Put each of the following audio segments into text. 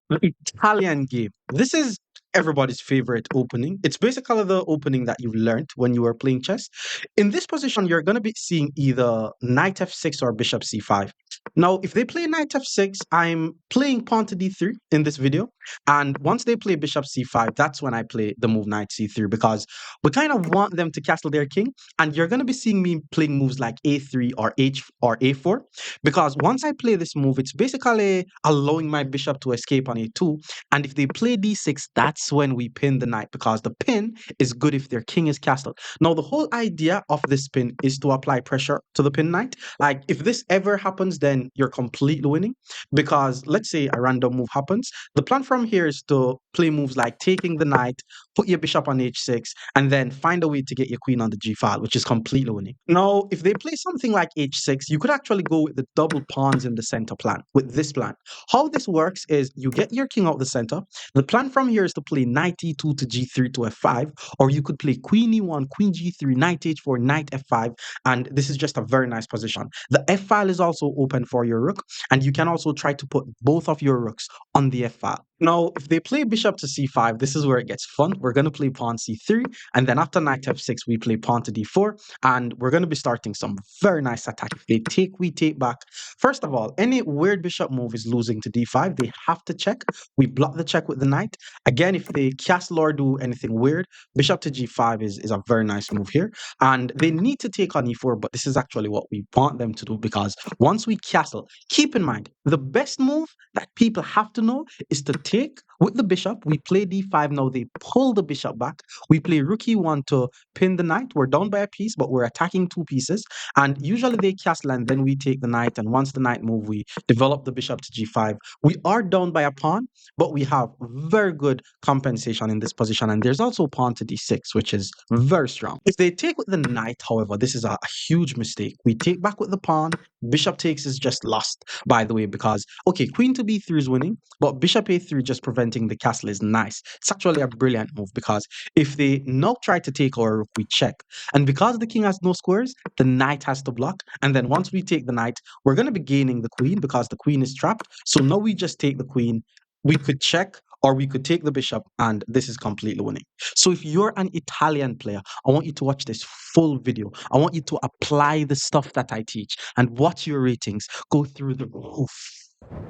The Italian game. This is everybody's favorite opening. It's basically the opening that you've learned when you were playing chess. In this position, you're going to be seeing either knight f6 or bishop c5. Now, if they play knight f6, I'm playing pawn to d3 in this video. And once they play bishop c5, that's when I play the move knight c3 because we kind of want them to castle their king. And you're going to be seeing me playing moves like a3 or h or a4 because once I play this move, it's basically allowing my bishop to escape on a2. And if they play d6, that's when we pin the knight because the pin is good if their king is castled. Now, the whole idea of this pin is to apply pressure to the pin knight. Like, if this ever happens, then you're completely winning because let's say a random move happens. The plan from here is to play moves like taking the knight, put your bishop on h6, and then find a way to get your queen on the g file, which is completely winning. Now, if they play something like h6, you could actually go with the double pawns in the center plan with this plan. How this works is you get your king out the center. The plan from here is to play knight e2 to g3 to f5, or you could play queen e1, queen g3, knight h4, knight f5, and this is just a very nice position. The f file is also open for your rook, and you can also try to put both of your rooks on the f file. Now, if they play bishop to c5, this is where it gets fun. We're going to play pawn c3, and then after knight f6, we play pawn to d4, and we're going to be starting some very nice attack. If they take, we take back. First of all, any weird bishop move is losing to d5. They have to check. We block the check with the knight. Again, if they castle or do anything weird, bishop to g5 is a very nice move here. And they need to take on e4, but this is actually what we want them to do because once we castle, keep in mind, the best move that people have to know is to take with the bishop. We play d5. Now they pull the bishop back. We play rook e1 to pin the knight. We're down by a piece, but we're attacking two pieces. And usually they castle and then we take the knight. And once the knight move, we develop the bishop to g5. We are down by a pawn, but we have very good compensation in this position. And there's also pawn to d6, which is very strong. If they take with the knight, however, this is a huge mistake. We take back with the pawn. Bishop takes is just lost, by the way, because, okay, queen to b3 is winning, but bishop a3 just preventing the castle is nice. It's actually a brilliant move because if they now try to take our rook, we check. And because the king has no squares, the knight has to block. And then once we take the knight, we're going to be gaining the queen because the queen is trapped. So now we just take the queen. We could check or we could take the bishop, and this is completely winning. So if you're an Italian player, I want you to watch this full video. I want you to apply the stuff that I teach and watch your ratings go through the roof.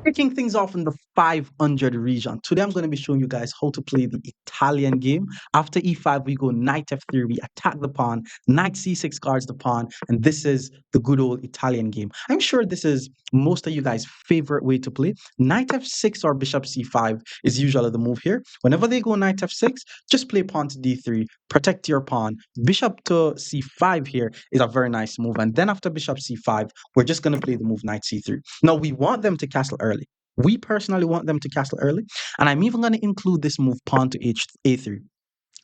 Kicking things off in the 500 region. Today I'm going to be showing you guys how to play the Italian game. After e5, we go knight f3, we attack the pawn, knight c6 guards the pawn, and this is the good old Italian game. I'm sure this is most of you guys' favorite way to play. Knight f6 or bishop c5 is usually the move here. Whenever they go knight f6, just play pawn to d3, protect your pawn. Bishop to c5 here is a very nice move, and then after bishop c5, we're just going to play the move knight c3. Now, we want them to castle early. We personally want them to castle early. And I'm even going to include this move pawn to a3.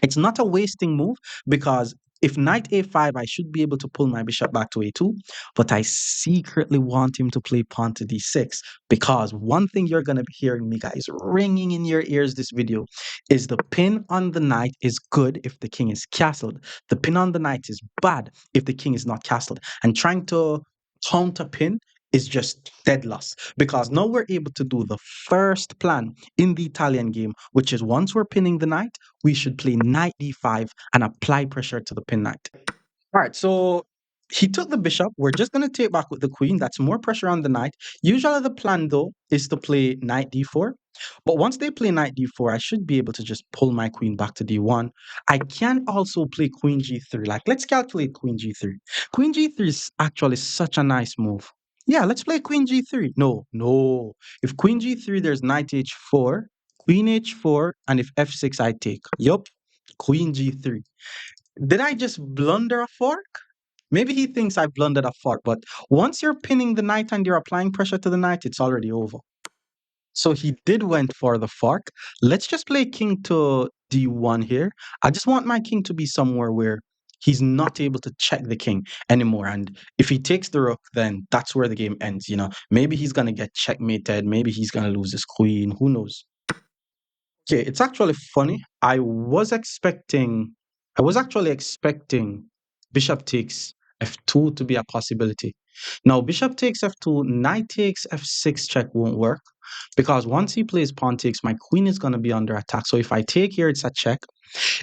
It's not a wasting move because if knight a5, I should be able to pull my bishop back to a2. But I secretly want him to play pawn to d6 because one thing you're going to be hearing me, guys, ringing in your ears this video is the pin on the knight is good if the king is castled. The pin on the knight is bad if the king is not castled. And trying to counter pin is just dead loss because now we're able to do the first plan in the Italian game, which is once we're pinning the knight, we should play knight d5 and apply pressure to the pin knight. All right, so he took the bishop. We're just going to take back with the queen. That's more pressure on the knight. Usually the plan, though, is to play knight d4. But once they play knight d4, I should be able to just pull my queen back to d1. I can also play queen g3. Like, let's calculate queen g3. Queen g3 is actually such a nice move. Yeah, let's play queen g3. No, no. If queen g3, there's knight h4, queen h4, and if f6, I take. Yup, queen g3. Did I just blunder a fork? Maybe he thinks I blundered a fork, but once you're pinning the knight and you're applying pressure to the knight, it's already over. So he did went for the fork. Let's just play king to d1 here. I just want my king to be somewhere where he's not able to check the king anymore. And if he takes the rook, then that's where the game ends. You know, maybe he's gonna get checkmated. Maybe he's gonna lose his queen. Who knows? Okay, it's actually funny. I was actually expecting bishop takes f2 to be a possibility. Now, bishop takes f2, knight takes f6 check won't work because once he plays pawn takes, my queen is going to be under attack. So if I take here, it's a check.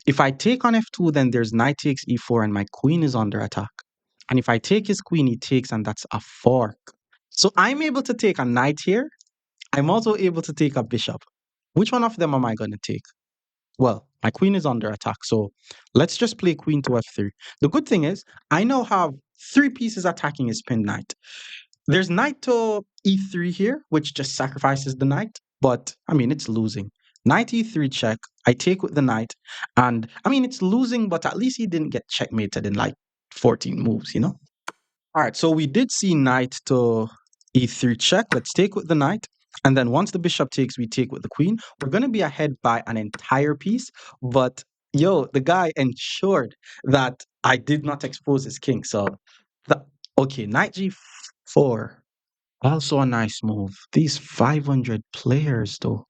If I take on f2, then there's knight takes e4 and my queen is under attack. And if I take his queen, he takes, and that's a fork. So I'm able to take a knight here. I'm also able to take a bishop. Which one of them am I going to take? Well, my queen is under attack, so let's just play queen to f3. The good thing is, I now have three pieces attacking his pinned knight. There's knight to e3 here, which just sacrifices the knight, but I mean, it's losing. Knight e3 check, I take with the knight, and I mean, it's losing, but at least he didn't get checkmated in like 14 moves, you know? All right, so we did see knight to e3 check. Let's take with the knight. And then once the bishop takes, we take with the queen. We're going to be ahead by an entire piece. But yo, the guy ensured that I did not expose his king. So, the, okay, knight g4. Also a nice move. These 500 players, though.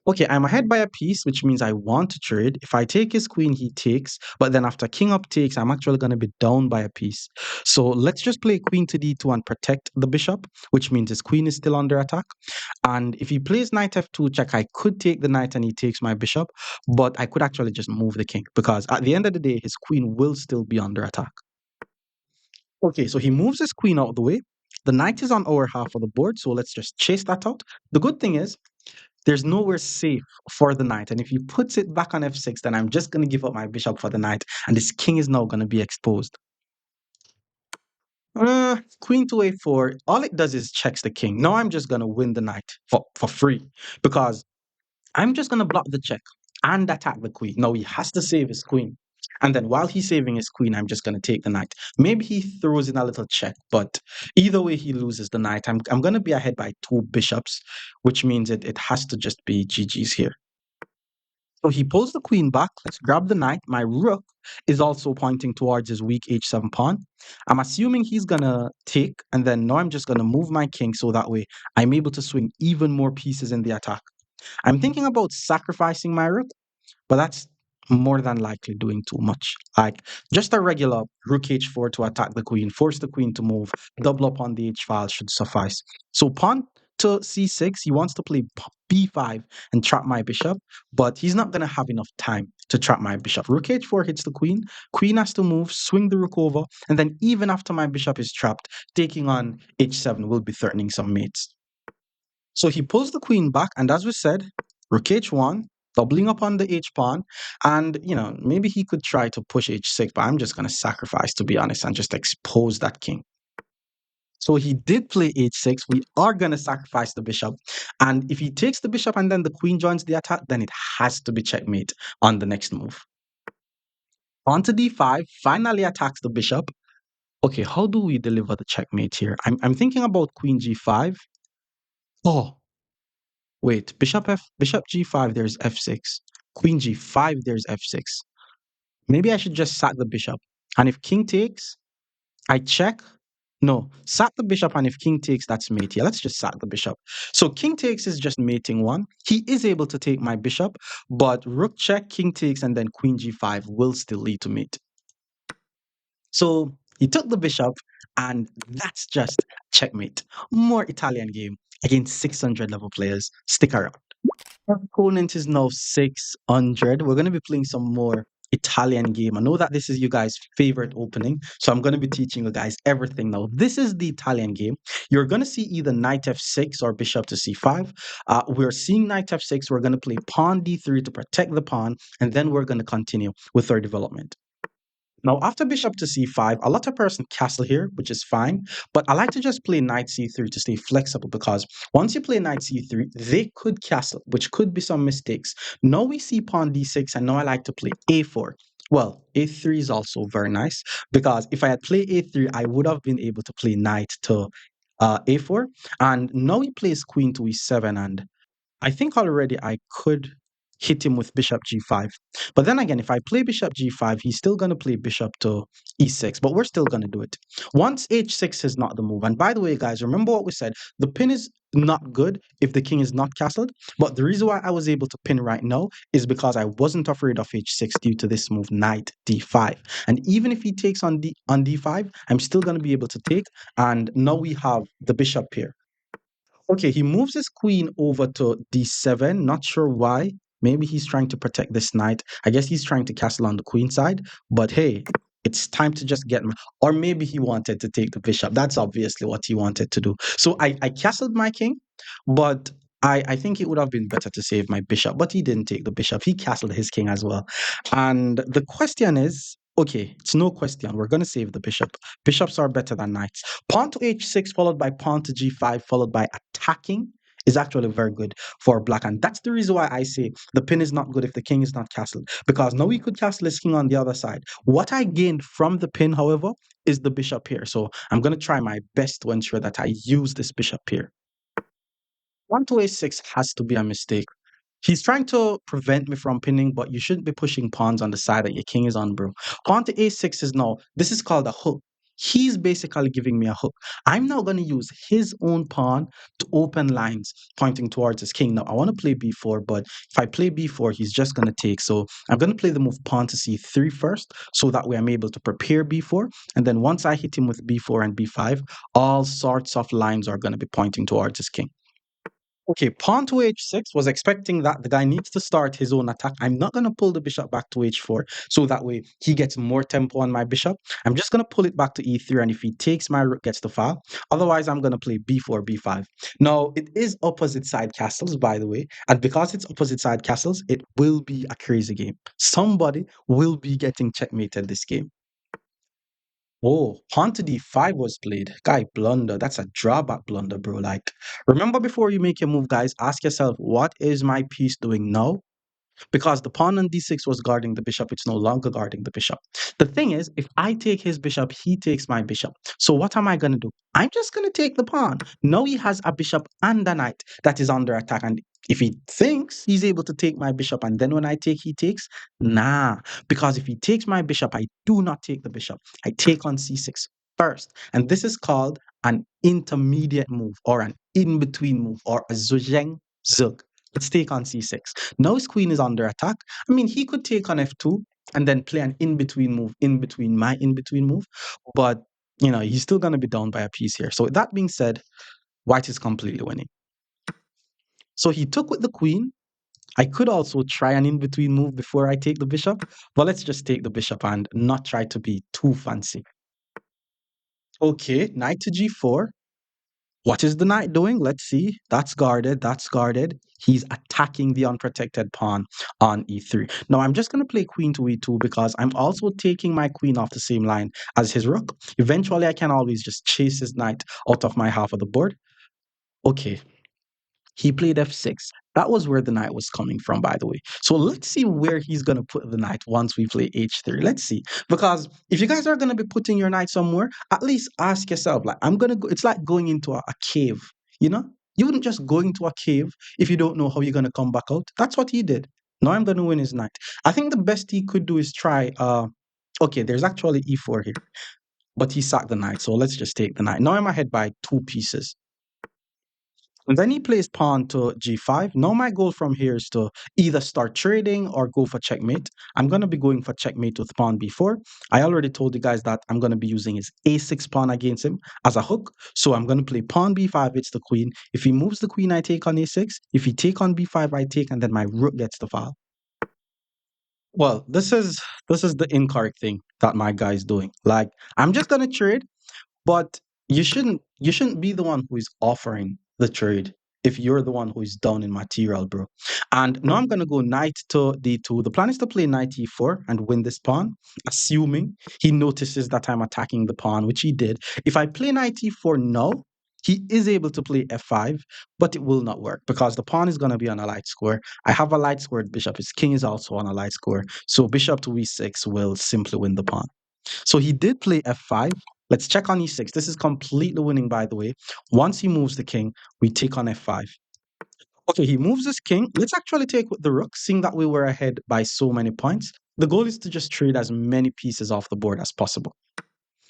Okay, I'm ahead by a piece, which means I want to trade. If I take his queen, he takes. But then after king up takes, I'm actually going to be down by a piece. So let's just play queen to d2 and protect the bishop, which means his queen is still under attack. And if he plays knight f2 check, I could take the knight and he takes my bishop. But I could actually just move the king because at the end of the day, his queen will still be under attack. Okay, so he moves his queen out of the way. The knight is on our half of the board, so let's just chase that out. The good thing is, there's nowhere safe for the knight. And if he puts it back on f6, then I'm just going to give up my bishop for the knight. And this king is now going to be exposed. Queen to a4. All it does is checks the king. Now I'm just going to win the knight for free because I'm just going to block the check and attack the queen. No, he has to save his queen. And then while he's saving his queen, I'm just going to take the knight. Maybe he throws in a little check, but either way, he loses the knight. I'm going to be ahead by two bishops, which means it has to just be GG's here. So he pulls the queen back. Let's grab the knight. My rook is also pointing towards his weak h7 pawn. I'm assuming he's going to take, and then now I'm just going to move my king so that way I'm able to swing even more pieces in the attack. I'm thinking about sacrificing my rook, but that's more than likely doing too much. Like just a regular rook h4 to attack the queen, force the queen to move, double up on the h file should suffice. So pawn to c6, he wants to play b5 and trap my bishop, but he's not going to have enough time to trap my bishop. Rook h4 hits the queen, queen has to move, swing the rook over, and then even after my bishop is trapped, taking on h7 will be threatening some mates. So he pulls the queen back, and as we said, rook h1, doubling up on the h pawn, and maybe he could try to push h6, but I'm just going to sacrifice, to be honest, and just expose that king. So he did play h6. We are going to sacrifice the bishop, and if he takes the bishop and then the queen joins the attack, then it has to be checkmate on the next move. Pawn to d5 finally attacks the bishop. Okay, how do we deliver the checkmate here? I'm thinking about queen g5. Oh, wait, bishop g5, there's f6. Queen g5, there's f6. Maybe I should just sack the bishop. And if king takes, I check. No, sack the bishop, and if king takes, that's mate. Yeah, let's just sack the bishop. So king takes is just mating one. He is able to take my bishop, but rook check, king takes, and then queen g5 will still lead to mate. So he took the bishop, and that's just checkmate. More Italian game against 600 level players. Stick around. Our opponent is now 600. We're going to be playing some more Italian game. I know that this is you guys' favorite opening, so I'm going to be teaching you guys everything now. This is the Italian game. You're going to see either knight f6 or bishop to c5. We're seeing knight f6. We're going to play pawn d3 to protect the pawn, and then we're going to continue with our development. Now, after bishop to c5, a lot of person castle here, which is fine, but I like to just play knight c3 to stay flexible because once you play knight c3, they could castle, which could be some mistakes. Now we see pawn d6, and now I like to play a4. Well, a3 is also very nice because if I had played a3, I would have been able to play knight to a4. And now he plays queen to e7, and I think already I could hit him with bishop g5. But then again, if I play bishop g5, he's still going to play bishop to e6, but we're still going to do it. Once h6 is not the move. And by the way, guys, remember what we said. The pin is not good if the king is not castled. But the reason why I was able to pin right now is because I wasn't afraid of h6 due to this move, knight d5. And even if he takes on d5, I'm still going to be able to take. And now we have the bishop here. Okay, he moves his queen over to d7. Not sure why. Maybe he's trying to protect this knight. I guess he's trying to castle on the queen side. But hey, it's time to just get him. Or maybe he wanted to take the bishop. That's obviously what he wanted to do. So I castled my king, but I think it would have been better to save my bishop. But he didn't take the bishop. He castled his king as well. And the question is, okay, it's no question. We're going to save the bishop. Bishops are better than knights. Pawn to h6 followed by pawn to g5 followed by attacking is actually very good for black. And that's the reason why I say the pin is not good if the king is not castled. Because now he could castle his king on the other side. What I gained from the pin, however, is the bishop here. So I'm going to try my best to ensure that I use this bishop here. Pawn to a6 has to be a mistake. He's trying to prevent me from pinning, but you shouldn't be pushing pawns on the side that your king is on, bro. Pawn to a6 is now, this is called a hook. He's basically giving me a hook. I'm now going to use his own pawn to open lines pointing towards his king. Now, I want to play b4, but if I play b4, he's just going to take. So I'm going to play the move pawn to c3 first, so that way I'm able to prepare b4. And then once I hit him with b4 and b5, all sorts of lines are going to be pointing towards his king. Okay, pawn to h6 was expecting that the guy needs to start his own attack. I'm not going to pull the bishop back to h4, so that way he gets more tempo on my bishop. I'm just going to pull it back to e3, and if he takes, my rook gets the file. Otherwise, I'm going to play b4, b5. Now, it is opposite side castles, by the way, and because it's opposite side castles, it will be a crazy game. Somebody will be getting checkmated this game. Oh, pawn to d5 was played. Guy, blunder. That's a drawback blunder, bro. Like, remember before you make your move, guys, ask yourself, what is my piece doing now? Because the pawn on d6 was guarding the bishop, it's no longer guarding the bishop. The thing is, if I take his bishop, he takes my bishop. So what am I going to do? I'm just going to take the pawn. Now he has a bishop and a knight that is under attack. And if he thinks he's able to take my bishop and then when I take, he takes, nah. Because if he takes my bishop, I do not take the bishop. I take on c6 first. And this is called an intermediate move or an in-between move or a zhuzheng zug. Let's take on c6. Now his queen is under attack. I mean, he could take on f2 and then play an in-between move in between my in-between move. But, you know, he's still going to be down by a piece here. So that being said, white is completely winning. So he took with the queen. I could also try an in-between move before I take the bishop. But let's just take the bishop and not try to be too fancy. Okay, knight to g4. What is the knight doing? Let's see. That's guarded. That's guarded. He's attacking the unprotected pawn on e3. Now, I'm just going to play queen to e2 because I'm also taking my queen off the same line as his rook. Eventually, I can always just chase his knight out of my half of the board. Okay, he played f6. That was where the knight was coming from, by the way. So let's see where he's going to put the knight once we play h3. Let's see. Because if you guys are going to be putting your knight somewhere, at least ask yourself, like, I'm going to go, it's like going into a cave, you know? You wouldn't just go into a cave if you don't know how you're going to come back out. That's what he did. Now I'm going to win his knight. I think the best he could do is try, okay, there's actually e4 here, but he sacked the knight. So let's just take the knight. Now I'm ahead by 2 pieces. And then he plays pawn to g5. Now my goal from here is to either start trading or go for checkmate. I'm going to be going for checkmate with pawn b4. I already told you guys that I'm going to be using his a6 pawn against him as a hook. So I'm going to play pawn b5, it's the queen. If he moves the queen, I take on a6. If he take on b5, I take, and then my rook gets the file. Well, this is the incorrect thing that my guy is doing. Like, I'm just going to trade. But you shouldn't be the one who is offering the trade if you're the one who is down in material, bro. And now I'm gonna go knight to d2. The plan is to play knight e4 and win this pawn, assuming he notices that I'm attacking the pawn, which he did. If I play knight e4 now, he is able to play f5, but it will not work because the pawn is gonna be on a light square. I have a light squared bishop. His king is also on a light square. So bishop to e6 will simply win the pawn. So he did play f5. Let's check on e6. This is completely winning, by the way. Once he moves the king, we take on f5. Okay, he moves his king. Let's actually take with the rook, seeing that we were ahead by so many points. The goal is to just trade as many pieces off the board as possible.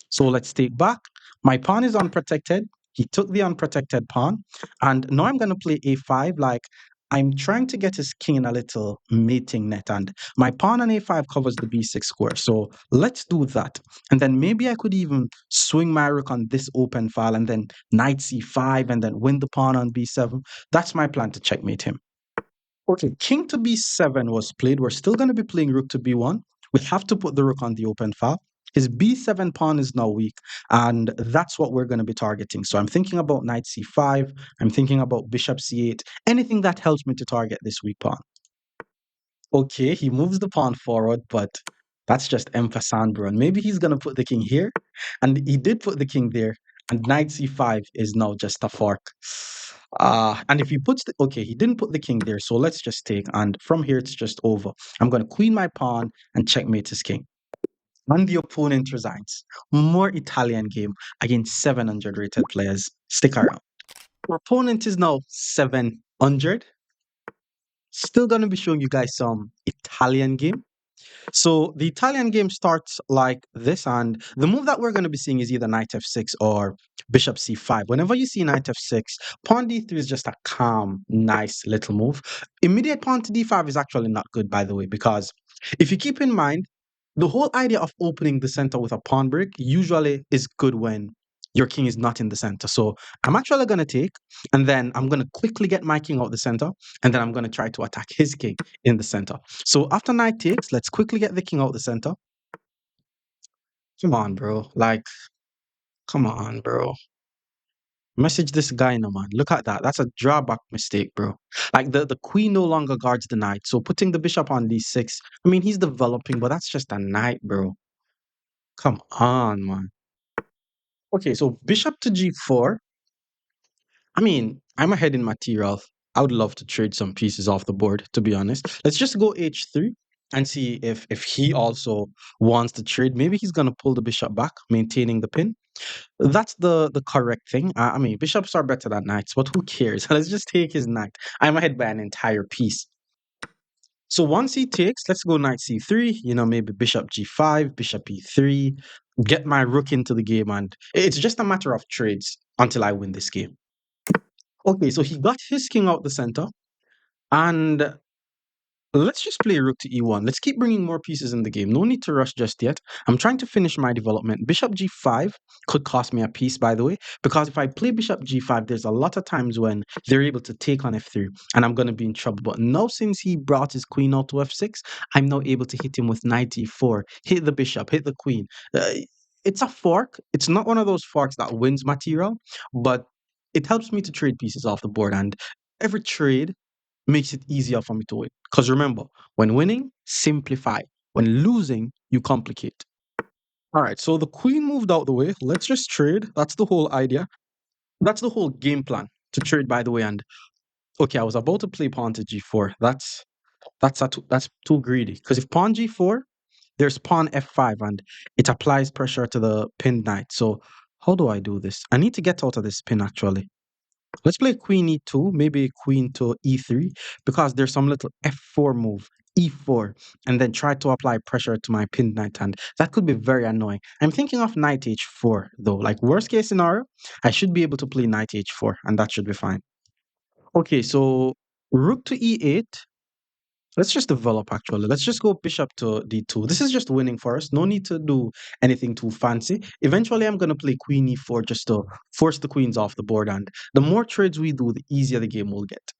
So let's take back. My pawn is unprotected. He took the unprotected pawn. And now I'm going to play a5. Like, I'm trying to get his king in a little mating net. And my pawn on a5 covers the b6 square. So let's do that. And then maybe I could even swing my rook on this open file and then knight c5 and then win the pawn on b7. That's my plan to checkmate him. Okay, king to b7 was played. We're still going to be playing rook to b1. We have to put the rook on the open file. His b7 pawn is now weak, and that's what we're going to be targeting. So I'm thinking about knight c5. I'm thinking about bishop c8. Anything that helps me to target this weak pawn. Okay, he moves the pawn forward, but that's just emphasis, bro. And maybe he's going to put the king here. And he did put the king there. And knight c5 is now just a fork. And if he puts the, okay, he didn't put the king there. So let's just take, and from here, it's just over. I'm going to queen my pawn and checkmate his king. And the opponent resigns. More Italian game against 700 rated players. Stick around. Our opponent is now 700. Still going to be showing you guys some Italian game. So the Italian game starts like this, and the move that we're going to be seeing is either knight f6 or bishop c5. Whenever you see knight f6, pawn d3 is just a calm, nice little move. Immediate pawn to d5 is actually not good, by the way, because if you keep in mind, the whole idea of opening the center with a pawn break usually is good when your king is not in the center. So I'm actually going to take, and then I'm going to quickly get my king out the center, and then I'm going to try to attack his king in the center. So after knight takes, let's quickly get the king out the center. Come on, bro. Like, come on, bro. Message this guy, no man. Look at that. That's a drawback mistake, bro. Like the queen no longer guards the knight. So putting the bishop on d6, I mean, he's developing, but that's just a knight, bro. Come on, man. Okay, so bishop to g4. I mean, I'm ahead in material. I would love to trade some pieces off the board, to be honest. Let's just go h3 and see if he also wants to trade. Maybe he's gonna pull the bishop back, maintaining the pin. That's the correct thing. I mean, bishops are better than knights, but who cares? Let's just take his knight. I'm ahead by an entire piece. So once he takes, let's go knight c3. You know, maybe bishop g5, bishop e3. Get my rook into the game, and it's just a matter of trades until I win this game. Okay, so he got his king out the center, and let's just play rook to e1. Let's keep bringing more pieces in the game. No need to rush just yet. I'm trying to finish my development. Bishop g5 could cost me a piece, by the way, because if I play bishop g5, there's a lot of times when they're able to take on f3, and I'm going to be in trouble. But now, since he brought his queen out to f6, I'm now able to hit him with knight e4, hit the bishop, hit the queen. It's a fork. It's not one of those forks that wins material, but it helps me to trade pieces off the board, and every trade makes it easier for me to win. Because remember, when winning, simplify. When losing, you complicate. All right, so the queen moved out the way. Let's just trade. That's the whole idea. That's the whole game plan to trade, by the way. And okay, I was about to play pawn to g4. That's too greedy. Because if pawn g4, there's pawn f5, and it applies pressure to the pinned knight. So how do I do this? I need to get out of this pin actually. Let's play queen e2, maybe queen to e3, because there's some little f4 move, e4, and then try to apply pressure to my pinned knight, and that could be very annoying. I'm thinking of knight h4, though. Like, worst case scenario, I should be able to play knight h4, and that should be fine. Okay, so rook to e8. Let's just develop, actually. Let's just go bishop to d2. This is just winning for us. No need to do anything too fancy. Eventually, I'm going to play queen e4 just to force the queens off the board. And the more trades we do, the easier the game will get.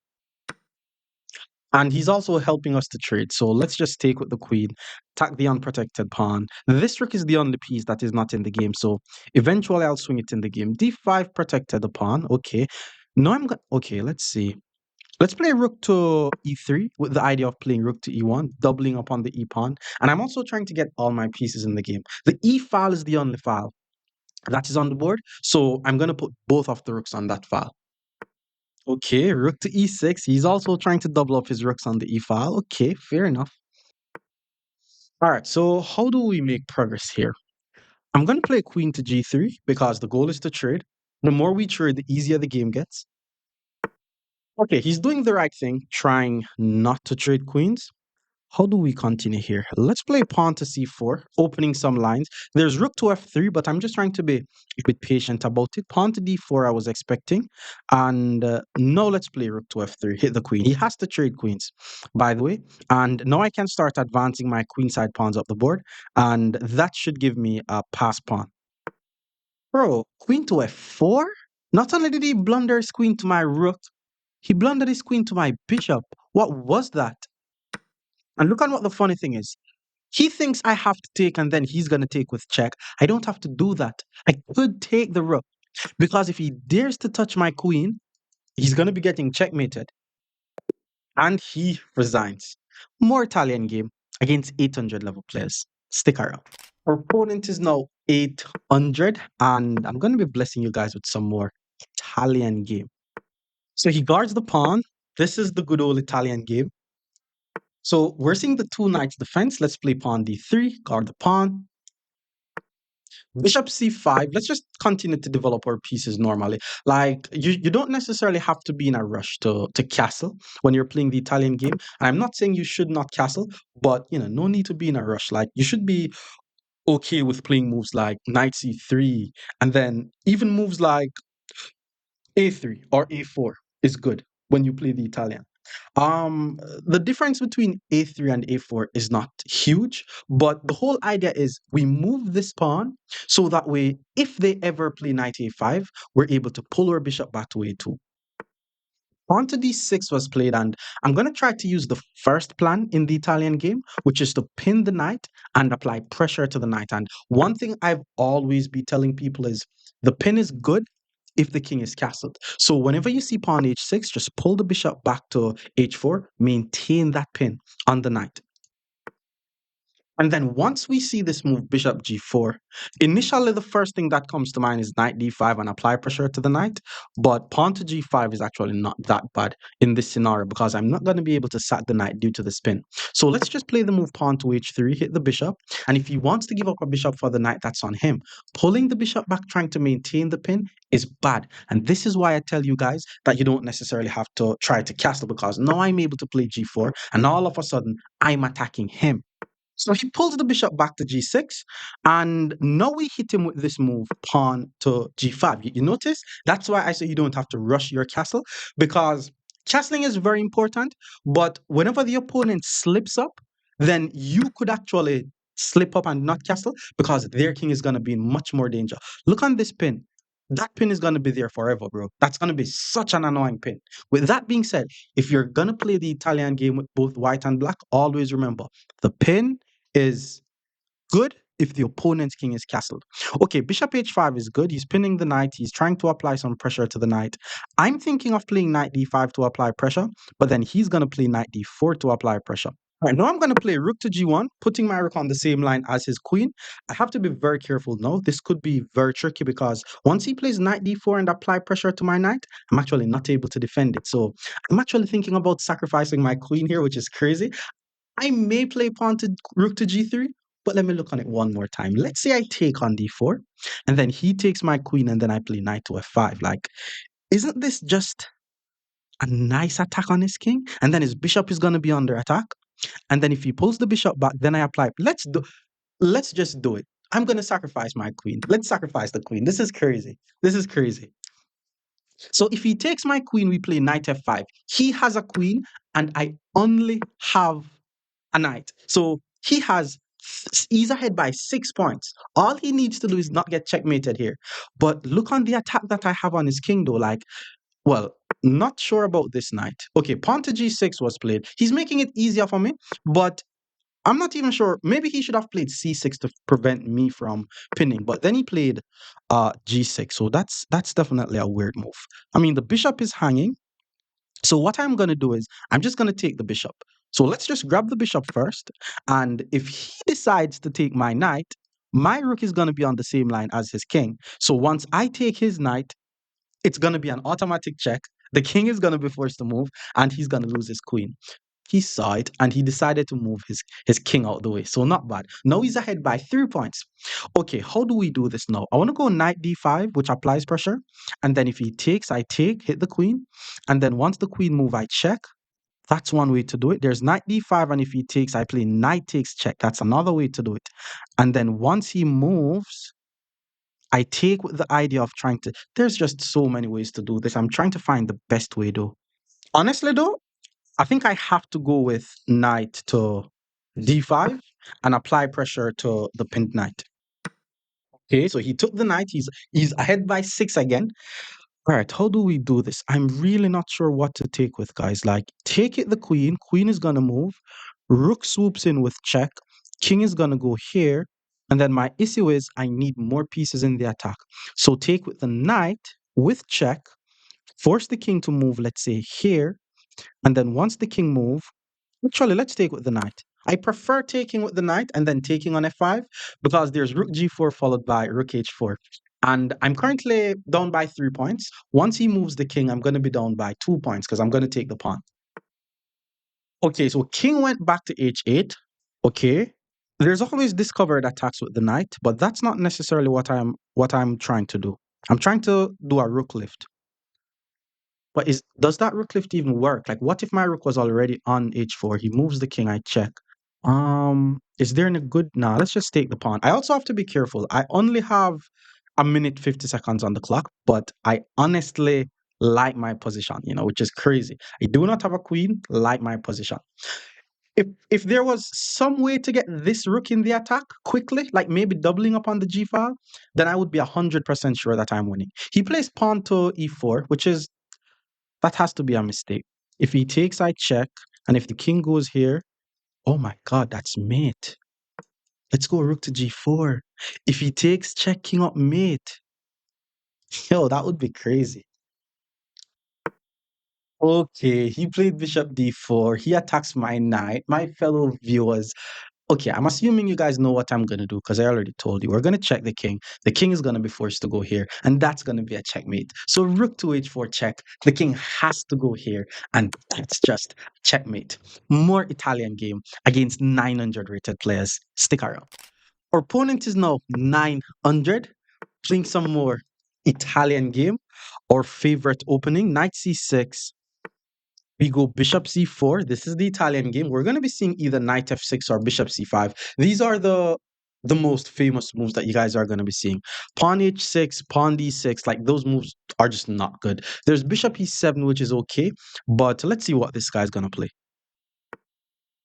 And he's also helping us to trade. So let's just take with the queen, attack the unprotected pawn. This rook is the only piece that is not in the game. So eventually, I'll swing it in the game. d5 protected the pawn. Okay. Now I'm going okay, let's see. Let's play rook to e3 with the idea of playing rook to e1, doubling up on the e pawn. And I'm also trying to get all my pieces in the game. The e file is the only file that is on the board. So I'm going to put both of the rooks on that file. Okay, rook to e6. He's also trying to double up his rooks on the e file. Okay, fair enough. All right, so how do we make progress here? I'm going to play queen to g3 because the goal is to trade. The more we trade, the easier the game gets. Okay, he's doing the right thing, trying not to trade queens. How do we continue here? Let's play pawn to c4, opening some lines. There's rook to f3, but I'm just trying to be a bit patient about it. Pawn to d4, I was expecting. And now let's play rook to f3, hit the queen. He has to trade queens, by the way. And now I can start advancing my queenside pawns up the board. And that should give me a pass pawn. Bro, queen to f4? Not only did he blunder his queen to my rook, he blundered his queen to my bishop. What was that? And look at what the funny thing is. He thinks I have to take and then he's going to take with check. I don't have to do that. I could take the rook because if he dares to touch my queen, he's going to be getting checkmated. And he resigns. More Italian game against 800 level players. Stick around. Our opponent is now 800, and I'm going to be blessing you guys with some more Italian game. So he guards the pawn. This is the good old Italian game. So we're seeing the two knights defense. Let's play pawn d3, guard the pawn. Bishop c5. Let's just continue to develop our pieces normally. Like you don't necessarily have to be in a rush to castle when you're playing the Italian game. And I'm not saying you should not castle, but no need to be in a rush. Like you should be okay with playing moves like knight c3, and then even moves like a3 or a4 is good when you play the Italian. The difference between a3 and a4 is not huge, but the whole idea is we move this pawn so that way if they ever play knight a5, we're able to pull our bishop back to a2. Pawn to d6 was played, and I'm going to try to use the first plan in the Italian game, which is to pin the knight and apply pressure to the knight. And one thing I've always be telling people is the pin is good if the king is castled. So whenever you see pawn h6, just pull the bishop back to h4, maintain that pin on the knight. And then once we see this move, bishop g4, initially the first thing that comes to mind is knight d5 and apply pressure to the knight. But pawn to g5 is actually not that bad in this scenario because I'm not going to be able to sack the knight due to the spin. So let's just play the move pawn to h3, hit the bishop. And if he wants to give up a bishop for the knight, that's on him. Pulling the bishop back, trying to maintain the pin is bad. And this is why I tell you guys that you don't necessarily have to try to castle because now I'm able to play g4 and all of a sudden I'm attacking him. So he pulls the bishop back to g6, and now we hit him with this move, pawn to g5. You notice? That's why I say you don't have to rush your castle, because castling is very important, but whenever the opponent slips up, then you could actually slip up and not castle, because their king is going to be in much more danger. Look on this pin. That pin is going to be there forever, bro. That's going to be such an annoying pin. With that being said, if you're going to play the Italian game with both white and black, always remember the pin is good if the opponent's king is castled. Okay, bishop h5 is good. He's pinning the knight. He's trying to apply some pressure to the knight. I'm thinking of playing knight d5 to apply pressure, but then he's going to play knight d4 to apply pressure. All right, now I'm going to play rook to g1, putting my rook on the same line as his queen. I have to be very careful now. This could be very tricky because once he plays knight d4 and apply pressure to my knight, I'm actually not able to defend it. So I'm actually thinking about sacrificing my queen here, which is crazy. I may play pawn to rook to g3, but let me look on it one more time. Let's say I take on d4, and then he takes my queen, and then I play knight to f5. Like, isn't this just a nice attack on his king? And then his bishop is going to be under attack. And then if he pulls the bishop back, then I apply. Let's just do it. I'm going to sacrifice my queen. Let's sacrifice the queen. This is crazy. This is crazy. So if he takes my queen, we play knight f5. He has a queen, and I only have a knight. So he's ahead by 6 points. All he needs to do is not get checkmated here. But look on the attack that I have on his king, though. Like, well, not sure about this knight. Okay, pawn to g6 was played. He's making it easier for me, but I'm not even sure. Maybe he should have played c6 to prevent me from pinning. But then he played g6. So that's definitely a weird move. I mean, the bishop is hanging. So what I'm going to do is I'm just going to take the bishop. So let's just grab the bishop first. And if he decides to take my knight, my rook is going to be on the same line as his king. So once I take his knight, it's going to be an automatic check. The king is going to be forced to move and he's going to lose his queen. He saw it and he decided to move his king out the way. So not bad. Now he's ahead by 3 points. Okay, how do we do this now? I want to go knight d5, which applies pressure. And then if he takes, I take, hit the queen. And then once the queen move, I check. That's one way to do it. There's knight d5, and if he takes, I play knight takes check. That's another way to do it. And then once he moves, I take with the idea of trying to. There's just so many ways to do this. I'm trying to find the best way though. Honestly though, I think I have to go with knight to d5 and apply pressure to the pinned knight. Okay, so he took the knight. He's ahead by 6 again. All right, how do we do this? I'm really not sure what to take with, guys. Like, take it the queen. Queen is gonna move. Rook swoops in with check. King is gonna go here. And then my issue is I need more pieces in the attack. So take with the knight with check. Force the king to move, let's say, here. And then once the king move, actually, let's take with the knight. I prefer taking with the knight and then taking on f5 because there's rook g4 followed by rook h4. And I'm currently down by 3 points. Once he moves the king, I'm going to be down by 2 points because I'm going to take the pawn. Okay, so king went back to h8. Okay. There's always discovered attacks with the knight, but that's not necessarily what I'm trying to do. I'm trying to do a rook lift. But does that rook lift even work? Like, what if my rook was already on h4? He moves the king, I check. Is there any good? Nah, let's just take the pawn. I also have to be careful. I only have a minute 50 seconds on the clock, but I honestly like my position, which is crazy. I do not have a queen, like my position. If there was some way to get this rook in the attack quickly, like maybe doubling up on the g file, then I would be 100% sure that I'm winning. He plays pawn to e4, that has to be a mistake. If he takes, I check, and if the king goes here, oh my god, that's mate. Let's go rook to g4. If he takes, check king up mate. Yo, that would be crazy. Okay, he played bishop d4. He attacks my knight. My fellow viewers, okay, I'm assuming you guys know what I'm going to do because I already told you. We're going to check the king. The king is going to be forced to go here, and that's going to be a checkmate. So rook to h4 check. The king has to go here, and that's just checkmate. More Italian game against 900 rated players. Stick around. Our opponent is now 900, playing some more Italian game. Our favorite opening, knight c6. We go bishop c4. This is the Italian game. We're going to be seeing either knight f6 or bishop c5. These are the most famous moves that you guys are going to be seeing. Pawn h6, pawn d6, like those moves are just not good. There's bishop e7, which is okay, but let's see what this guy's going to play.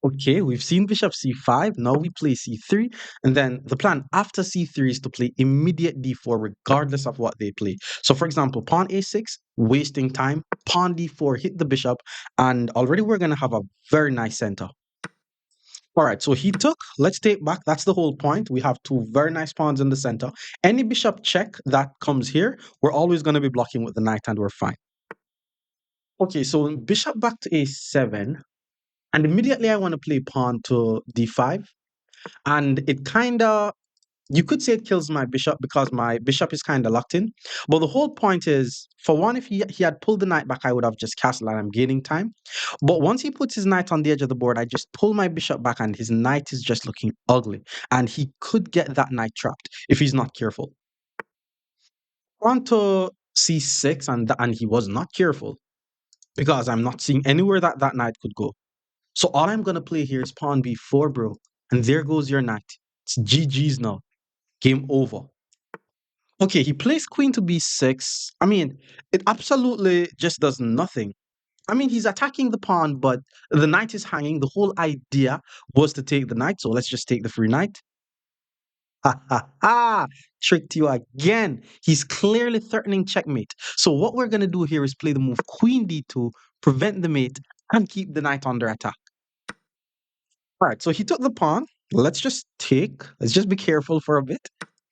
Okay, we've seen bishop c5. Now we play c3. And then the plan after c3 is to play immediate d4 regardless of what they play. So for example, pawn a6, wasting time. Pawn d4, hit the bishop. And already we're going to have a very nice center. All right, so he took. Let's take back. That's the whole point. We have two very nice pawns in the center. Any bishop check that comes here, we're always going to be blocking with the knight and we're fine. Okay, so bishop back to a7. And immediately I want to play pawn to d5. And it kind of, you could say it kills my bishop because my bishop is kind of locked in. But the whole point is, for one, if he had pulled the knight back, I would have just castled and I'm gaining time. But once he puts his knight on the edge of the board, I just pull my bishop back and his knight is just looking ugly. And he could get that knight trapped if he's not careful. On to c6, and he was not careful because I'm not seeing anywhere that that knight could go. So all I'm going to play here is pawn b4, bro. And there goes your knight. It's GG's now. Game over. Okay, he plays queen to b6. I mean, it absolutely just does nothing. I mean, he's attacking the pawn, but the knight is hanging. The whole idea was to take the knight, so let's just take the free knight. Ha ha ha! Tricked you again. He's clearly threatening checkmate. So what we're going to do here is play the move queen d2, prevent the mate, and keep the knight under attack. All right, so he took the pawn. Let's just take. Let's just be careful for a bit.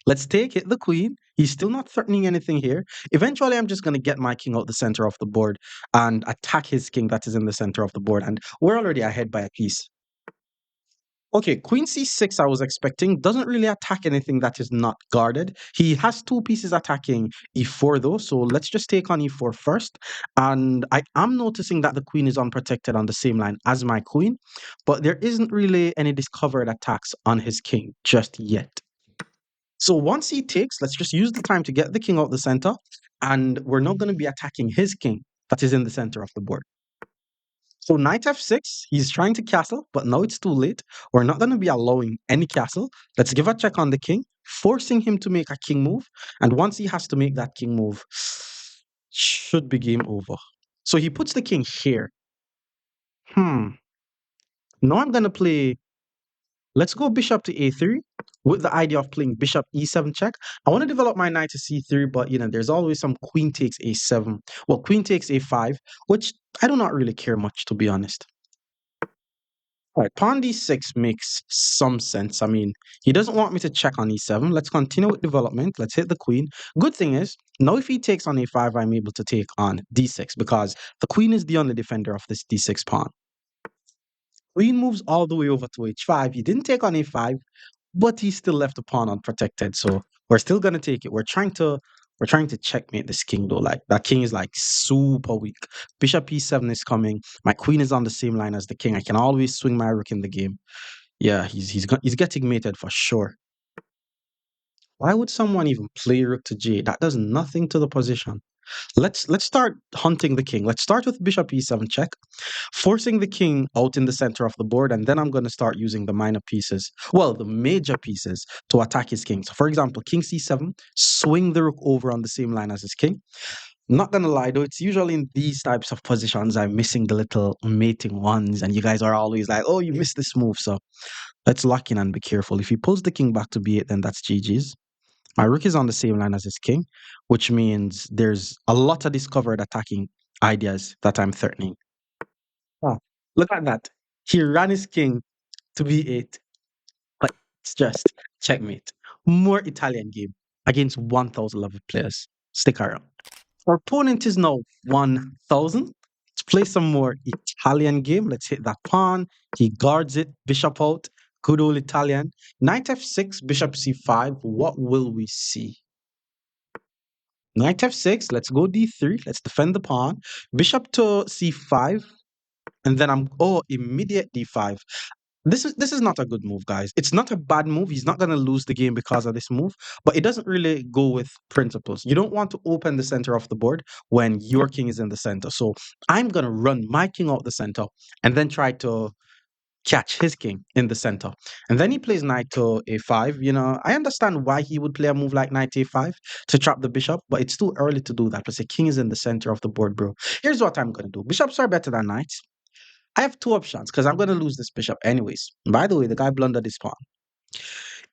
Let's take it, the queen. He's still not threatening anything here. Eventually, I'm just going to get my king out the center of the board and attack his king that is in the center of the board. And we're already ahead by a piece. Okay, queen c6 I was expecting doesn't really attack anything that is not guarded. He has two pieces attacking e4 though, so let's just take on e4 first. And I am noticing that the queen is unprotected on the same line as my queen, but there isn't really any discovered attacks on his king just yet. So once he takes, let's just use the time to get the king out the center, and we're not going to be attacking his king that is in the center of the board. So knight f6, he's trying to castle, but now it's too late. We're not going to be allowing any castle. Let's give a check on the king, forcing him to make a king move. And once he has to make that king move, should be game over. So he puts the king here. Hmm. Now I'm going to play, let's go bishop to a3 with the idea of playing bishop e7 check. I want to develop my knight to c3, but there's always some queen takes a7. Well, queen takes a5, which I do not really care much, to be honest. All right, pawn d6 makes some sense. I mean, he doesn't want me to check on e7. Let's continue with development. Let's hit the queen. Good thing is, now if he takes on a5, I'm able to take on d6 because the queen is the only defender of this d6 pawn. Queen moves all the way over to h5. He didn't take on a5, but he still left the pawn unprotected. So we're still gonna take it. We're trying to checkmate this king though. Like that king is like super weak. Bishop e7 is coming. My queen is on the same line as the king. I can always swing my rook in the game. Yeah, he's getting mated for sure. Why would someone even play rook to g8? That does nothing to the position. Let's start hunting the king. Let's start with bishop e7 check, forcing the king out in the center of the board, and then I'm going to start using the minor pieces, well, the major pieces to attack his king. So for example, king c7, swing the rook over on the same line as his king. Not gonna lie though, it's usually in these types of positions I'm missing the little mating ones, and you guys are always like, oh, you missed this move. So let's lock in and be careful. If he pulls the king back to b8, then that's GG's. My rook is on the same line as his king, which means there's a lot of discovered attacking ideas that I'm threatening. Ah, look at that. He ran his king to b8, but it's just checkmate. More Italian game against 1,000 level players. Stick around. Our opponent is now 1,000. Let's play some more Italian game. Let's hit that pawn. He guards it. Bishop out. Good old Italian. Knight f6, bishop c5. What will we see? Knight f6. Let's go d3. Let's defend the pawn. Bishop to c5. And then immediate d5. This is not a good move, guys. It's not a bad move. He's not gonna lose the game because of this move, but it doesn't really go with principles. You don't want to open the center of the board when your king is in the center. So I'm gonna run my king out the center and then try to catch his king in the center. And then he plays knight to a5. I understand why he would play a move like knight a5 to trap the bishop, but it's too early to do that because the king is in the center of the board, bro. Here's what I'm gonna do. Bishops are better than knights. I have two options because I'm going to lose this bishop anyways. By the way, the guy blundered his pawn.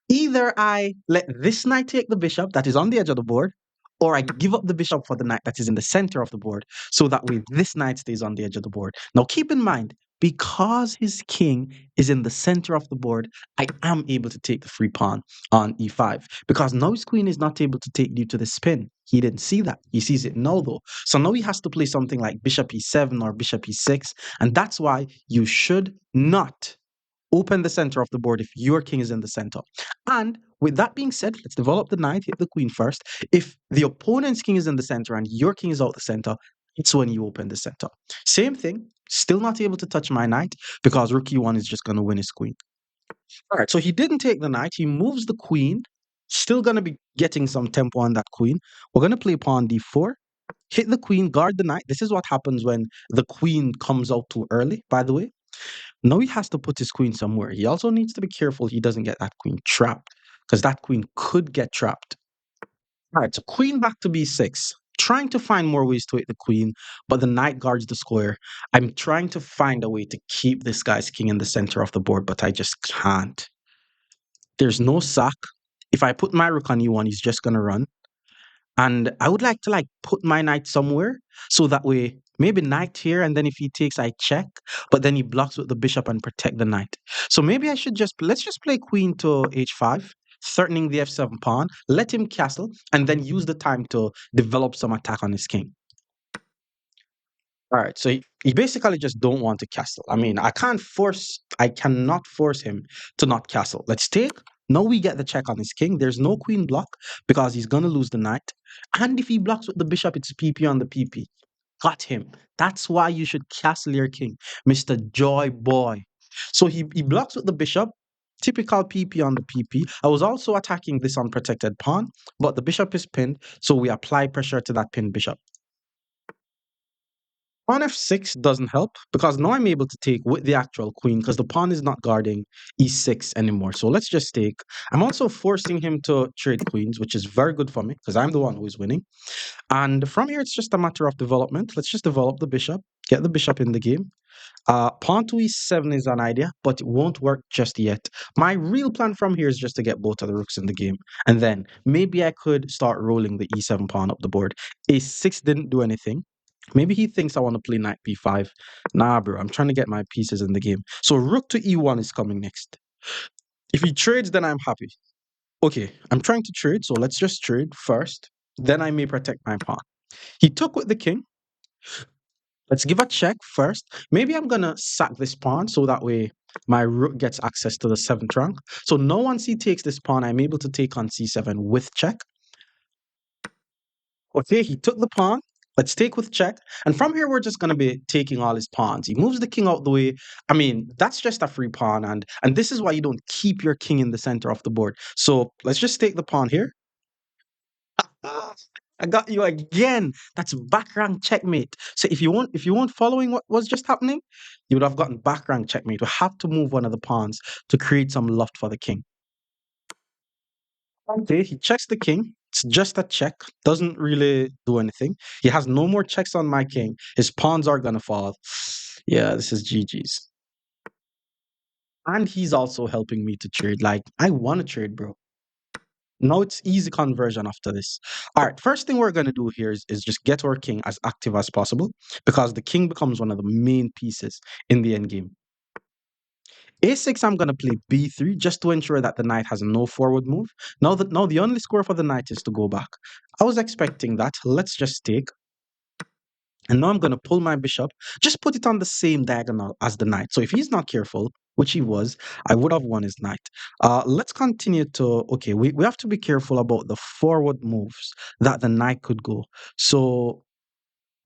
Either I let this knight take the bishop that is on the edge of the board, or I give up the bishop for the knight that is in the center of the board, so that way this knight stays on the edge of the board. Now keep in mind, because his king is in the center of the board, I am able to take the free pawn on e5. Because now his queen is not able to take due to the spin. He didn't see that. He sees it now though. So now he has to play something like bishop e7 or bishop e6. And that's why you should not open the center of the board if your king is in the center. And with that being said, let's develop the knight, hit the queen first. If the opponent's king is in the center and your king is out the center, it's when you open the center. Same thing, still not able to touch my knight because rook e1 is just going to win his queen. All right, so he didn't take the knight. He moves the queen. Still going to be getting some tempo on that queen. We're going to play pawn d4. Hit the queen, guard the knight. This is what happens when the queen comes out too early, by the way. Now he has to put his queen somewhere. He also needs to be careful he doesn't get that queen trapped because that queen could get trapped. All right, so queen back to b6. Trying to find more ways to hit the queen, but the knight guards the square. I'm trying to find a way to keep this guy's king in the center of the board, but I just can't. There's no sack. If I put my rook on e1, he's just going to run. And I would like to put my knight somewhere so that way maybe knight here, and then if he takes I check, but then he blocks with the bishop and protect the knight. So maybe I should let's just play queen to h5, threatening the f7 pawn, let him castle, and then use the time to develop some attack on his king. All right, so he basically just don't want to castle. I mean, I can't force I cannot force him to not castle. Let's take. Now we get the check on his king. There's no queen block because he's gonna lose the knight. And if he blocks with the bishop, it's PP on the PP. Got him. That's why you should castle your king, Mr. Joy Boy. So he blocks with the bishop. Typical PP on the PP. I was also attacking this unprotected pawn, but the bishop is pinned, so we apply pressure to that pinned bishop. Pawn f6 doesn't help because now I'm able to take with the actual queen because the pawn is not guarding e6 anymore. So let's just take. I'm also forcing him to trade queens, which is very good for me because I'm the one who is winning. And from here, it's just a matter of development. Let's just develop the bishop, get the bishop in the game. Pawn to e7 is an idea, but it won't work just yet. My real plan from here is just to get both of the rooks in the game. And then maybe I could start rolling the e7 pawn up the board. A6 didn't do anything. Maybe he thinks I want to play knight b5. Nah, bro, I'm trying to get my pieces in the game. So rook to e1 is coming next. If he trades, then I'm happy. Okay, I'm trying to trade, so let's just trade first. Then I may protect my pawn. He took with the king. Let's give a check first. Maybe I'm gonna sack this pawn so that way my rook gets access to the seventh rank. So now once he takes this pawn, I'm able to take on c7 with check. Okay, he took the pawn. Let's take with check. And from here, we're just going to be taking all his pawns. He moves the king out the way. I mean, that's just a free pawn. And this is why you don't keep your king in the center of the board. So let's just take the pawn here. Ah, I got you again. That's back rank checkmate. So if you weren't following what was just happening, you would have gotten back rank checkmate. We have to move one of the pawns to create some loft for the king. Okay, he checks the king. It's just a check. Doesn't really do anything. He has no more checks on my king. His pawns are gonna fall. Yeah, this is GG's. And he's also helping me to trade. Like, I want to trade, bro. Now it's easy conversion after this. All right, first thing we're going to do here is just get our king as active as possible because the king becomes one of the main pieces in the endgame. A6, I'm going to play B3 just to ensure that the knight has no forward move. Now the only score for the knight is to go back. I was expecting that. Let's just take. And now I'm going to pull my bishop, just put it on the same diagonal as the knight. So if he's not careful, which he was, I would have won his knight. Let's continue to, okay, we have to be careful about the forward moves that the knight could go. So,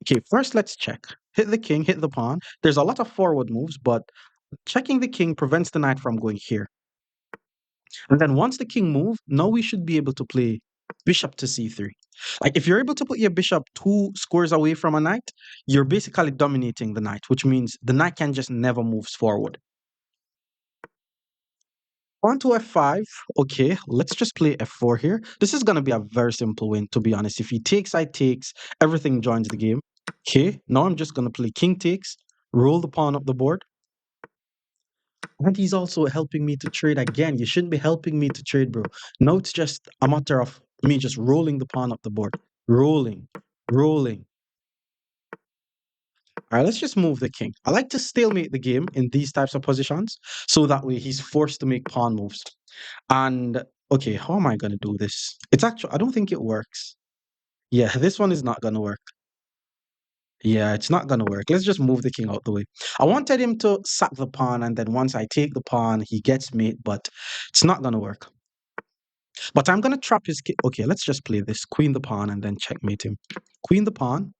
okay, first let's check. Hit the king, hit the pawn. There's a lot of forward moves, but checking the king prevents the knight from going here. And then once the king move, now we should be able to play bishop to c3. Like if you're able to put your bishop 2 squares away from a knight, you're basically dominating the knight, which means the knight can just never moves forward. On to f5. Okay, let's just play f4 here. This is going to be a very simple win, to be honest. If he takes, I takes, everything joins the game. Okay, now I'm just going to play king takes, roll the pawn up the board. And he's also helping me to trade again. You shouldn't be helping me to trade, bro. No, it's just a matter of me just rolling the pawn up the board. Rolling, rolling. All right, let's just move the king. I like to stalemate the game in these types of positions so that way he's forced to make pawn moves. And okay, how am I going to do this? It's actually, I don't think it works. Yeah, this one is not going to work. Yeah, it's not gonna work. Let's just move the king out the way. I wanted him to sack the pawn, and then once I take the pawn, he gets mate, but it's not gonna work. But I'm gonna trap his king. Okay, let's just play this. Queen the pawn and then checkmate him. Queen the pawn.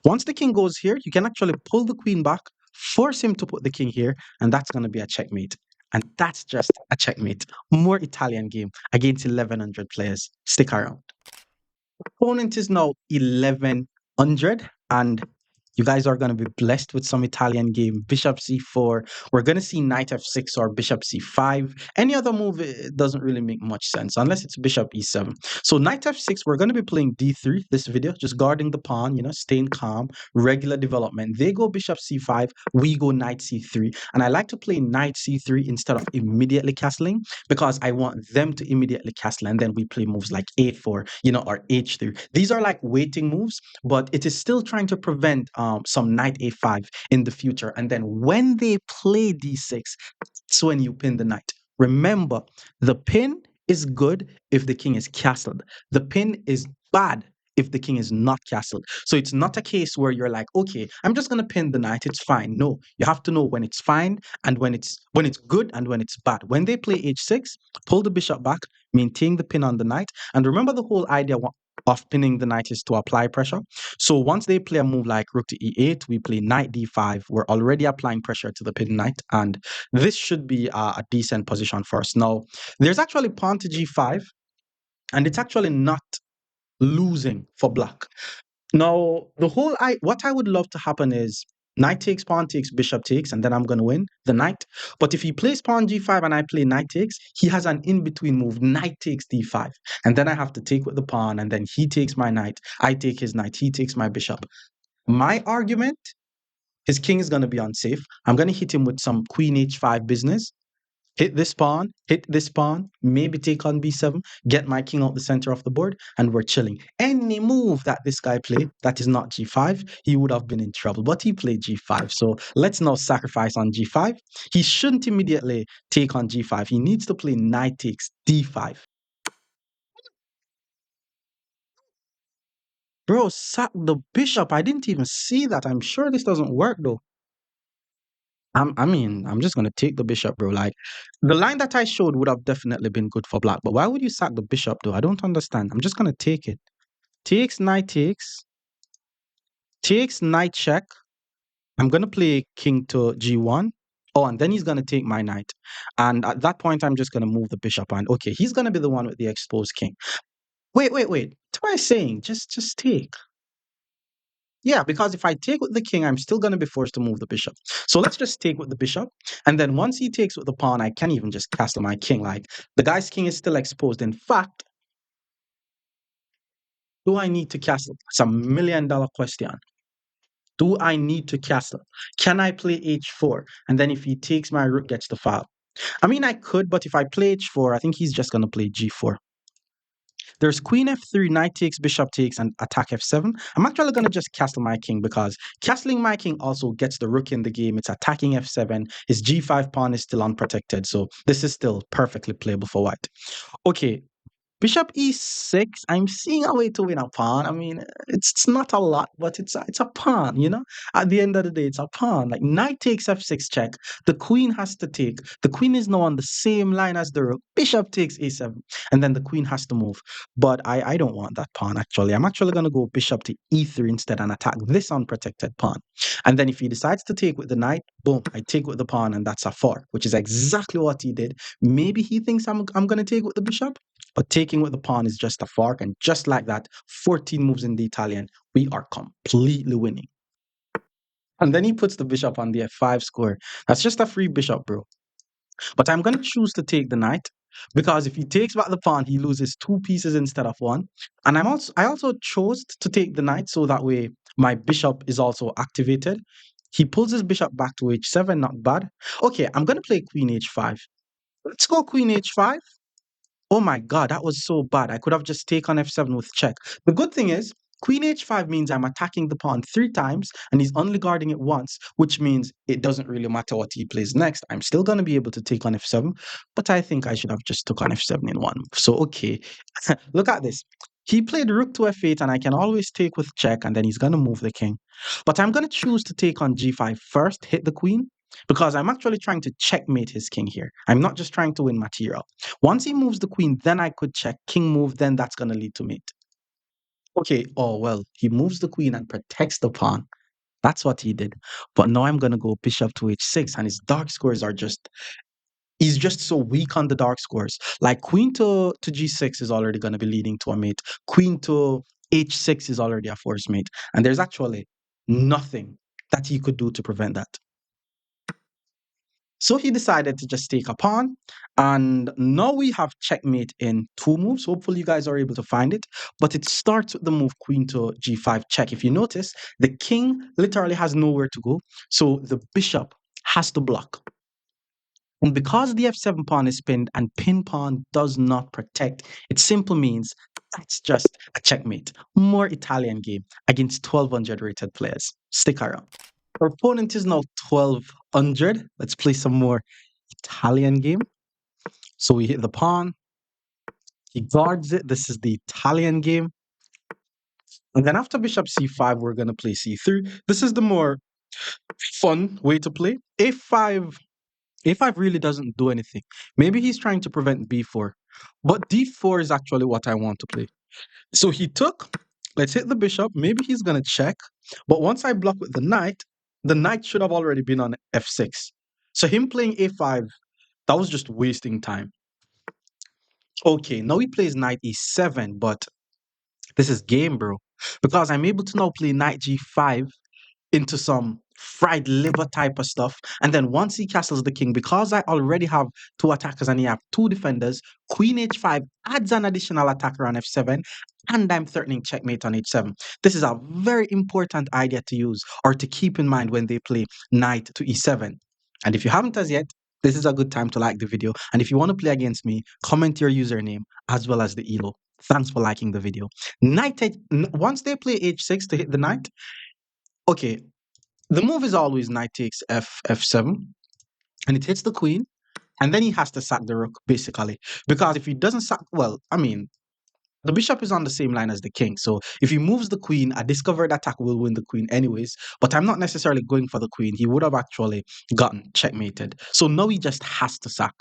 Once the king goes here, you can actually pull the queen back, force him to put the king here, and that's gonna be a checkmate. And that's just a checkmate. More Italian game against 1100 players. Stick around. Opponent is now 1100 and you guys are going to be blessed with some Italian game. Bishop c4. We're going to see knight f6 or bishop c5. Any other move, it doesn't really make much sense unless it's bishop e7. So knight f6, we're going to be playing d3 this video, just guarding the pawn, you know, staying calm, regular development. They go bishop c5, we go knight c3. And I like to play knight c3 instead of immediately castling because I want them to immediately castle and then we play moves like a4, you know, or h3. These are like waiting moves, but it is still trying to prevent some knight a5 in the future. And then when they play d6, it's when you pin the knight. Remember, the pin is good if the king is castled. The pin is bad if the king is not castled. So it's not a case where you're like, okay, I'm just gonna pin the knight, it's fine. No, you have to know when it's fine and when it's good and when it's bad. When they play h6, pull the bishop back, maintain the pin on the knight, and remember the whole idea of pinning the knight is to apply pressure. So once they play a move like rook to e8, we play knight d5. We're already applying pressure to the pinned knight, and this should be a decent position for us. Now, there's actually pawn to g5, and it's actually not losing for black. Now, what I would love to happen is knight takes, pawn takes, bishop takes, and then I'm going to win the knight. But if he plays pawn g5 and I play knight takes, he has an in-between move, knight takes d5. And then I have to take with the pawn, and then he takes my knight, I take his knight, he takes my bishop. My argument, his king is going to be unsafe. I'm going to hit him with some queen h5 business. Hit this pawn, maybe take on b7, get my king out the center of the board, and we're chilling. Any move that this guy played that is not g5, he would have been in trouble. But he played g5, so let's now sacrifice on g5. He shouldn't immediately take on g5. He needs to play knight takes d5. Bro, sack the bishop. I didn't even see that. I'm sure this doesn't work though. I'm just gonna take the bishop, bro. Like the line that I showed would have definitely been good for black, but why would you sack the bishop though? I don't understand. I'm just gonna take it. Takes, knight takes, knight check. I'm gonna play king to g1. Oh, and then he's gonna take my knight. And at that point, I'm just gonna move the bishop. And okay, he's gonna be the one with the exposed king. Wait. What am I saying? Just take. Yeah, because if I take with the king, I'm still going to be forced to move the bishop. So let's just take with the bishop. And then once he takes with the pawn, I can't even just castle my king. Like, the guy's king is still exposed. In fact, do I need to castle? It's $1 million question. Do I need to castle? Can I play h4? And then if he takes, my rook gets the file. I mean, I could, but if I play h4, I think he's just going to play g4. There's queen f3, knight takes, bishop takes, and attack f7. I'm actually going to just castle my king because castling my king also gets the rook in the game. It's attacking f7. His g5 pawn is still unprotected, so this is still perfectly playable for white. Okay, bishop e6, I'm seeing a way to win a pawn. I mean, it's not a lot, but it's a pawn, you know? At the end of the day, it's a pawn. Like knight takes f6 check. The queen has to take. The queen is now on the same line as the rook. Bishop takes a7, and then the queen has to move. But I don't want that pawn, actually. I'm actually going to go bishop to e3 instead and attack this unprotected pawn. And then if he decides to take with the knight, boom, I take with the pawn, and that's a fork, which is exactly what he did. Maybe he thinks I'm going to take with the bishop, but taking with the pawn is just a fork, and just like that, 14 moves in the Italian, we are completely winning. And then he puts the bishop on the f5 square. That's just a free bishop, bro. But I'm going to choose to take the knight because if he takes back the pawn, he loses 2 pieces instead of 1. And I also chose to take the knight so that way my bishop is also activated. He pulls his bishop back to h7, not bad. Okay, I'm going to play queen h5. Let's go queen h5. Oh my god, that was so bad. I could have just taken f7 with check. The good thing is, queen h5 means I'm attacking the pawn 3 times and he's only guarding it once, which means it doesn't really matter what he plays next. I'm still going to be able to take on f7, but I think I should have just took on f7 in one move. So, okay, look at this. He played rook to f8 and I can always take with check and then he's going to move the king. But I'm going to choose to take on g5 first, hit the queen, because I'm actually trying to checkmate his king here. I'm not just trying to win material. Once he moves the queen, then I could check. King move, then that's going to lead to mate. Okay, oh well, he moves the queen and protects the pawn. That's what he did. But now I'm going to go bishop to h6, and his dark squares are just... He's just so weak on the dark squares. Like queen to g6 is already going to be leading to a mate. Queen to h6 is already a forced mate. And there's actually nothing that he could do to prevent that. So he decided to just take a pawn, and now we have checkmate in 2 moves. Hopefully you guys are able to find it, but it starts with the move queen to g5 check. If you notice, the king literally has nowhere to go, so the bishop has to block. And because the f7 pawn is pinned and pin pawn does not protect, it simply means that's just a checkmate. More Italian game against 1200 rated players. Stick around. Our opponent is now 1200. Let's play some more Italian game. So we hit the pawn. He guards it. This is the Italian game. And then after bishop c5, we're going to play c3. This is the more fun way to play. a5 really doesn't do anything. Maybe he's trying to prevent b4, but d4 is actually what I want to play. So he took, let's hit the bishop. Maybe he's going to check, but once I block with the knight should have already been on f6. So him playing a5, that was just wasting time. Okay, now he plays knight e7, but this is game, bro, because I'm able to now play knight g5 into some fried liver type of stuff. And then once he castles the king, because I already have two attackers and he have two defenders, queen h5 adds an additional attacker on f7, and I'm threatening checkmate on h7. This is a very important idea to use or to keep in mind when they play knight to e7. And if you haven't as yet, this is a good time to like the video. And if you want to play against me, comment your username as well as the elo. Thanks for liking the video. Once they play h6 to hit the knight, okay, the move is always knight takes f7, and it hits the queen, and then he has to sack the rook, basically. Because if he doesn't sack, well, I mean, the bishop is on the same line as the king. So if he moves the queen, a discovered attack will win the queen anyways. But I'm not necessarily going for the queen. He would have actually gotten checkmated. So now he just has to sack.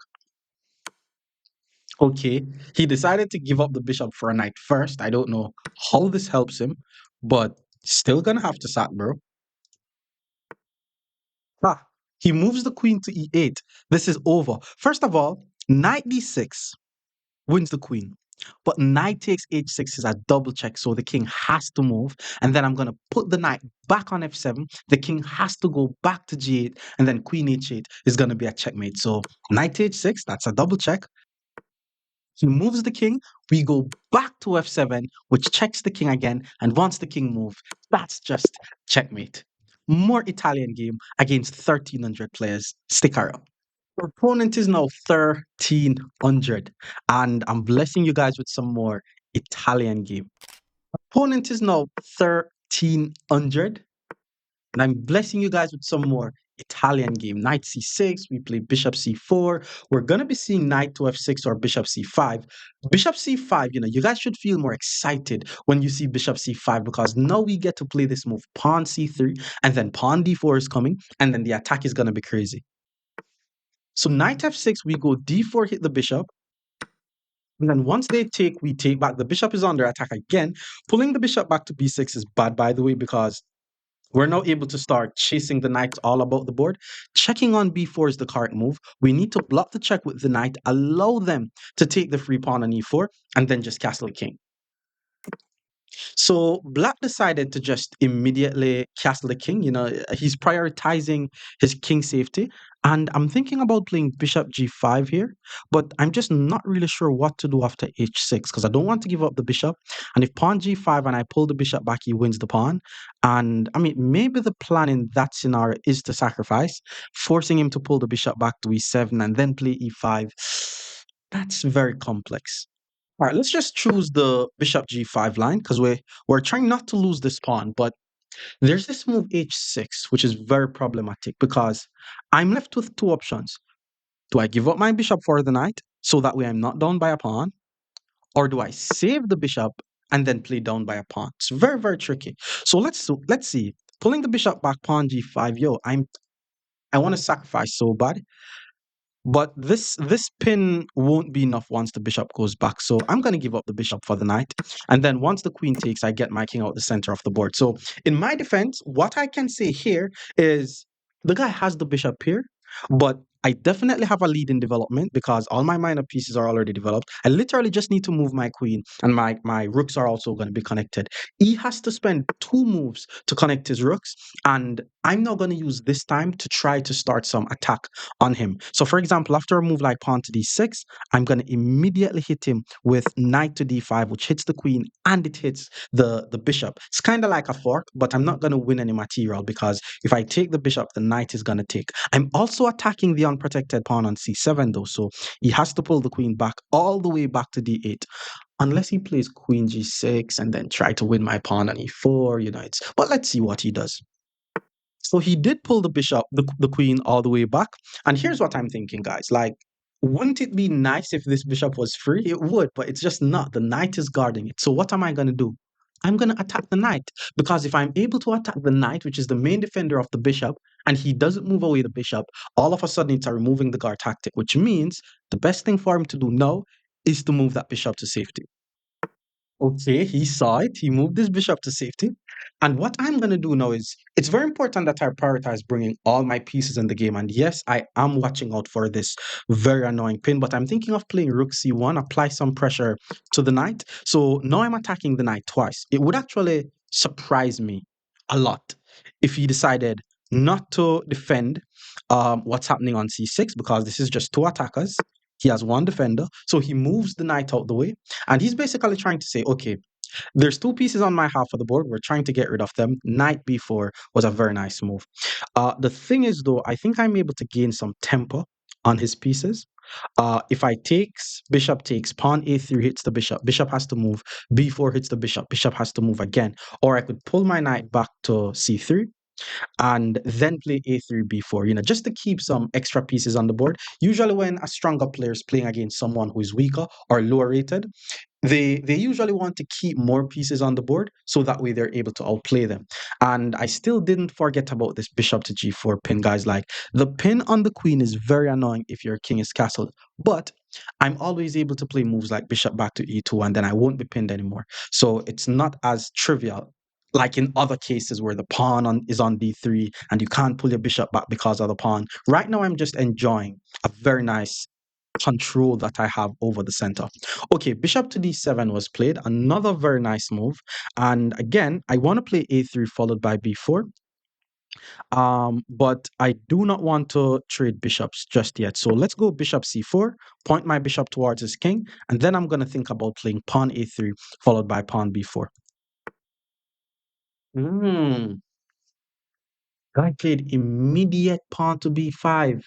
Okay, he decided to give up the bishop for a knight first. I don't know how this helps him, but still gonna have to sack, bro. Ah, he moves the queen to e8. This is over. First of all, knight d6 wins the queen. But knight takes h6 is a double check, so the king has to move. And then I'm going to put the knight back on f7. The king has to go back to g8, and then queen h8 is going to be a checkmate. So knight h6, that's a double check. He moves the king. We go back to f7, which checks the king again. And once the king moves, that's just checkmate. More Italian game against 1,300 players. Stick around. Our opponent is now 1,300, and I'm blessing you guys with some more Italian game. Opponent is now 1,300, and I'm blessing you guys with some more Italian game. Knight c6, we play bishop c4. We're going to be seeing knight to f6 or bishop c5. Bishop c5, you guys should feel more excited when you see bishop c5 because now we get to play this move pawn c3, and then pawn d4 is coming, and then the attack is going to be crazy. So knight f6, we go d4, hit the bishop. And then once they take, we take back. The bishop is under attack again. Pulling the bishop back to b6 is bad, by the way, because we're now able to start chasing the knights all about the board. Checking on b4 is the correct move. We need to block the check with the knight, allow them to take the free pawn on e4, and then just castle the king. So Black decided to just immediately castle the king. He's prioritizing his king safety. And I'm thinking about playing bishop g5 here, but I'm just not really sure what to do after h6 because I don't want to give up the bishop. And if pawn g5 and I pull the bishop back, he wins the pawn. And I mean, maybe the plan in that scenario is to sacrifice, forcing him to pull the bishop back to e7 and then play e5. That's very complex. All right, let's just choose the bishop g5 line because we're trying not to lose this pawn. But there's this move h6, which is very problematic because I'm left with two options. Do I give up my bishop for the knight so that way I'm not down by a pawn? Or do I save the bishop and then play down by a pawn? It's very, very tricky. So let's see. Pulling the bishop back, pawn g5. Yo, I want to sacrifice so bad. But this pin won't be enough once the bishop goes back. So I'm going to give up the bishop for the knight. And then once the queen takes, I get my king out the center of the board. So in my defense, what I can say here is the guy has the bishop here, but I definitely have a lead in development because all my minor pieces are already developed. I literally just need to move my queen and my rooks are also going to be connected. He has to spend two moves to connect his rooks. And I'm now going to use this time to try to start some attack on him. So for example, after a move like pawn to d6, I'm going to immediately hit him with knight to d5, which hits the queen and it hits the bishop. It's kind of like a fork, but I'm not going to win any material because if I take the bishop, the knight is going to take. I'm also attacking the unprotected pawn on c7 though, so he has to pull the queen back all the way back to d8. Unless he plays queen g6 and then try to win my pawn on e4, but let's see what he does. So he did pull the bishop, the queen all the way back. And here's what I'm thinking, guys. Like, wouldn't it be nice if this bishop was free? It would, but it's just not. The knight is guarding it. So what am I going to do? I'm going to attack the knight because if I'm able to attack the knight, which is the main defender of the bishop, and he doesn't move away the bishop, all of a sudden it's a removing the guard tactic, which means the best thing for him to do now is to move that bishop to safety. Okay, he saw it. He moved his bishop to safety. And what I'm going to do now is it's very important that I prioritize bringing all my pieces in the game. And yes, I am watching out for this very annoying pin, but I'm thinking of playing rook c1, apply some pressure to the knight. So now I'm attacking the knight twice. It would actually surprise me a lot if he decided not to defend what's happening on c6 because this is just two attackers. He has one defender. So he moves the knight out the way. And he's basically trying to say, okay, there's two pieces on my half of the board. We're trying to get rid of them. Knight b4 was a very nice move. The thing is, though, I think I'm able to gain some tempo on his pieces. If I takes, bishop takes, pawn a3 hits the bishop. Bishop has to move. b4 hits the bishop. Bishop has to move again. Or I could pull my knight back to c3 and then play a3 b4, just to keep some extra pieces on the board. Usually when a stronger player is playing against someone who is weaker or lower rated, they usually want to keep more pieces on the board so that way they're able to outplay them. And I still didn't forget about this bishop to g4 pin, guys. Like, the pin on the queen is very annoying if your king is castled, but I'm always able to play moves like bishop back to e2 and then I won't be pinned anymore. So it's not as trivial like in other cases where the pawn is on d3 and you can't pull your bishop back because of the pawn. Right now I'm just enjoying a very nice control that I have over the center. Okay, bishop to d7 was played, another very nice move. And again, I want to play a3 followed by b4. But I do not want to trade bishops just yet. So let's go bishop c4, point my bishop towards his king, and then I'm going to think about playing pawn a3 followed by pawn b4. Hmm. Guy played immediate pawn to b5.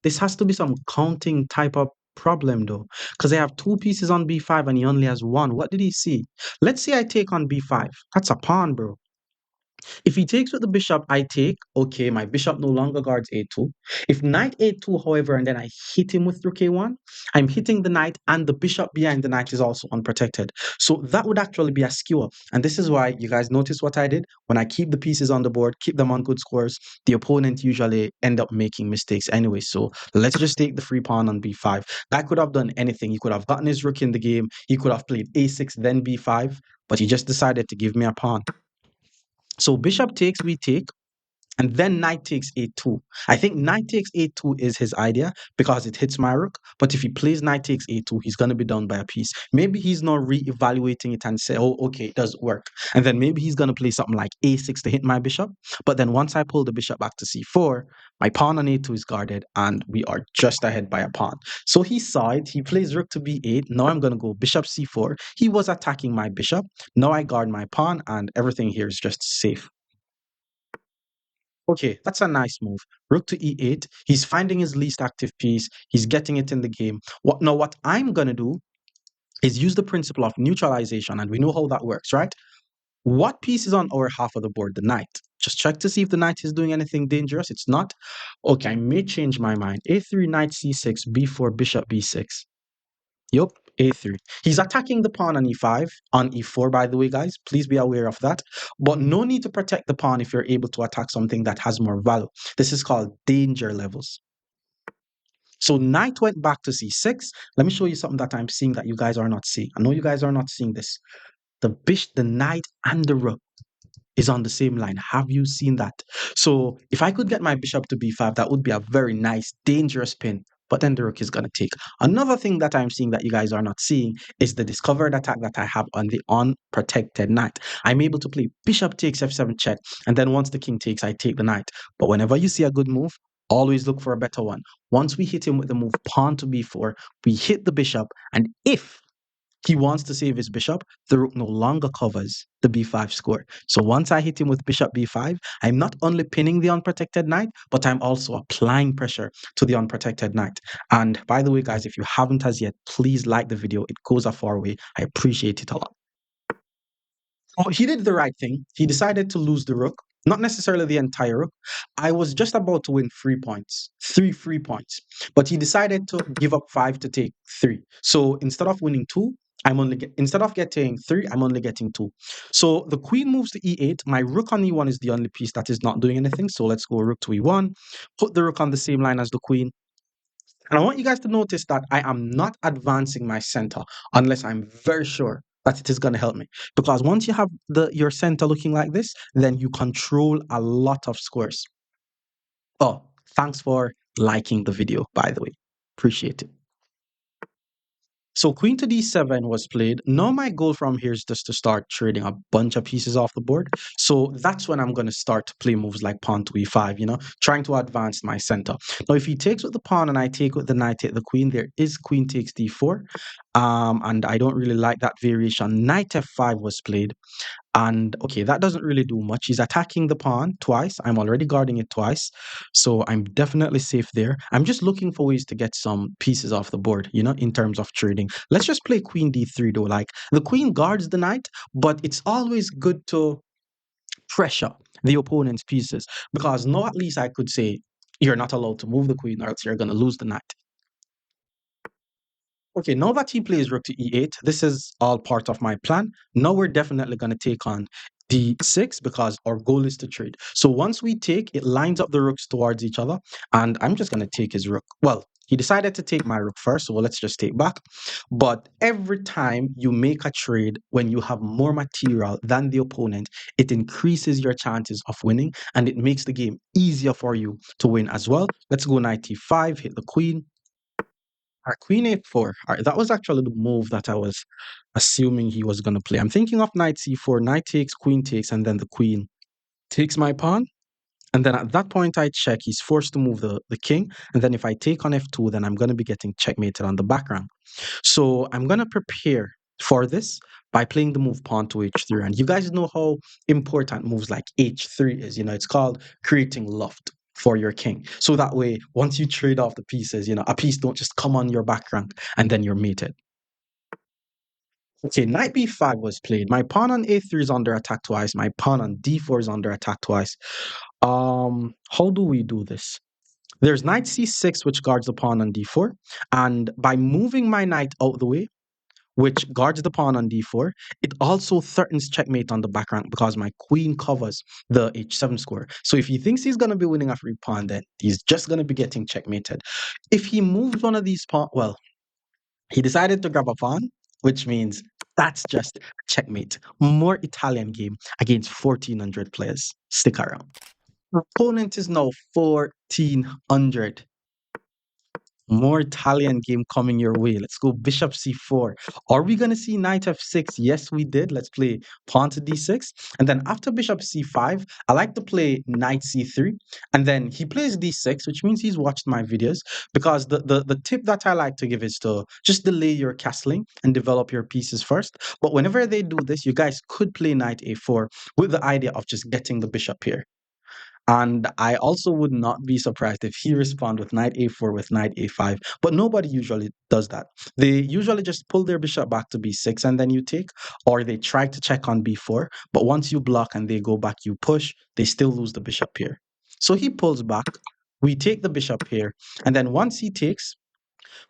This has to be some counting type of problem though, because I have two pieces on b5 and he only has one. What did he see? Let's say I take on b5. That's a pawn, bro. If he takes with the bishop, I take. Okay, my bishop no longer guards a2. If knight a2, however, and then I hit him with rook a1, I'm hitting the knight and the bishop behind the knight is also unprotected. So that would actually be a skewer. And this is why you guys notice what I did. When I keep the pieces on the board, keep them on good scores, the opponent usually end up making mistakes anyway. So let's just take the free pawn on b5. That could have done anything. He could have gotten his rook in the game. He could have played a6, then b5, but he just decided to give me a pawn. So bishop takes, we take, and then knight takes a2. I think knight takes a2 is his idea because it hits my rook. But if he plays knight takes a2, he's going to be down by a piece. Maybe he's not re-evaluating it and say, oh, okay, it does work. And then maybe he's going to play something like a6 to hit my bishop. But then once I pull the bishop back to c4, my pawn on a2 is guarded and we are just ahead by a pawn. So he saw it. He plays rook to b8. Now I'm going to go bishop c4. He was attacking my bishop. Now I guard my pawn and everything here is just safe. Okay, that's a nice move. Rook to e8. He's finding his least active piece. He's getting it in the game. What I'm gonna do is use the principle of neutralization, and we know how that works, right? What piece is on our half of the board? The knight. Just check to see if the knight is doing anything dangerous. It's not. Okay, I may change my mind. A3, knight c6, b4, bishop b6. Yup, a3. He's attacking the pawn on e5, on e4, by the way, guys. Please be aware of that. But no need to protect the pawn if you're able to attack something that has more value. This is called danger levels. So knight went back to c6. Let me show you something that I'm seeing that you guys are not seeing. I know you guys are not seeing this. The knight, and the rook is on the same line. Have you seen that? So if I could get my bishop to b5, that would be a very nice, dangerous pin. But then the rook is going to take. Another thing that I'm seeing that you guys are not seeing is the discovered attack that I have on the unprotected knight. I'm able to play bishop takes f7 check, and then once the king takes, I take the knight. But whenever you see a good move, always look for a better one. Once we hit him with the move pawn to b4, we hit the bishop, and if he wants to save his bishop, the rook no longer covers the b5 score. So once I hit him with bishop b5, I'm not only pinning the unprotected knight, but I'm also applying pressure to the unprotected knight. And by the way, guys, if you haven't as yet, please like the video. It goes a far way. I appreciate it a lot. So he did the right thing. He decided to lose the rook, not necessarily the entire rook. I was just about to win 3 points, three free points, but he decided to give up 5 to take 3. So instead of winning 2, instead of getting three, I'm only getting two. So the queen moves to e8. My rook on e1 is the only piece that is not doing anything. So let's go rook to e1, put the rook on the same line as the queen. And I want you guys to notice that I am not advancing my center unless I'm very sure that it is going to help me. Because once you have your center looking like this, then you control a lot of squares. Oh, thanks for liking the video, by the way. Appreciate it. So queen to d7 was played. Now my goal from here is just to start trading a bunch of pieces off the board. So that's when I'm going to start to play moves like pawn to e5, trying to advance my center. Now if he takes with the pawn and I take with the knight, take the queen, there is queen takes d4. And I don't really like that variation. Knight f5 was played. And okay, that doesn't really do much. He's attacking the pawn twice. I'm already guarding it twice. So I'm definitely safe there. I'm just looking for ways to get some pieces off the board, in terms of trading. Let's just play queen d3 though. Like the queen guards the knight, but it's always good to pressure the opponent's pieces because now at least I could say you're not allowed to move the queen or else you're going to lose the knight. Okay, now that he plays rook to e8, this is all part of my plan. Now we're definitely going to take on d6 because our goal is to trade. So once we take, it lines up the rooks towards each other, and I'm just going to take his rook. Well, he decided to take my rook first, so let's just take back. But every time you make a trade when you have more material than the opponent, it increases your chances of winning, and it makes the game easier for you to win as well. Let's go knight e5, hit the queen. All right, queen a4. All right, that was actually the move that I was assuming he was going to play. I'm thinking of knight c4, knight takes, queen takes, and then the queen takes my pawn. And then at that point, I check. He's forced to move the king. And then if I take on f2, then I'm going to be getting checkmated on the background. So I'm going to prepare for this by playing the move pawn to h3. And you guys know how important moves like h3 is. It's called creating loft for your king. So that way, once you trade off the pieces, a piece don't just come on your back rank and then you're mated. Okay, knight b5 was played. My pawn on a3 is under attack twice. My pawn on d4 is under attack twice. How do we do this? There's knight c6, which guards the pawn on d4. And by moving my knight out the way, which guards the pawn on d4, it also threatens checkmate on the back rank because my queen covers the h7 square. So if he thinks he's going to be winning a free pawn, then he's just going to be getting checkmated. If he moves one of these pawn, well, he decided to grab a pawn, which means that's just checkmate. More Italian game against 1400 players. Stick around. Opponent is now 1400. More Italian game coming your way. Let's go bishop c4. Are we going to see knight f6? Yes, we did. Let's play pawn to d6. And then after bishop c5, I like to play knight c3. And then he plays d6, which means he's watched my videos. Because the tip that I like to give is to just delay your castling and develop your pieces first. But whenever they do this, you guys could play knight a4 with the idea of just getting the bishop here. And I also would not be surprised if he respond with knight a4 with knight a5. But nobody usually does that. They usually just pull their bishop back to b6 and then you take, or they try to check on b4. But once you block and they go back, you push, they still lose the bishop here. So he pulls back. We take the bishop here. And then once he takes,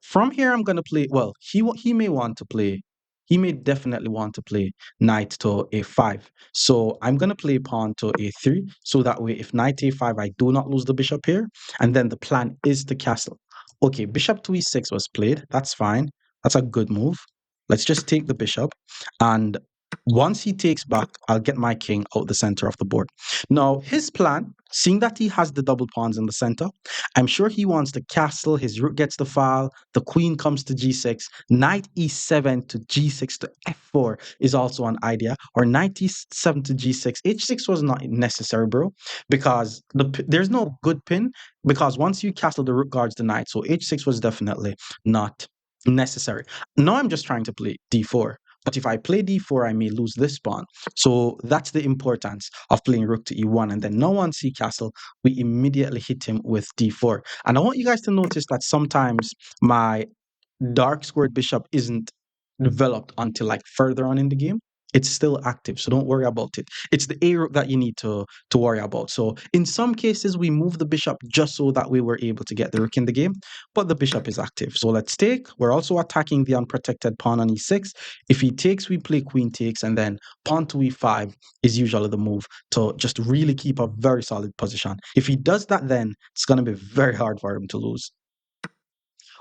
from here, I'm going to play, well, he may want to play, he may definitely want to play knight to a5. So I'm going to play pawn to a3. So that way, if knight a5, I do not lose the bishop here. And then the plan is to castle. Okay, bishop to e6 was played. That's fine. That's a good move. Let's just take the bishop. And once he takes back, I'll get my king out the center of the board. Now, his plan, seeing that he has the double pawns in the center, I'm sure he wants to castle, his rook gets the file, the queen comes to g6, knight e7 to g6 to f4 is also an idea, or knight e7 to g6. h6 was not necessary, bro, because there's no good pin, because once you castle, the rook guards the knight, so h6 was definitely not necessary. Now I'm just trying to play d4. But if I play d4, I may lose this pawn. So that's the importance of playing rook to e1. And then now once he castle, we immediately hit him with d4. And I want you guys to notice that sometimes my dark squared bishop isn't developed until like further on in the game. It's still active, so don't worry about it. It's the A rook that you need to worry about. So in some cases, we move the bishop just so that we were able to get the rook in the game, but the bishop is active. So let's take. We're also attacking the unprotected pawn on e6. If he takes, we play queen takes, and then pawn to e5 is usually the move to just really keep a very solid position. If he does that, then it's going to be very hard for him to lose.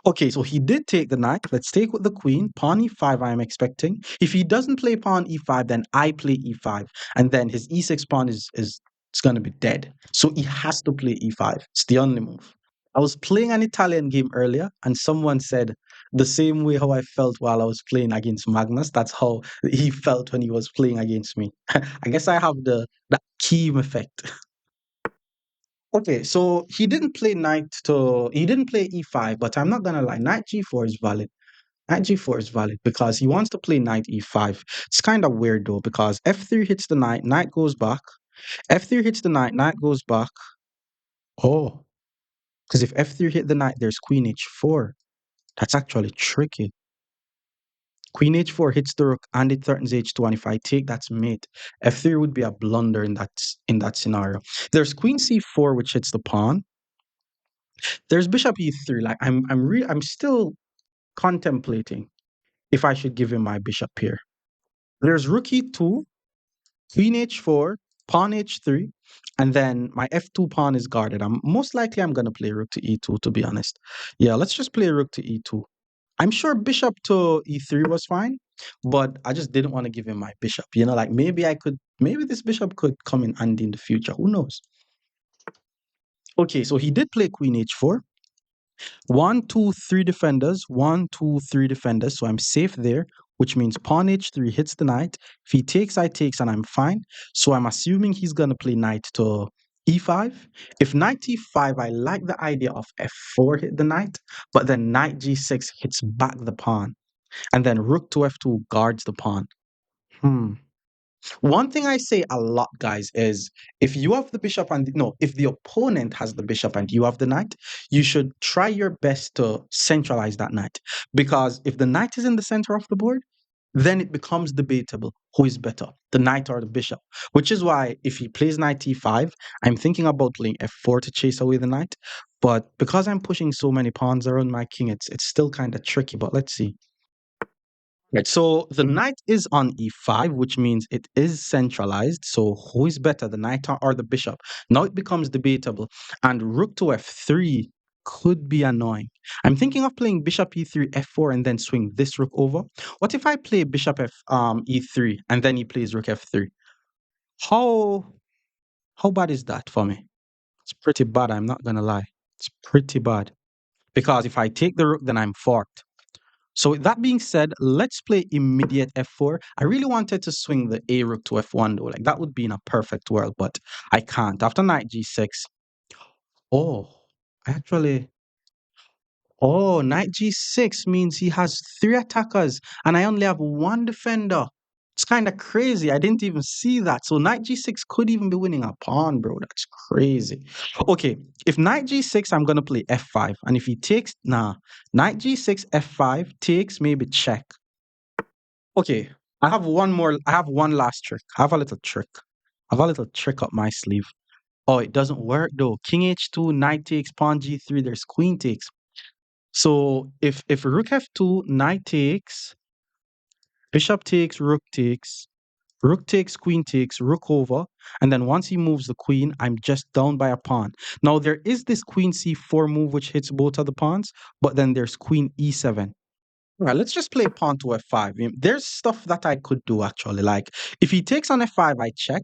Okay, so he did take the knight. Let's take with the queen. Pawn e5, I'm expecting. If he doesn't play pawn e5, then I play e5. And then his e6 pawn is it's going to be dead. So he has to play e5. It's the only move. I was playing an Italian game earlier, and someone said the same way how I felt while I was playing against Magnus. That's how he felt when he was playing against me. I guess I have the Keem effect. Okay, so he didn't play e5, but I'm not gonna lie, knight g4 is valid. Knight g4 is valid because he wants to play knight e5. It's kind of weird though, because f3 hits the knight, knight goes back. F3 hits the knight, knight goes back. Oh, because if f3 hit the knight, there's queen h4. That's actually tricky. Queen h4 hits the rook and it threatens h2, and if I take, that's mate. F3 would be a blunder in that scenario. There's queen c4, which hits the pawn. There's bishop e3. Like I'm still contemplating if I should give him my bishop here. There's rook e2, queen h4, pawn h3, and then my f2 pawn is guarded. I'm gonna play rook to e2, to be honest. Yeah, let's just play rook to e2. I'm sure bishop to e3 was fine, but I just didn't want to give him my bishop. Like maybe this bishop could come in handy in the future. Who knows? Okay, so he did play queen h4. One, two, three defenders. One, two, three defenders. So I'm safe there, which means pawn h3 hits the knight. If he takes, I takes, and I'm fine. So I'm assuming he's going to play knight to e5. If knight e5, I like the idea of f4 hit the knight, but then knight g6 hits back the pawn. And then rook to f2 guards the pawn. One thing I say a lot, guys, is if you have the bishop and no, if the opponent has the bishop and you have the knight, you should try your best to centralize that knight. Because if the knight is in the center of the board, then it becomes debatable who is better, the knight or the bishop. Which is why if he plays knight e5, I'm thinking about playing f4 to chase away the knight. But because I'm pushing so many pawns around my king, it's still kind of tricky. But let's see. Right. So the knight is on e5, which means it is centralized. So who is better, the knight or the bishop? Now it becomes debatable. And rook to f3 could be annoying. I'm thinking of playing bishop e3, f4, and then swing this rook over. What if I play bishop e3 and then he plays rook f3? How how bad is that for me? It's pretty bad, I'm not gonna lie. It's pretty bad. Because if I take the rook, then I'm forked. So with that being said, let's play immediate f4. I really wanted to swing the a rook to f1 though. Like that would be in a perfect world, but I can't. After knight g6. Oh, actually, oh, knight g6 means he has three attackers and I only have one defender. It's kind of crazy. I didn't even see that. So knight g6 could even be winning a pawn, bro. That's crazy. Okay, if knight g6, I'm going to play f5. And if he takes, nah, knight g6, f5, takes, maybe check. Okay, I have one last trick. I have a little trick. I have a little trick up my sleeve. Oh, it doesn't work though. King h2, knight takes, pawn g3, there's queen takes. So if rook f2, knight takes, bishop takes, rook takes, queen takes, rook over, and then once he moves the queen, I'm just down by a pawn. Now there is this queen c4 move which hits both of the pawns, but then there's queen e7. All right, let's just play pawn to f5. There's stuff that I could do actually. Like if he takes on f5, I check.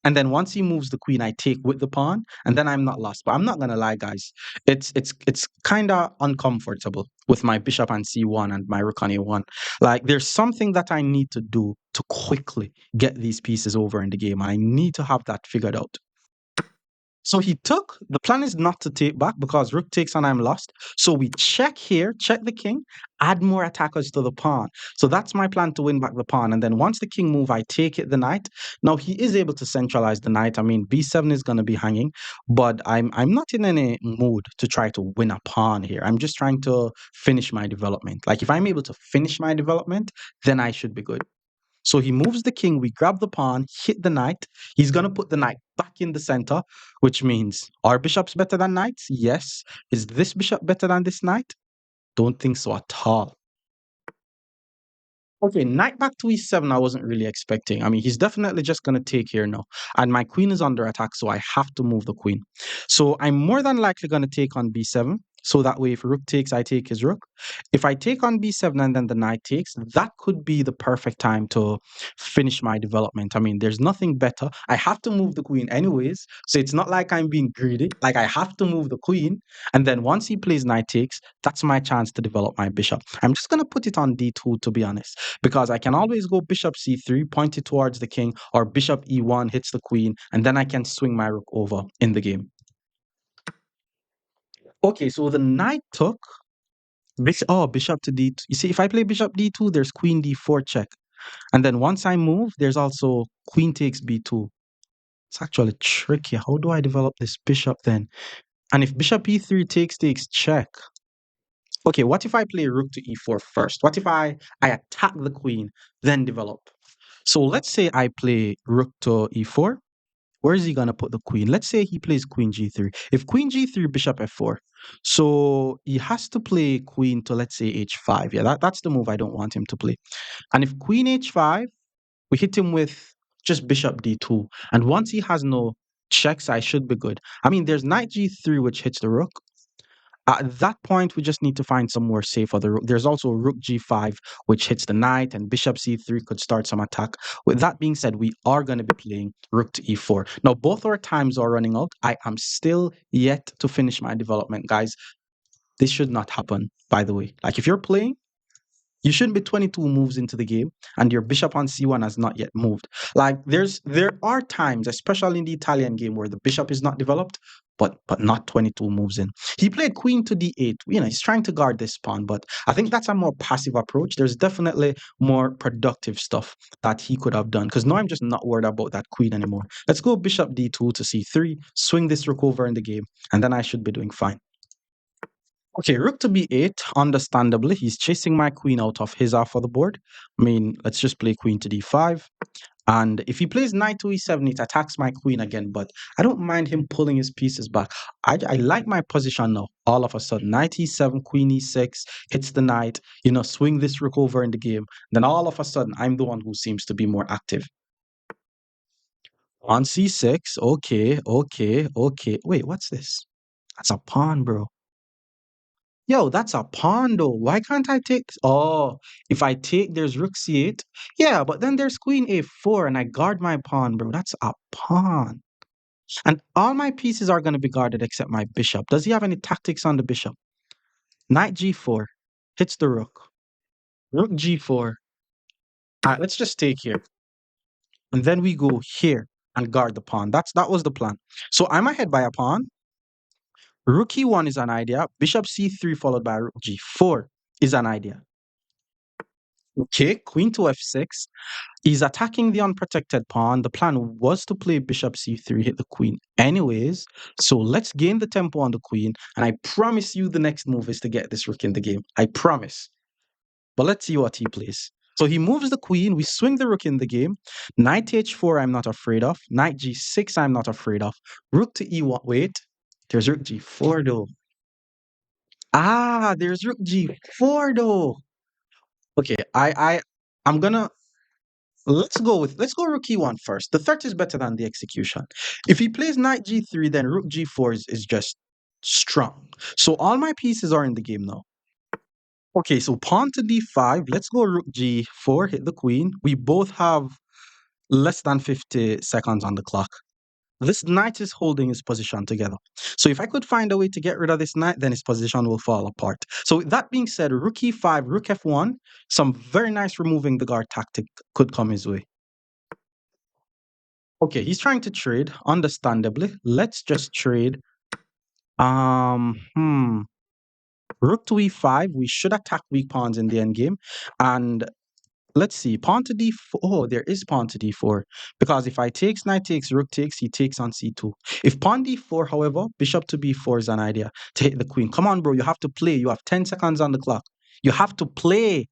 And then once he moves the queen, I take with the pawn, and then I'm not lost. But I'm not gonna lie, guys. It's kind of uncomfortable with my bishop on c1 and my rook on a1. Like there's something that I need to do to quickly get these pieces over in the game. I need to have that figured out. So he took, the plan is not to take back because rook takes and I'm lost. So we check here, check the king, add more attackers to the pawn. So that's my plan to win back the pawn. And then once the king move, I take it the knight. Now he is able to centralize the knight. I mean, b7 is going to be hanging, but I'm not in any mood to try to win a pawn here. I'm just trying to finish my development. Like if I'm able to finish my development, then I should be good. So he moves the king, we grab the pawn, hit the knight. He's going to put the knight back in the center, which means are bishops better than knights? Yes. Is this bishop better than this knight? Don't think so at all. Okay, knight back to e7, I wasn't really expecting. I mean, he's definitely just going to take here now. And my queen is under attack, so I have to move the queen. So I'm more than likely going to take on b7. So that way, if rook takes, I take his rook. If I take on b7 and then the knight takes, that could be the perfect time to finish my development. I mean, there's nothing better. I have to move the queen anyways. So it's not like I'm being greedy. Like, I have to move the queen. And then once he plays knight takes, that's my chance to develop my bishop. I'm just going to put it on d2, to be honest, because I can always go bishop c3, point it towards the king, or bishop e1 hits the queen, and then I can swing my rook over in the game. Okay, so the knight took bishop to d2. You see, if I play bishop d2, there's queen d4 check. And then once I move, there's also queen takes b2. It's actually tricky. How do I develop this bishop then? And if bishop e3 takes check. Okay, what if I play rook to e4 first? What if I attack the queen, then develop? So let's say I play rook to e4. Where is he going to put the queen? Let's say he plays queen g3. If queen g3, bishop f4. So he has to play queen to, let's say, h5. Yeah, that's the move I don't want him to play. And if queen h5, we hit him with just bishop d2. And once he has no checks, I should be good. I mean, there's knight g3, which hits the rook. At that point, we just need to find somewhere safe for the rook. There's also rook g5, which hits the knight, and bishop c3 could start some attack. With that being said, we are going to be playing rook to e4. Now, both our times are running out. I am still yet to finish my development, guys. This should not happen, by the way. Like, if you're playing, you shouldn't be 22 moves into the game and your bishop on c1 has not yet moved. Like there are times, especially in the Italian game, where the bishop is not developed, but not 22 moves in. He played queen to d8. You know, he's trying to guard this pawn, but I think that's a more passive approach. There's definitely more productive stuff that he could have done, because now I'm just not worried about that queen anymore. Let's go bishop d2 to c3, swing this rook over in the game, and then I should be doing fine. Okay, rook to b8, understandably, he's chasing my queen out of his half of the board. I mean, let's just play queen to d5. And if he plays knight to e7, it attacks my queen again, but I don't mind him pulling his pieces back. I like my position now, all of a sudden. Knight e7, queen e6, hits the knight, you know, swing this rook over in the game. Then all of a sudden, I'm the one who seems to be more active. On c6, okay. Wait, what's this? That's a pawn, bro. Yo, that's a pawn though. Why can't I take? Oh, if I take, there's rook c8. Yeah, but then there's queen a4 and I guard my pawn, bro. That's a pawn. And all my pieces are going to be guarded except my bishop. Does he have any tactics on the bishop? Knight g4 hits the rook. Rook g4. All right, let's just take here. And then we go here and guard the pawn. That was the plan. So I'm ahead by a pawn. Rook e1 is an idea. Bishop c3 followed by rook g4 is an idea. Okay, queen to f6. He's attacking the unprotected pawn. The plan was to play bishop c3, hit the queen anyways. So let's gain the tempo on the queen. And I promise you the next move is to get this rook in the game. I promise. But let's see what he plays. So he moves the queen. We swing the rook in the game. Knight h4, I'm not afraid of. Knight g6, I'm not afraid of. Rook to e1. Wait, there's rook g4 though. Ah, there's rook g4 though. Okay, I'm gonna let's go rook e1 first. The threat is better than the execution. If he plays knight g3, then rook g4 is just strong. So all my pieces are in the game now. Okay, so pawn to d5. Let's go rook g4, hit the queen. We both have less than 50 seconds on the clock. This knight is holding his position together. So if I could find a way to get rid of this knight, then his position will fall apart. So that being said, rook e5, rook f1, some very nice removing the guard tactic could come his way. Okay, he's trying to trade, understandably. Let's just trade. Rook to e5. We should attack weak pawns in the endgame. And let's see, pawn to d4. Oh, there is pawn to d4. Because if I takes, knight takes, rook takes, he takes on c2. If pawn d4, however, bishop to b4 is an idea to hit the queen. Come on, bro, you have to play. You have 10 seconds on the clock. You have to play.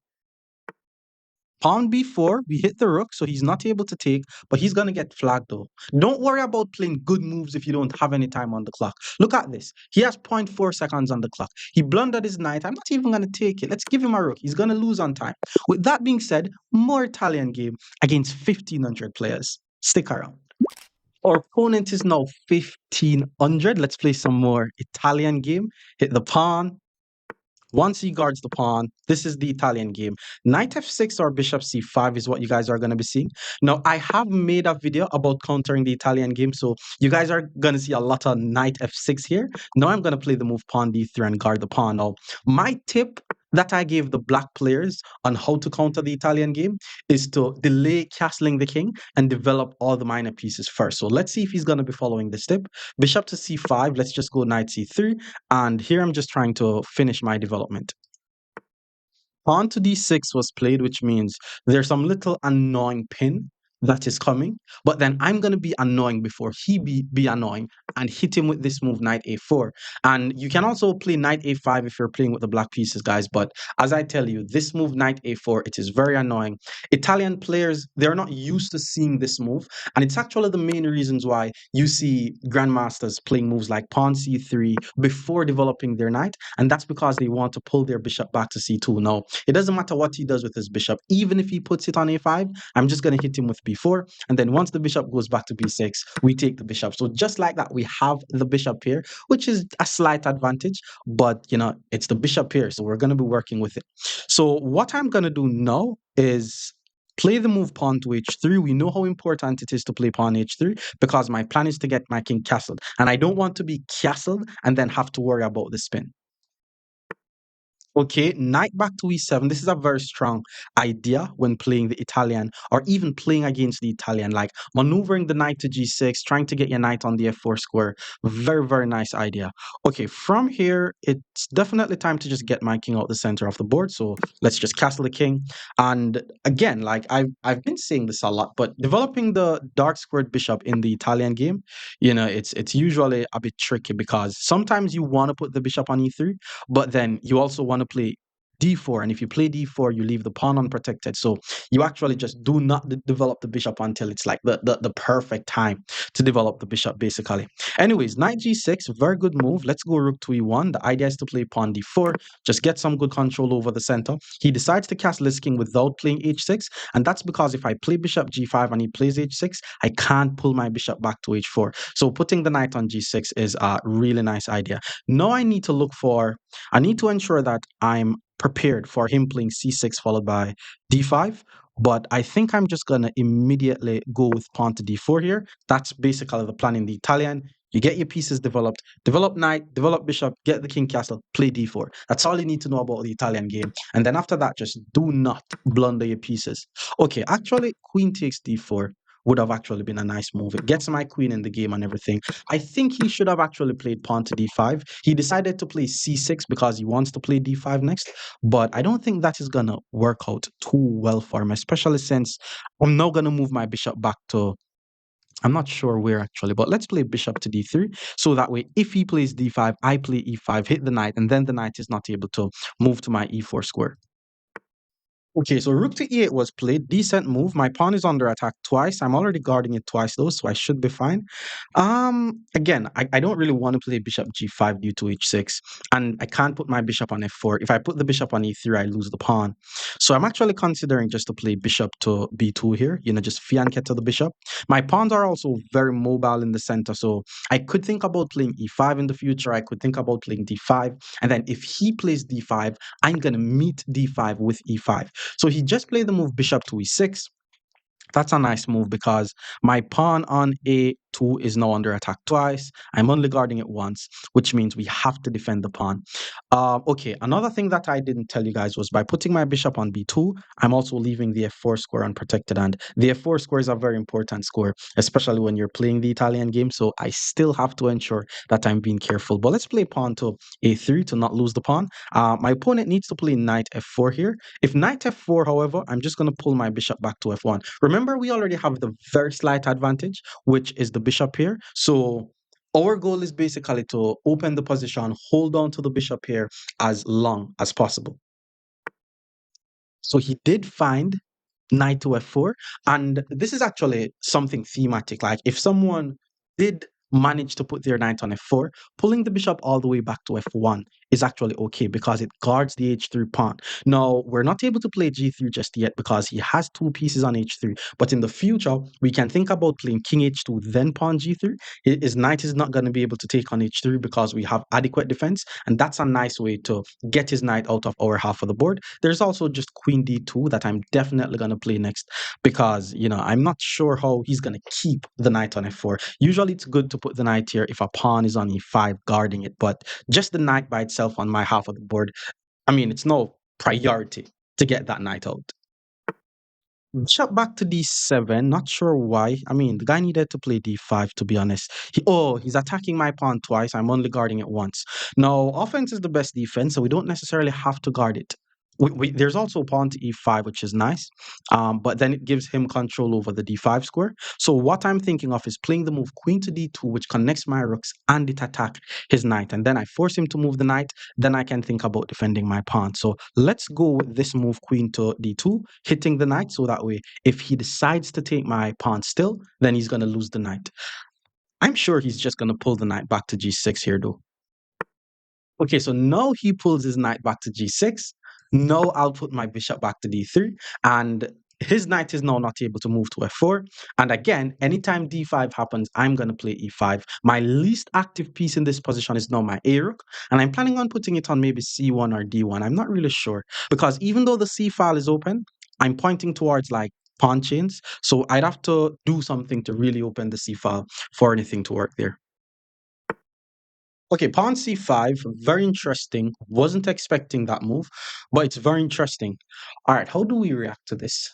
Pawn b4, we hit the rook, so he's not able to take, but he's going to get flagged though. Don't worry about playing good moves if you don't have any time on the clock. Look at this. He has zero point 0.4 seconds on the clock. He blundered his knight. I'm not even going to take it. Let's give him a rook. He's going to lose on time. With that being said, more Italian game against 1,500 players. Stick around. Our opponent is now 1,500. Let's play some more Italian game. Hit the pawn. Once he guards the pawn, this is the Italian game. Knight f6 or bishop c5 is what you guys are going to be seeing. Now, I have made a video about countering the Italian game, so you guys are going to see a lot of knight f6 here. Now I'm going to play the move pawn d3 and guard the pawn. Now, my tip that I gave the black players on how to counter the Italian game is to delay castling the king and develop all the minor pieces first. So let's see if he's going to be following this tip. Bishop to c5, let's just go knight c3. And here I'm just trying to finish my development. Pawn to d6 was played, which means there's some little annoying pin that is coming, but then I'm going to be annoying before he be annoying and hit him with this move, knight a4. And you can also play knight a5 if you're playing with the black pieces, guys, but as I tell you, this move, knight a4, it is very annoying. Italian players, they're not used to seeing this move, and it's actually the main reasons why you see grandmasters playing moves like pawn c3 before developing their knight, and that's because they want to pull their bishop back to c2. Now, it doesn't matter what he does with his bishop, even if he puts it on a5, I'm just going to hit him with b4, and then once the bishop goes back to b6, we take the bishop. So just like that, we have the bishop here, which is a slight advantage, but it's the bishop here, so we're going to be working with it. So what I'm going to do now is play the move pawn to h3. We know how important it is to play pawn h3 because my plan is to get my king castled, and I don't want to be castled and then have to worry about the spin. Okay, knight back to e7. This is a very strong idea when playing the Italian or even playing against the Italian, like maneuvering the knight to g6, trying to get your knight on the f4 square. Very, very nice idea. Okay, from here, it's definitely time to just get my king out the center of the board. So let's just castle the king. And again, like I've been saying this a lot, but developing the dark squared bishop in the Italian game, it's usually a bit tricky because sometimes you want to put the bishop on e3, but then you also want to play d4, and if you play d4 you leave the pawn unprotected, so you actually just do not develop the bishop until it's like the perfect time to develop the bishop, basically. Anyways, knight g6, very good move. Let's go rook to e1. The idea is to play pawn d4, just get some good control over the center. He decides to castle his king without playing h6, and that's because if I play bishop g5 and he plays h6, I can't pull my bishop back to h4, so putting the knight on g6 is a really nice idea. Now I need to ensure that I'm prepared for him playing c6 followed by d5, but I think I'm just going to immediately go with pawn to d4 here. That's basically the plan in the Italian. You get your pieces developed, develop knight, develop bishop, get the king castle, play d4. That's all you need to know about the Italian game. And then after that, just do not blunder your pieces. Okay, actually, queen takes d4 would have actually been a nice move. It gets my queen in the game and everything. I think he should have actually played pawn to d5. He decided to play c6 because he wants to play d5 next, but I don't think that is going to work out too well for him, especially since I'm now going to move my bishop back to, I'm not sure where actually, but let's play bishop to d3. So that way, if he plays d5, I play e5, hit the knight, and then the knight is not able to move to my e4 square. Okay, so rook to e8 was played. Decent move. My pawn is under attack twice. I'm already guarding it twice though, so I should be fine. Again, I don't really want to play bishop g5 due to h6, and I can't put my bishop on f4. If I put the bishop on e3, I lose the pawn. So I'm actually considering just to play bishop to b2 here, just fianchet to the bishop. My pawns are also very mobile in the center, so I could think about playing e5 in the future. I could think about playing d5, and then if he plays d5, I'm going to meet d5 with e5. So he just played the move bishop to e6. That's a nice move because my pawn on a2 is now under attack twice. I'm only guarding it once, which means we have to defend the pawn. Okay, another thing that I didn't tell you guys was by putting my bishop on b2, I'm also leaving the f4 square unprotected, and the f4 square is a very important square, especially when you're playing the Italian game, so I still have to ensure that I'm being careful. But let's play pawn to a3 to not lose the pawn. My opponent needs to play knight f4 here. If knight f4, however, I'm just going to pull my bishop back to f1. Remember, we already have the very slight advantage, which is the bishop here. So our goal is basically to open the position, hold on to the bishop here as long as possible. So he did find knight to f4. And this is actually something thematic. Like if someone did manage to put their knight on f4, pulling the bishop all the way back to f1 is actually okay because it guards the h3 pawn. Now, we're not able to play g3 just yet because he has two pieces on h3, but in the future, we can think about playing king h2, then pawn g3. His knight is not going to be able to take on h3 because we have adequate defense, and that's a nice way to get his knight out of our half of the board. There's also just queen d2 that I'm definitely going to play next because, I'm not sure how he's going to keep the knight on f4. Usually it's good to put the knight here if a pawn is on e5 guarding it, but just the knight by itself on my half of the board, I mean, it's no priority to get that knight out. Bishop back to d7. Not sure why. I mean, the guy needed to play d5, to be honest. He's attacking my pawn twice. I'm only guarding it once. Now, offense is the best defense, so we don't necessarily have to guard it. There's also pawn to e5, which is nice, but then it gives him control over the d5 square. So what I'm thinking of is playing the move queen to d2, which connects my rooks and it attack his knight. And then I force him to move the knight. Then I can think about defending my pawn. So let's go with this move queen to d2, hitting the knight. So that way, if he decides to take my pawn still, then he's going to lose the knight. I'm sure he's just going to pull the knight back to g6 here, though. Okay, so now he pulls his knight back to g6. Now I'll put my bishop back to d3. And his knight is now not able to move to f4. And again, anytime d5 happens, I'm going to play e5. My least active piece in this position is now my a rook. And I'm planning on putting it on maybe c1 or d1. I'm not really sure. Because even though the c file is open, I'm pointing towards like pawn chains. So I'd have to do something to really open the c file for anything to work there. Okay, pawn c5, very interesting. Wasn't expecting that move, but it's very interesting. All right, how do we react to this?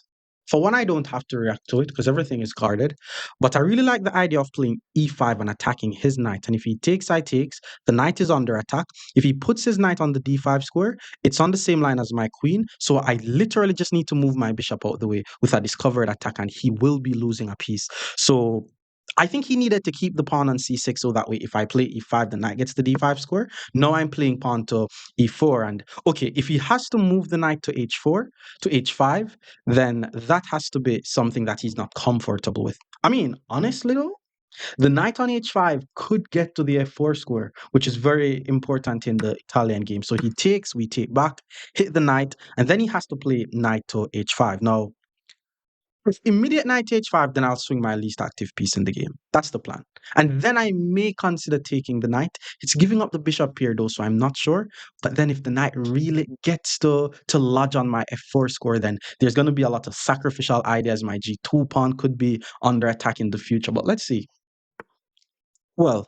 For one, I don't have to react to it because everything is guarded, but I really like the idea of playing e5 and attacking his knight. And if he takes, I takes, the knight is under attack. If he puts his knight on the d5 square, it's on the same line as my queen. So I literally just need to move my bishop out the way with a discovered attack, and he will be losing a piece. So I think he needed to keep the pawn on c6 so that way if I play e5, the knight gets the d5 square. Now I'm playing pawn to e4. And okay, if he has to move the knight to h4, to h5, then that has to be something that he's not comfortable with. I mean, honestly though, the knight on h5 could get to the f4 square, which is very important in the Italian game. So he takes, we take back, hit the knight, and then he has to play knight to h5. Now, with immediate knight h5, then I'll swing my least active piece in the game. That's the plan. And then I may consider taking the knight. It's giving up the bishop here though, so I'm not sure. But then if the knight really gets to lodge on my f4 score, then there's going to be a lot of sacrificial ideas. My g2 pawn could be under attack in the future. But let's see. Well,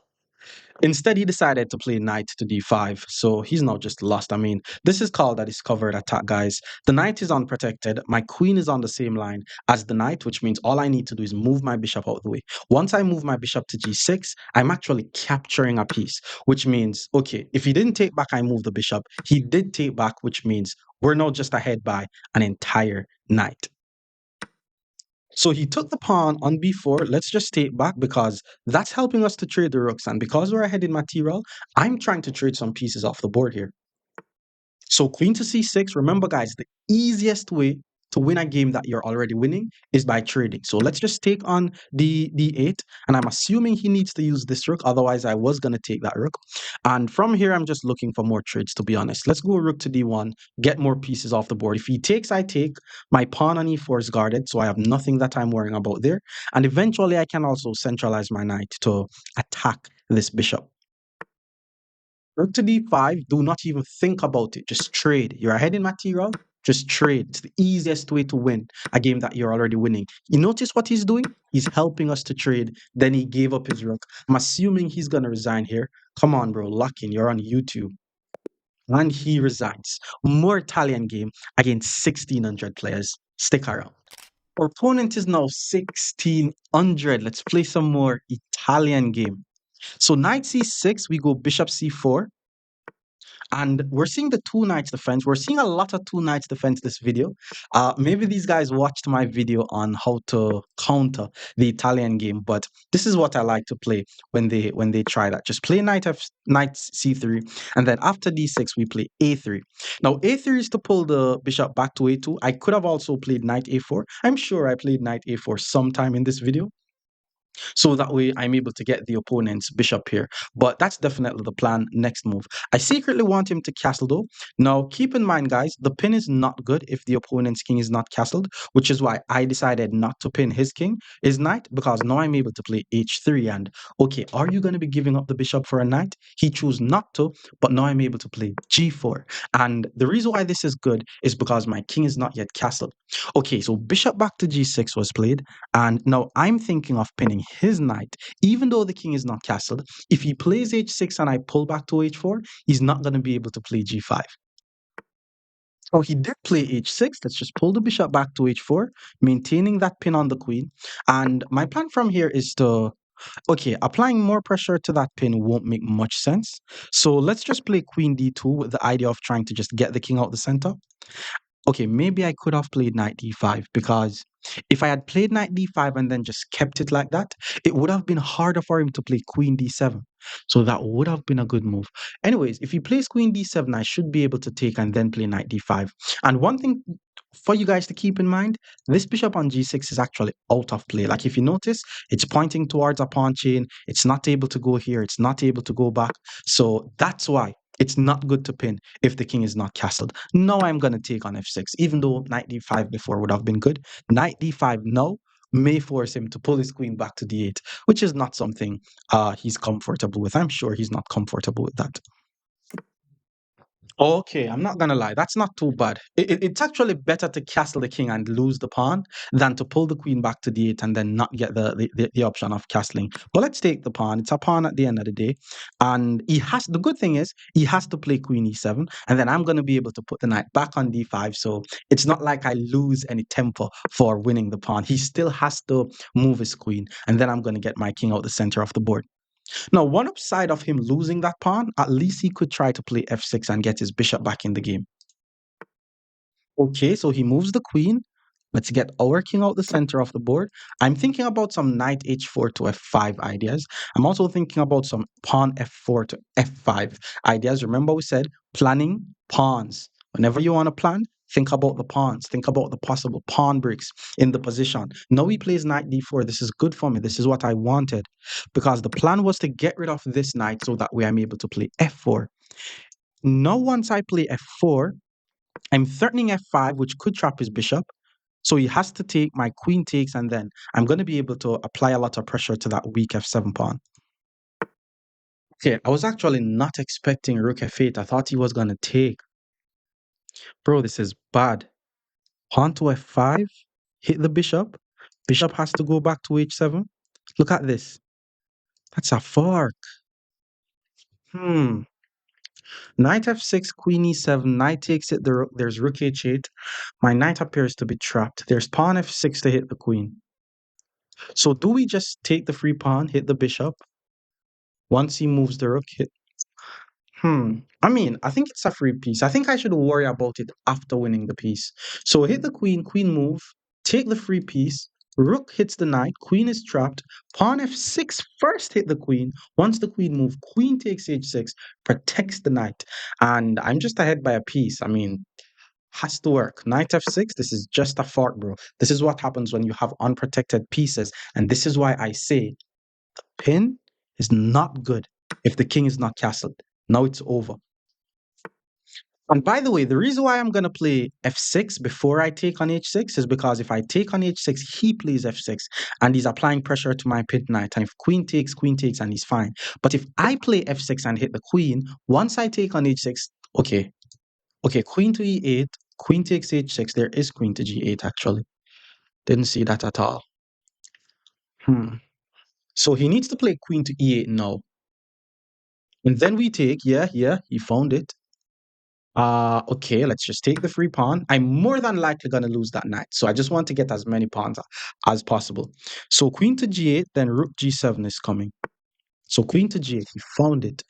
instead, he decided to play knight to d5, so he's not just lost. I mean, this is called a discovered attack, guys. The knight is unprotected. My queen is on the same line as the knight, which means all I need to do is move my bishop out of the way. Once I move my bishop to g6, I'm actually capturing a piece, which means, okay, if he didn't take back, I move the bishop. He did take back, which means we're now just ahead by an entire knight. So he took the pawn on b4. Let's just take back because that's helping us to trade the rooks. And because we're ahead in material, I'm trying to trade some pieces off the board here. So queen to c6. Remember, guys, the easiest way to win a game that you're already winning is by trading. So let's just take on the d8. And I'm assuming he needs to use this rook. Otherwise, I was going to take that rook. And from here, I'm just looking for more trades, to be honest. Let's go rook to d1, get more pieces off the board. If he takes, I take. My pawn on e4 is guarded, so I have nothing that I'm worrying about there. And eventually, I can also centralize my knight to attack this bishop. Rook to d5, do not even think about it. Just trade. You're ahead in material. Just trade. It's the easiest way to win a game that you're already winning. You notice what he's doing? He's helping us to trade. Then he gave up his rook. I'm assuming he's going to resign here. Come on, bro. Lock in. You're on YouTube. And he resigns. More Italian game against 1,600 players. Stick around. Our opponent is now 1,600. Let's play some more Italian game. So knight c6, we go bishop c4. And we're seeing the two knights defense. We're seeing a lot of two knights defense this video. Maybe these guys watched my video on how to counter the Italian game, but this is what I like to play when they try that. Just play knight c3, and then after d6 we play a3. Now a3 is to pull the bishop back to a2. I could have also played knight a4. I'm sure I played knight a4 sometime in this video, so that way I'm able to get the opponent's bishop here. But that's definitely the plan next move. I secretly want him to castle though. Now keep in mind guys, the pin is not good if the opponent's king is not castled, which is why I decided not to pin his knight, because now I'm able to play h3. And okay, are you going to be giving up the bishop for a knight? He chose not to, but now I'm able to play g4. And the reason why this is good is because my king is not yet castled. Okay, so bishop back to g6 was played. And now I'm thinking of pinning his knight, even though the king is not castled. If he plays h6 and I pull back to h4, he's not going to be able to play g5. Oh, he did play h6. Let's just pull the bishop back to h4, maintaining that pin on the queen. And my plan from here is to, okay, applying more pressure to that pin won't make much sense. So let's just play queen d2 with the idea of trying to just get the king out the center. Okay, maybe I could have played knight d5, because if I had played knight d5 and then just kept it like that, it would have been harder for him to play queen d7. So that would have been a good move. Anyways, if he plays queen d7, I should be able to take and then play knight d5. And one thing for you guys to keep in mind, this bishop on g6 is actually out of play. Like if you notice, it's pointing towards a pawn chain. It's not able to go here. It's not able to go back. So that's why it's not good to pin if the king is not castled. Now I'm going to take on f6, even though knight d5 before would have been good. Knight d5 now may force him to pull his queen back to d8, which is not something he's comfortable with. I'm sure he's not comfortable with that. Okay, I'm not gonna lie, that's not too bad. It's actually better to castle the king and lose the pawn than to pull the queen back to d8 and then not get the option of castling. But let's take the pawn. It's a pawn at the end of the day. And the good thing is, he has to play queen e7, and then I'm gonna be able to put the knight back on d5. So it's not like I lose any tempo for winning the pawn. He still has to move his queen, and then I'm gonna get my king out the center of the board. Now, one upside of him losing that pawn, at least he could try to play f6 and get his bishop back in the game. Okay, so he moves the queen. Let's get our king out the center of the board. I'm thinking about some knight h4 to f5 ideas. I'm also thinking about some pawn f4 to f5 ideas. Remember we said planning pawns. Whenever you want to plan, think about the pawns. Think about the possible pawn breaks in the position. Now he plays knight d4. This is good for me. This is what I wanted, because the plan was to get rid of this knight so that way I'm able to play f4. Now once I play f4, I'm threatening f5, which could trap his bishop. So he has to take, my queen takes, and then I'm going to be able to apply a lot of pressure to that weak f7 pawn. Okay, I was actually not expecting rook f8. I thought he was going to take. Bro, this is bad. Pawn to f5, hit the bishop. Bishop has to go back to h7. Look at this. That's a fork. Knight f6, queen e7, knight takes it, there's rook h8. My knight appears to be trapped. There's pawn f6 to hit the queen. So do we just take the free pawn, hit the bishop? Once he moves the rook, hit. I mean, I think it's a free piece. I think I should worry about it after winning the piece. So hit the queen, queen move, take the free piece, rook hits the knight, queen is trapped, pawn f6 first hit the queen. Once the queen move, queen takes h6, protects the knight. And I'm just ahead by a piece. I mean, has to work. Knight f6, this is just a fart, bro. This is what happens when you have unprotected pieces. And this is why I say pin is not good if the king is not castled. Now it's over. And by the way, the reason why I'm going to play f6 before I take on h6 is because if I take on h6, he plays f6 and he's applying pressure to my pin knight. And if queen takes, and he's fine. But if I play f6 and hit the queen, once I take on h6, okay, queen to e8, queen takes h6, there is queen to g8 actually. Didn't see that at all. So he needs to play queen to e8 now. And then we take, yeah, he found it. Okay, let's just take the free pawn. I'm more than likely going to lose that knight. So I just want to get as many pawns as possible. So queen to g8, then rook g7 is coming. So queen to g8, he found it.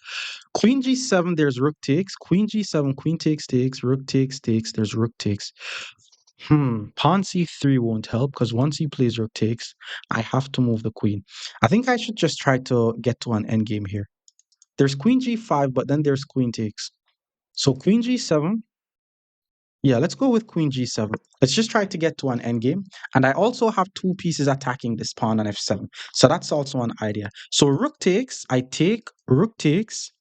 Queen g7, there's rook takes. Queen g7, queen takes, rook takes, there's rook takes. Pawn c3 won't help because once he plays rook takes, I have to move the queen. I think I should just try to get to an endgame here. There's queen g5, but then there's queen takes. So queen g7. Yeah, let's go with queen g7. Let's just try to get to an endgame. And I also have two pieces attacking this pawn on f7. So that's also an idea. So rook takes, I take, rook takes.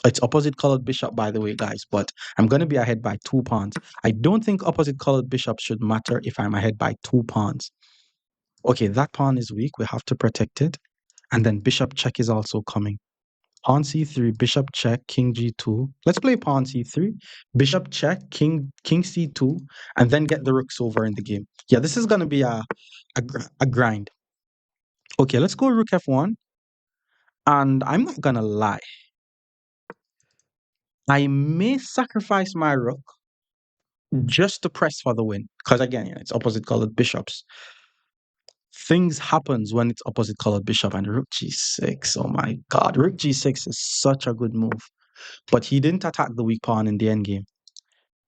It's opposite colored bishop, by the way, guys, but I'm going to be ahead by 2 pawns. I don't think opposite colored bishop should matter if I'm ahead by 2 pawns. Okay, that pawn is weak. We have to protect it. And then bishop check is also coming. Pawn c3, bishop check, king g2. Let's play pawn c3, bishop check, king c2, and then get the rooks over in the game. Yeah, this is going to be a grind. Okay, let's go rook f1. And I'm not going to lie. I may sacrifice my rook just to press for the win. Because again, it's opposite colored bishops. Things happens when it's opposite colored bishop and rook g6. Oh my god, rook g6 is such a good move. But he didn't attack the weak pawn in the endgame.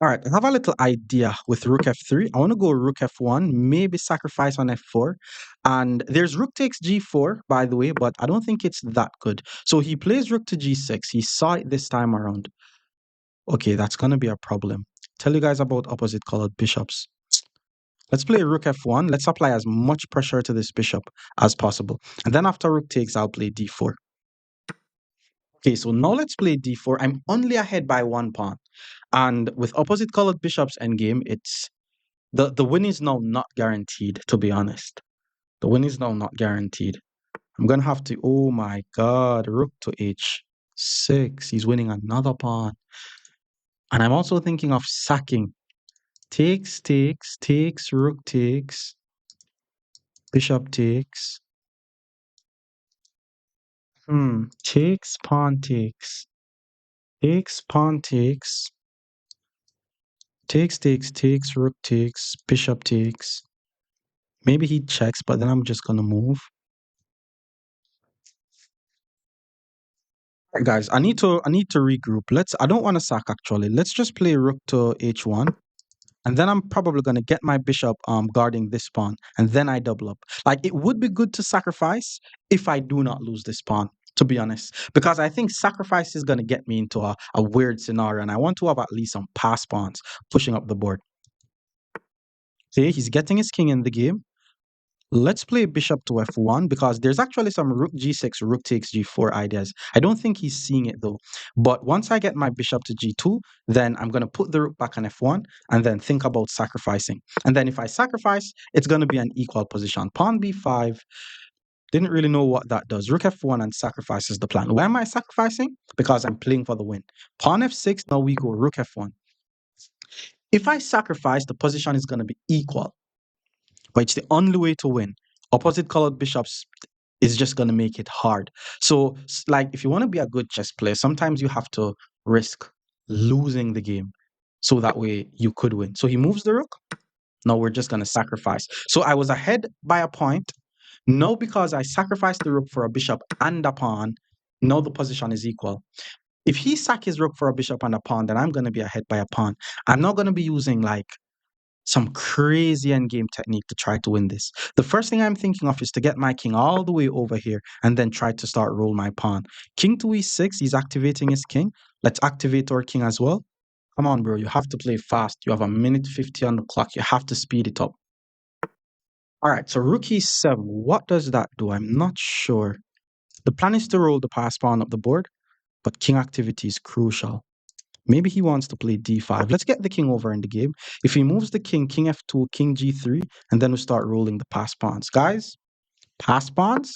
All right, I have a little idea with rook f3. I want to go rook f1, maybe sacrifice on f4. And there's rook takes g4, by the way, but I don't think it's that good. So he plays rook to g6. He saw it this time around. Okay, that's going to be a problem. Tell you guys about opposite colored bishops. Let's play rook f1. Let's apply as much pressure to this bishop as possible. And then after rook takes, I'll play d4. Okay, so now let's play d4. I'm only ahead by 1 pawn. And with opposite colored bishops endgame, it's the win is now not guaranteed, to be honest. The win is now not guaranteed. I'm going to have to, oh my god, rook to h6. He's winning another pawn. And I'm also thinking of sacking. Takes, rook takes, bishop takes. Takes, pawn takes. Pawn takes. Takes, rook takes, bishop takes. Maybe he checks, but then I'm just gonna move. Right, guys, I need to regroup. I don't want to sack actually. Let's just play rook to h1. And then I'm probably gonna get my bishop guarding this pawn. And then I double up. Like it would be good to sacrifice if I do not lose this pawn, to be honest. Because I think sacrifice is gonna get me into a weird scenario. And I want to have at least some pass pawns pushing up the board. See, he's getting his king in the game. Let's play bishop to f1 because there's actually some rook g6, rook takes g4 ideas. I don't think he's seeing it though. But once I get my bishop to g2, then I'm going to put the rook back on f1 and then think about sacrificing. And then if I sacrifice, it's going to be an equal position. Pawn b5. Didn't really know what that does. Rook f1 and sacrifice is the plan. Why am I sacrificing? Because I'm playing for the win. Pawn f6, now we go rook f1. If I sacrifice, the position is going to be equal. But it's the only way to win. Opposite colored bishops is just going to make it hard. So, like, if you want to be a good chess player, sometimes you have to risk losing the game so that way you could win. So he moves the rook. Now we're just going to sacrifice. So I was ahead by a point. Now, because I sacrificed the rook for a bishop and a pawn, now the position is equal. If he sack his rook for a bishop and a pawn, then I'm going to be ahead by a pawn. I'm not going to be using like some crazy endgame technique to try to win this. The first thing I'm thinking of is to get my king all the way over here and then try to start roll my pawn. King to e6, he's activating his king. Let's activate our king as well. Come on, bro, you have to play fast. You have a minute 50 on the clock. You have to speed it up. All right, so rook e7, what does that do? I'm not sure. The plan is to roll the pass pawn up the board, but king activity is crucial. Maybe he wants to play d5. Let's get the king over in the game. If he moves the king, king f2, king g3, and then we start rolling the pass pawns. Guys, pass pawns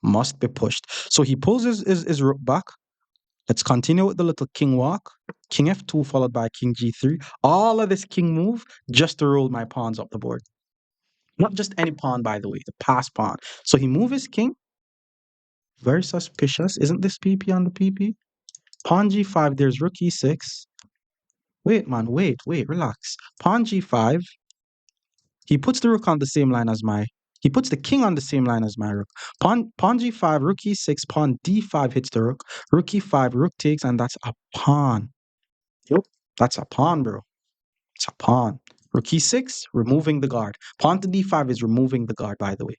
must be pushed. So he pulls his rook back. Let's continue with the little king walk. King f2 followed by king g3. All of this king move just to roll my pawns up the board. Not just any pawn, by the way, the pass pawn. So he moves his king. Very suspicious. Isn't this pp on the pp? Pawn g5, there's rook e6. Wait, man, wait, relax. Pawn g5. He puts the rook on the same line as my He puts the king on the same line as my rook. Pawn g5, rook e6, pawn d5 hits the rook e5, rook takes, and that's a pawn. Yep, that's a pawn, bro. It's a pawn. Rook e6, removing the guard. Pawn to d5 is removing the guard, by the way.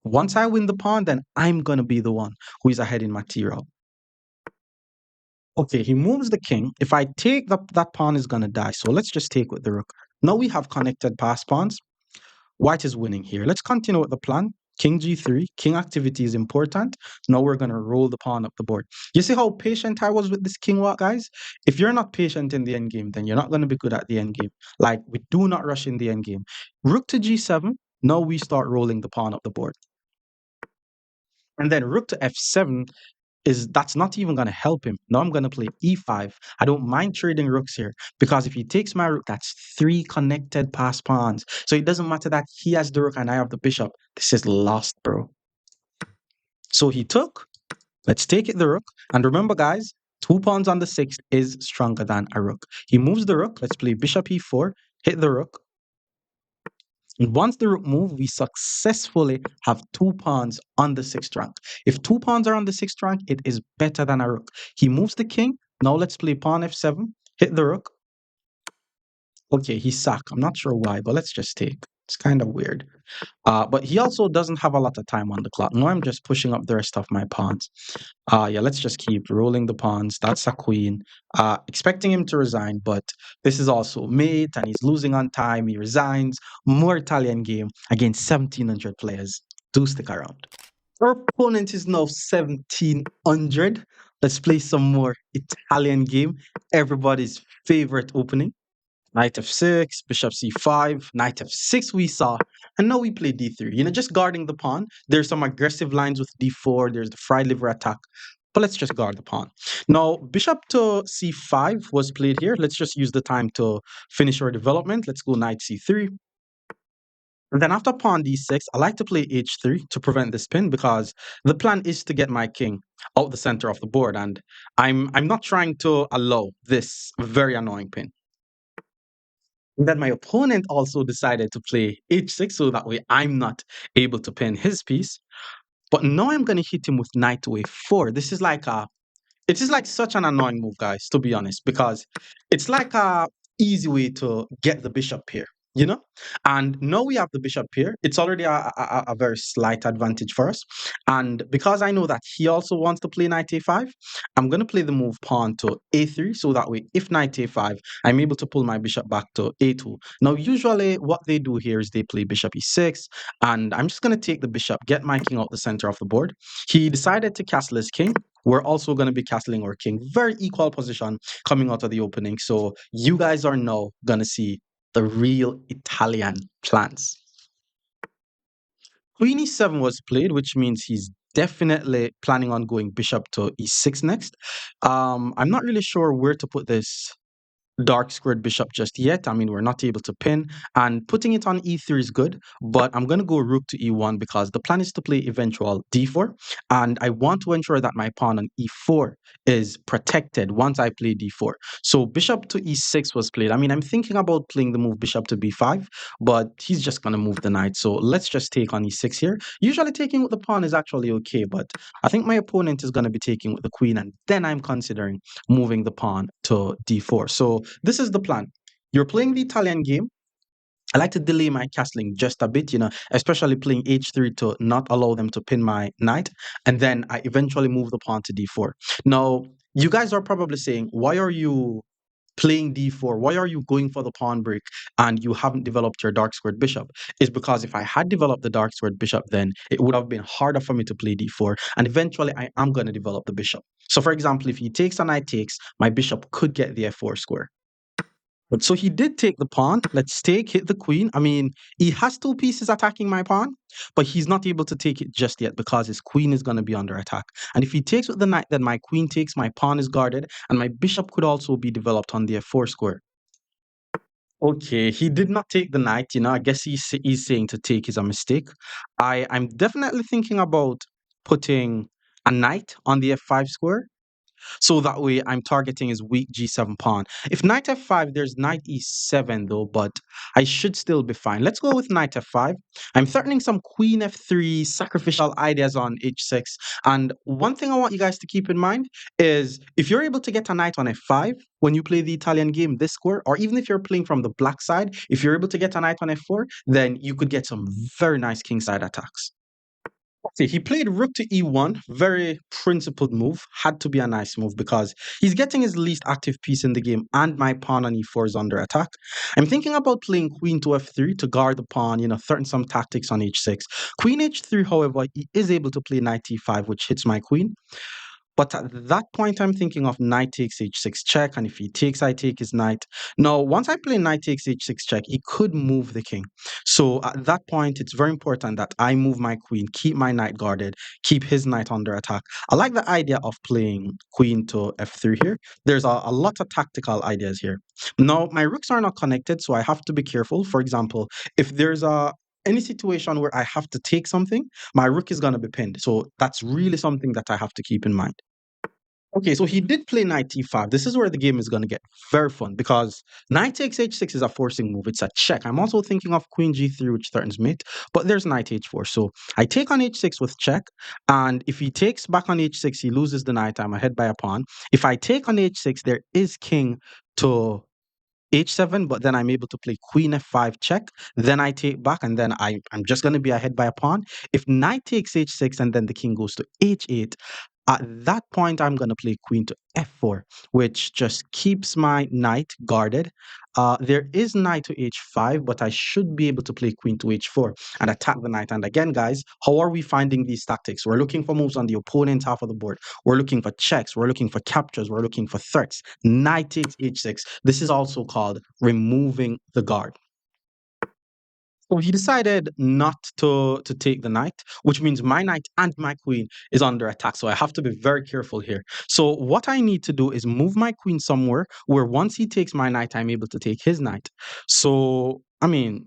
Once I win the pawn, then I'm going to be the one who is ahead in material. Okay, he moves the king. If I take that pawn is going to die. So let's just take with the rook. Now we have connected pass pawns. White is winning here. Let's continue with the plan. King g3. King activity is important. Now we're going to roll the pawn up the board. You see how patient I was with this king walk, guys? If you're not patient in the endgame, then you're not going to be good at the endgame. Like, we do not rush in the endgame. Rook to g7. Now we start rolling the pawn up the board. And then rook to f7 that's not even going to help him. Now I'm going to play e5. I don't mind trading rooks here because if he takes my rook, that's 3 connected pass pawns. So it doesn't matter that he has the rook and I have the bishop. This is lost, bro. So he took. Let's take it the rook. And remember, guys, 2 pawns on the 6th is stronger than a rook. He moves the rook. Let's play bishop e4. Hit the rook. And once the rook moves, we successfully have 2 pawns on the 6th rank. If 2 pawns are on the 6th rank, it is better than a rook. He moves the king. Now let's play pawn f7. Hit the rook. Okay, he sacked. I'm not sure why, but let's just take. It's kind of weird. But he also doesn't have a lot of time on the clock. Now I'm just pushing up the rest of my pawns. Yeah, let's just keep rolling the pawns. That's a queen. Expecting him to resign, but this is also mate and he's losing on time. He resigns. More Italian game against 1,700 players. Do stick around. Our opponent is now 1,700. Let's play some more Italian game. Everybody's favorite opening. Knight f6, bishop c5, knight f6 we saw, and now we play d3. Just guarding the pawn. There's some aggressive lines with d4. There's the fried liver attack, but let's just guard the pawn. Now, bishop to c5 was played here. Let's just use the time to finish our development. Let's go knight c3. And then after pawn d6, I like to play h3 to prevent the spin because the plan is to get my king out the center of the board, and I'm not trying to allow this very annoying pin. Then my opponent also decided to play h6 so that way I'm not able to pin his piece. But now I'm going to hit him with knight to a4. It is like such an annoying move, guys, to be honest, because it's like a easy way to get the bishop here, you know? And now we have the bishop here. It's already a very slight advantage for us. And because I know that he also wants to play knight a5, I'm going to play the move pawn to a3 so that way if knight a5, I'm able to pull my bishop back to a2. Now, usually what they do here is they play bishop e6, and I'm just going to take the bishop, get my king out the center of the board. He decided to castle his king. We're also going to be castling our king. Very equal position coming out of the opening. So you guys are now going to see the real Italian plans. Queen e7 was played, which means he's definitely planning on going bishop to e6 next. I'm not really sure where to put this dark squared bishop just yet. I mean, we're not able to pin, and putting it on e3 is good, but I'm going to go rook to e1 because the plan is to play eventual d4, and I want to ensure that my pawn on e4 is protected once I play d4. So bishop to e6 was played. I mean, I'm thinking about playing the move bishop to b5, but he's just going to move the knight. So let's just take on e6 here. Usually taking with the pawn is actually okay, but I think my opponent is going to be taking with the queen, and then I'm considering moving the pawn to d4. So this is the plan. You're playing the Italian game. I like to delay my castling just a bit, especially playing h3 to not allow them to pin my knight. And then I eventually move the pawn to d4. Now, you guys are probably saying, why are you playing d4? Why are you going for the pawn break and you haven't developed your dark squared bishop? Is because if I had developed the dark squared bishop, then it would have been harder for me to play d4, and eventually I am going to develop the bishop. So for example, if he takes and I takes, my bishop could get the f4 square. But so he did take the pawn. Let's take, hit the queen. I mean, he has 2 pieces attacking my pawn, but he's not able to take it just yet because his queen is going to be under attack. And if he takes with the knight, then my queen takes, my pawn is guarded, and my bishop could also be developed on the f4 square. Okay, he did not take the knight. I guess he's saying to take is a mistake. I'm definitely thinking about putting a knight on the f5 square. So that way I'm targeting his weak g7 pawn. If knight f5, there's knight e7 though, but I should still be fine. Let's go with knight f5. I'm threatening some queen f3 sacrificial ideas on h6. And one thing I want you guys to keep in mind is if you're able to get a knight on f5 when you play the Italian game this score, or even if you're playing from the black side, if you're able to get a knight on f4, then you could get some very nice kingside attacks. Okay, he played rook to e1, very principled move. Had to be a nice move because he's getting his least active piece in the game, and my pawn on e4 is under attack. I'm thinking about playing queen to f3 to guard the pawn, threaten some tactics on h6. Queen h3, however, he is able to play knight e5, which hits my queen. But at that point, I'm thinking of knight takes h6 check, and if he takes, I take his knight. Now, once I play knight takes h6 check, he could move the king. So at that point, it's very important that I move my queen, keep my knight guarded, keep his knight under attack. I like the idea of playing queen to f3 here. There's a lot of tactical ideas here. Now, my rooks are not connected, so I have to be careful. For example, if there's any situation where I have to take something, my rook is going to be pinned. So that's really something that I have to keep in mind. Okay, so he did play knight e5. This is where the game is going to get very fun because knight takes h6 is a forcing move. It's a check. I'm also thinking of queen g3, which threatens mate, but there's knight h4. So I take on h6 with check, and if he takes back on h6, he loses the knight. I'm ahead by a pawn. If I take on h6, there is king to h7, but then I'm able to play queen f5 check. Then I take back, and then I'm just going to be ahead by a pawn. If knight takes h6 and then the king goes to h8, at that point, I'm going to play queen to f4, which just keeps my knight guarded. There is knight to h5, but I should be able to play queen to h4 and attack the knight. And again, guys, how are we finding these tactics? We're looking for moves on the opponent's half of the board. We're looking for checks. We're looking for captures. We're looking for threats. Knight takes h6. This is also called removing the guard. So he decided not to take the knight, which means my knight and my queen is under attack. So I have to be very careful here. So what I need to do is move my queen somewhere where once he takes my knight, I'm able to take his knight. So I mean,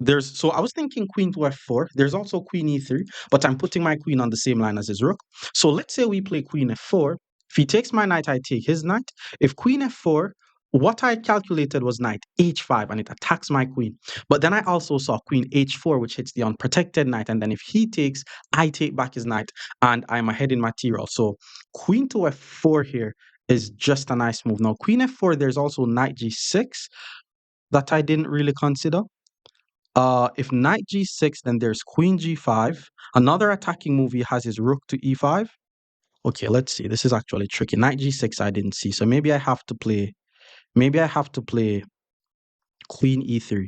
I was thinking queen to f4. There's also queen e3, but I'm putting my queen on the same line as his rook. So let's say we play queen f4. If he takes my knight, I take his knight. If queen f4, what I calculated was knight h5 and it attacks my queen. But then I also saw queen h4, which hits the unprotected knight. And then if he takes, I take back his knight and I'm ahead in material. So queen to f4 here is just a nice move. Now, queen f4, there's also knight g6 that I didn't really consider. If knight g6, then there's queen g5. Another attacking move he has is rook to e5. Okay, let's see. This is actually tricky. Knight g6 I didn't see. So maybe I have to play queen e3.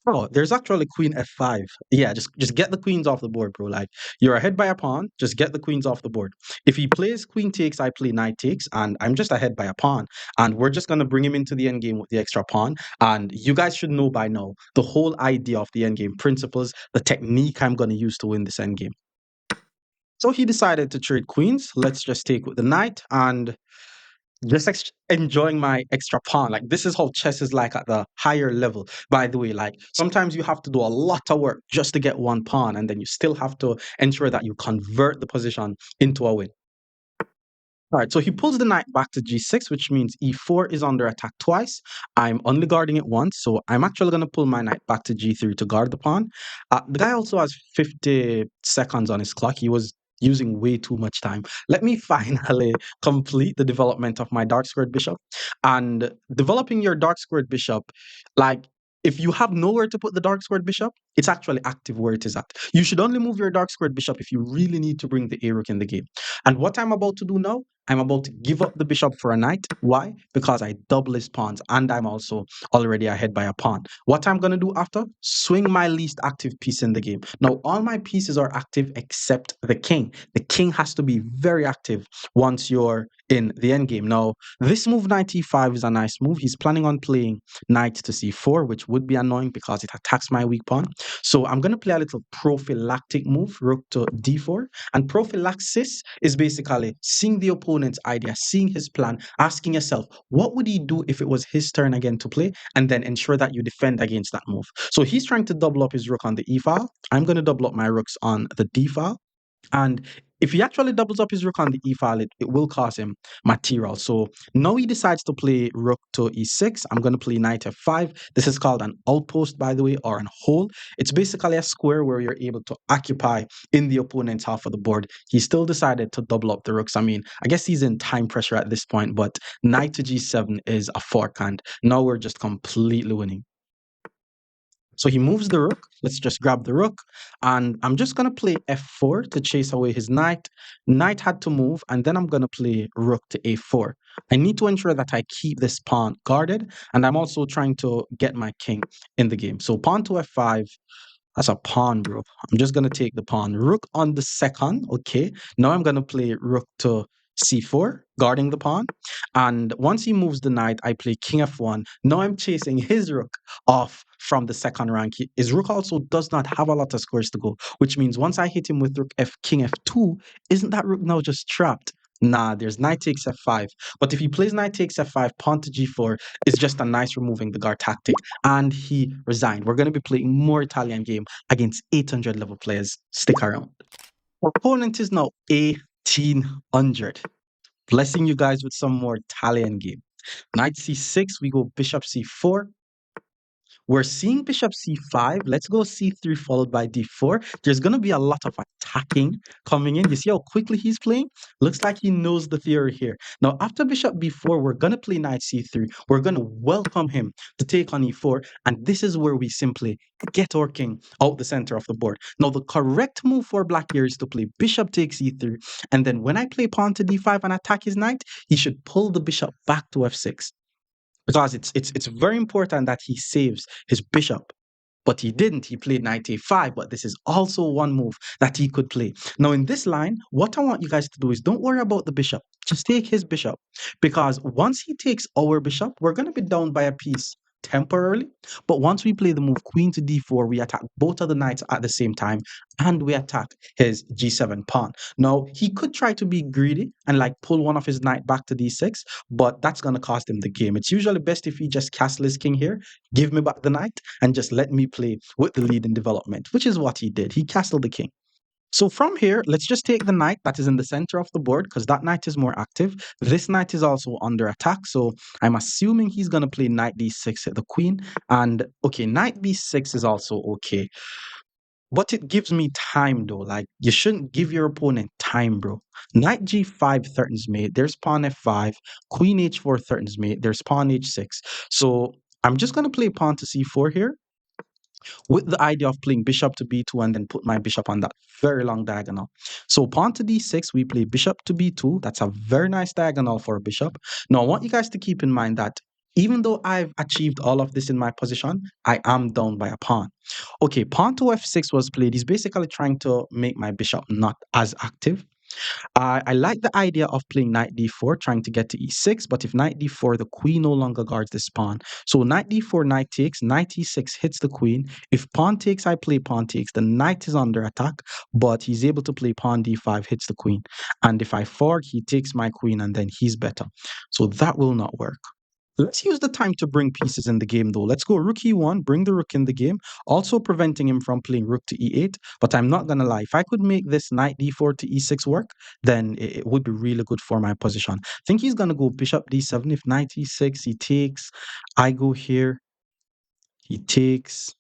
Oh, there's actually queen f5. Yeah, just get the queens off the board, bro. Like you're ahead by a pawn, just get the queens off the board. If he plays queen takes, I play knight takes, and I'm just ahead by a pawn. And we're just gonna bring him into the endgame with the extra pawn. And you guys should know by now the whole idea of the endgame principles, the technique I'm gonna use to win this endgame. So he decided to trade queens. Let's just take with the knight and just enjoying my extra pawn. Like this is how chess is like at the higher level. By the way, like sometimes you have to do a lot of work just to get one pawn, and then you still have to ensure that you convert the position into a win. All right, so he pulls the knight back to g6, which means e4 is under attack twice. I'm only guarding it once, so I'm actually going to pull my knight back to g3 to guard the pawn. The guy also has 50 seconds on his clock. He was using way too much time. Let me finally complete the development of my dark squared bishop. And developing your dark squared bishop, like if you have nowhere to put the dark squared bishop, it's actually active where it is at. You should only move your dark squared bishop if you really need to bring the a rook in the game. And what I'm about to do now, I'm about to give up the bishop for a knight. Why? Because I double his pawns and I'm also already ahead by a pawn. What I'm going to do after? Swing my least active piece in the game. Now, all my pieces are active except the king. The king has to be very active once you're in the endgame. Now, this move knight e5 is a nice move. He's planning on playing knight to c4, which would be annoying because it attacks my weak pawn. So I'm going to play a little prophylactic move, rook to d4. And prophylaxis is basically seeing the opponent's idea, seeing his plan, asking yourself, what would he do if it was his turn again to play? And then ensure that you defend against that move. So he's trying to double up his rook on the e file. I'm going to double up my rooks on the d file. And If he actually doubles up his rook on the e file, it will cost him material. So now he decides to play rook to e6. I'm going to play knight f5. This is called an outpost, by the way, or an hole. It's basically a square where you're able to occupy in the opponent's half of the board. He still decided to double up the rooks. I mean, I guess he's in time pressure at this point, but knight to g7 is a forehand. Now we're just completely winning. So he moves the rook. Let's just grab the rook. And I'm just going to play f4 to chase away his knight. Knight had to move. And then I'm going to play rook to a4. I need to ensure that I keep this pawn guarded. And I'm also trying to get my king in the game. So pawn to f5. That's a pawn, bro. I'm just going to take the pawn. Rook on the second. Okay. Now I'm going to play rook to c4, guarding the pawn. And once he moves the knight, I play king f1. Now I'm chasing his rook off from the second rank. His rook also does not have a lot of squares to go, which means once I hit him with rook f, king f2, isn't that rook now just trapped? Nah, there's knight takes f5. But if he plays knight takes f5, pawn to g4, it's just a nice removing the guard tactic. And he resigned. We're going to be playing more Italian game against 800 level players. Stick around. Our opponent is now 1800. Blessing you guys with some more Italian game. Knight c6, we go bishop c4. We're seeing bishop c5. Let's go c3 followed by d4. There's going to be a lot of attacking coming in. You see how quickly he's playing? Looks like he knows the theory here. Now, after bishop b4, we're going to play knight c3. We're going to welcome him to take on e4. And this is where we simply get our king out the center of the board. Now, the correct move for black here is to play bishop takes e3. And then when I play pawn to d5 and attack his knight, he should pull the bishop back to f6 because it's very important that he saves his bishop. But he didn't. He played knight a5, but this is also one move that he could play. Now, in this line, what I want you guys to do is don't worry about the bishop. Just take his bishop. Because once he takes our bishop, we're going to be down by a piece temporarily. But once we play the move queen to d4, we attack both of the knights at the same time, and we attack his g7 pawn. Now, he could try to be greedy and like pull one of his knight back to d6, but that's going to cost him the game. It's usually best if he just castle his king here, give me back the knight, and just let me play with the lead in development, which is what he did. He castled the king. So from here, let's just take the knight that is in the center of the board because that knight is more active. This knight is also under attack. So I'm assuming he's going to play knight d6 at the queen. And okay, knight b6 is also okay. But it gives me time though. Like you shouldn't give your opponent time, bro. Knight g5 threatens mate. There's pawn f5. Queen h4 threatens mate. There's pawn h6. So I'm just going to play pawn to c4 here with the idea of playing bishop to b2 and then put my bishop on that very long diagonal. So pawn to d6, we play bishop to b2. That's a very nice diagonal for a bishop. Now, I want you guys to keep in mind that even though I've achieved all of this in my position, I am down by a pawn. Okay, pawn to f6 was played. He's basically trying to make my bishop not as active. I like the idea of playing knight d4, trying to get to e6, but if knight d4, the queen no longer guards this pawn. So knight d4, knight takes, knight e6 hits the queen. If pawn takes, I play pawn takes. The knight is under attack, but he's able to play pawn d5, hits the queen. And if I fork, he takes my queen, and then he's better. So that will not work. Let's use the time to bring pieces in the game, though. Let's go rook e1, bring the rook in the game, also preventing him from playing rook to e8. But I'm not going to lie, if I could make this knight d4 to e6 work, then it would be really good for my position. I think he's going to go bishop d7. If knight e6, he takes. I go here, he takes.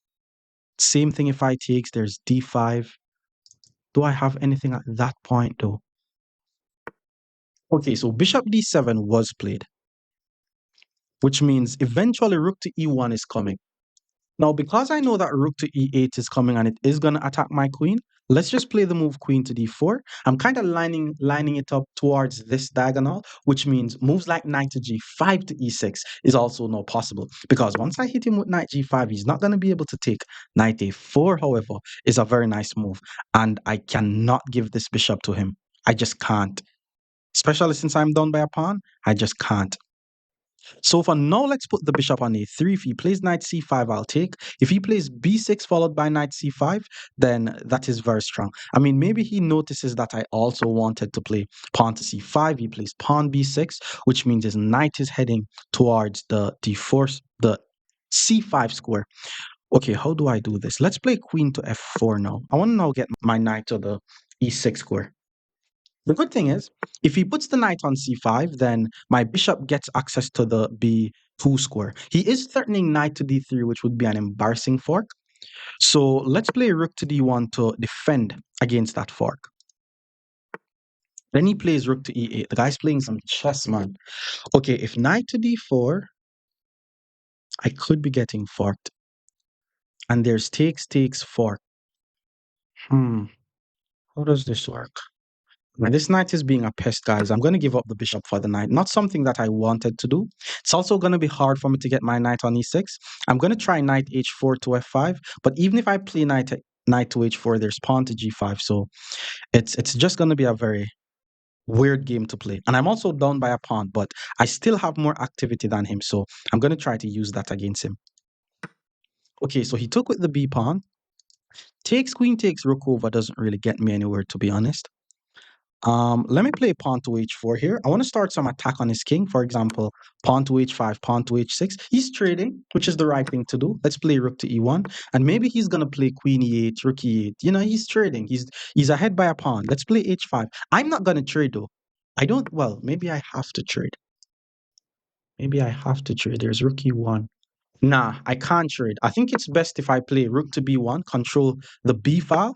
Same thing if I takes, there's d5. Do I have anything at that point, though? Okay, so bishop d7 was played, which means eventually rook to e1 is coming. Now, because I know that rook to e8 is coming and it is going to attack my queen, let's just play the move queen to d4. I'm kind of lining it up towards this diagonal, which means moves like knight to g5 to e6 is also not possible. Because once I hit him with knight g5, he's not going to be able to take. Knight a4, however, is a very nice move. And I cannot give this bishop to him. I just can't. Especially since I'm down by a pawn, I just can't. So for now, let's put the bishop on a3. If he plays knight c5, I'll take. If he plays b6 followed by knight c5, then that is very strong. I mean, maybe he notices that I also wanted to play pawn to c5. He plays pawn b6, which means his knight is heading towards the d4, the c5 square. Okay, how do I do this? Let's play queen to f4 now. I want to now get my knight to the e6 square. The good thing is, if he puts the knight on c5, then my bishop gets access to the b2 square. He is threatening knight to d3, which would be an embarrassing fork. So let's play rook to d1 to defend against that fork. Then he plays rook to e8. The guy's playing some chess, man. Okay, if knight to d4, I could be getting forked. And there's takes, fork. How does this work? Now, this knight is being a pest, guys. I'm going to give up the bishop for the knight. Not something that I wanted to do. It's also going to be hard for me to get my knight on e6. I'm going to try knight h4 to f5. But even if I play knight to h4, there's pawn to g5. So it's just going to be a very weird game to play. And I'm also down by a pawn, but I still have more activity than him. So I'm going to try to use that against him. Okay, so he took with the b pawn. Takes queen takes rook over doesn't really get me anywhere, to be honest. Let me play pawn to h4 here. I want to start some attack on his king. For example, pawn to h5, pawn to h6. He's trading, which is the right thing to do. Let's play rook to e1, and maybe he's gonna play queen e8, rook e8. You know, he's trading. He's ahead by a pawn. Let's play h5. I'm not gonna trade though. I don't. Well, maybe I have to trade. Maybe I have to trade. There's rook e1. Nah, I can't trade. I think it's best if I play rook to b1, control the b file.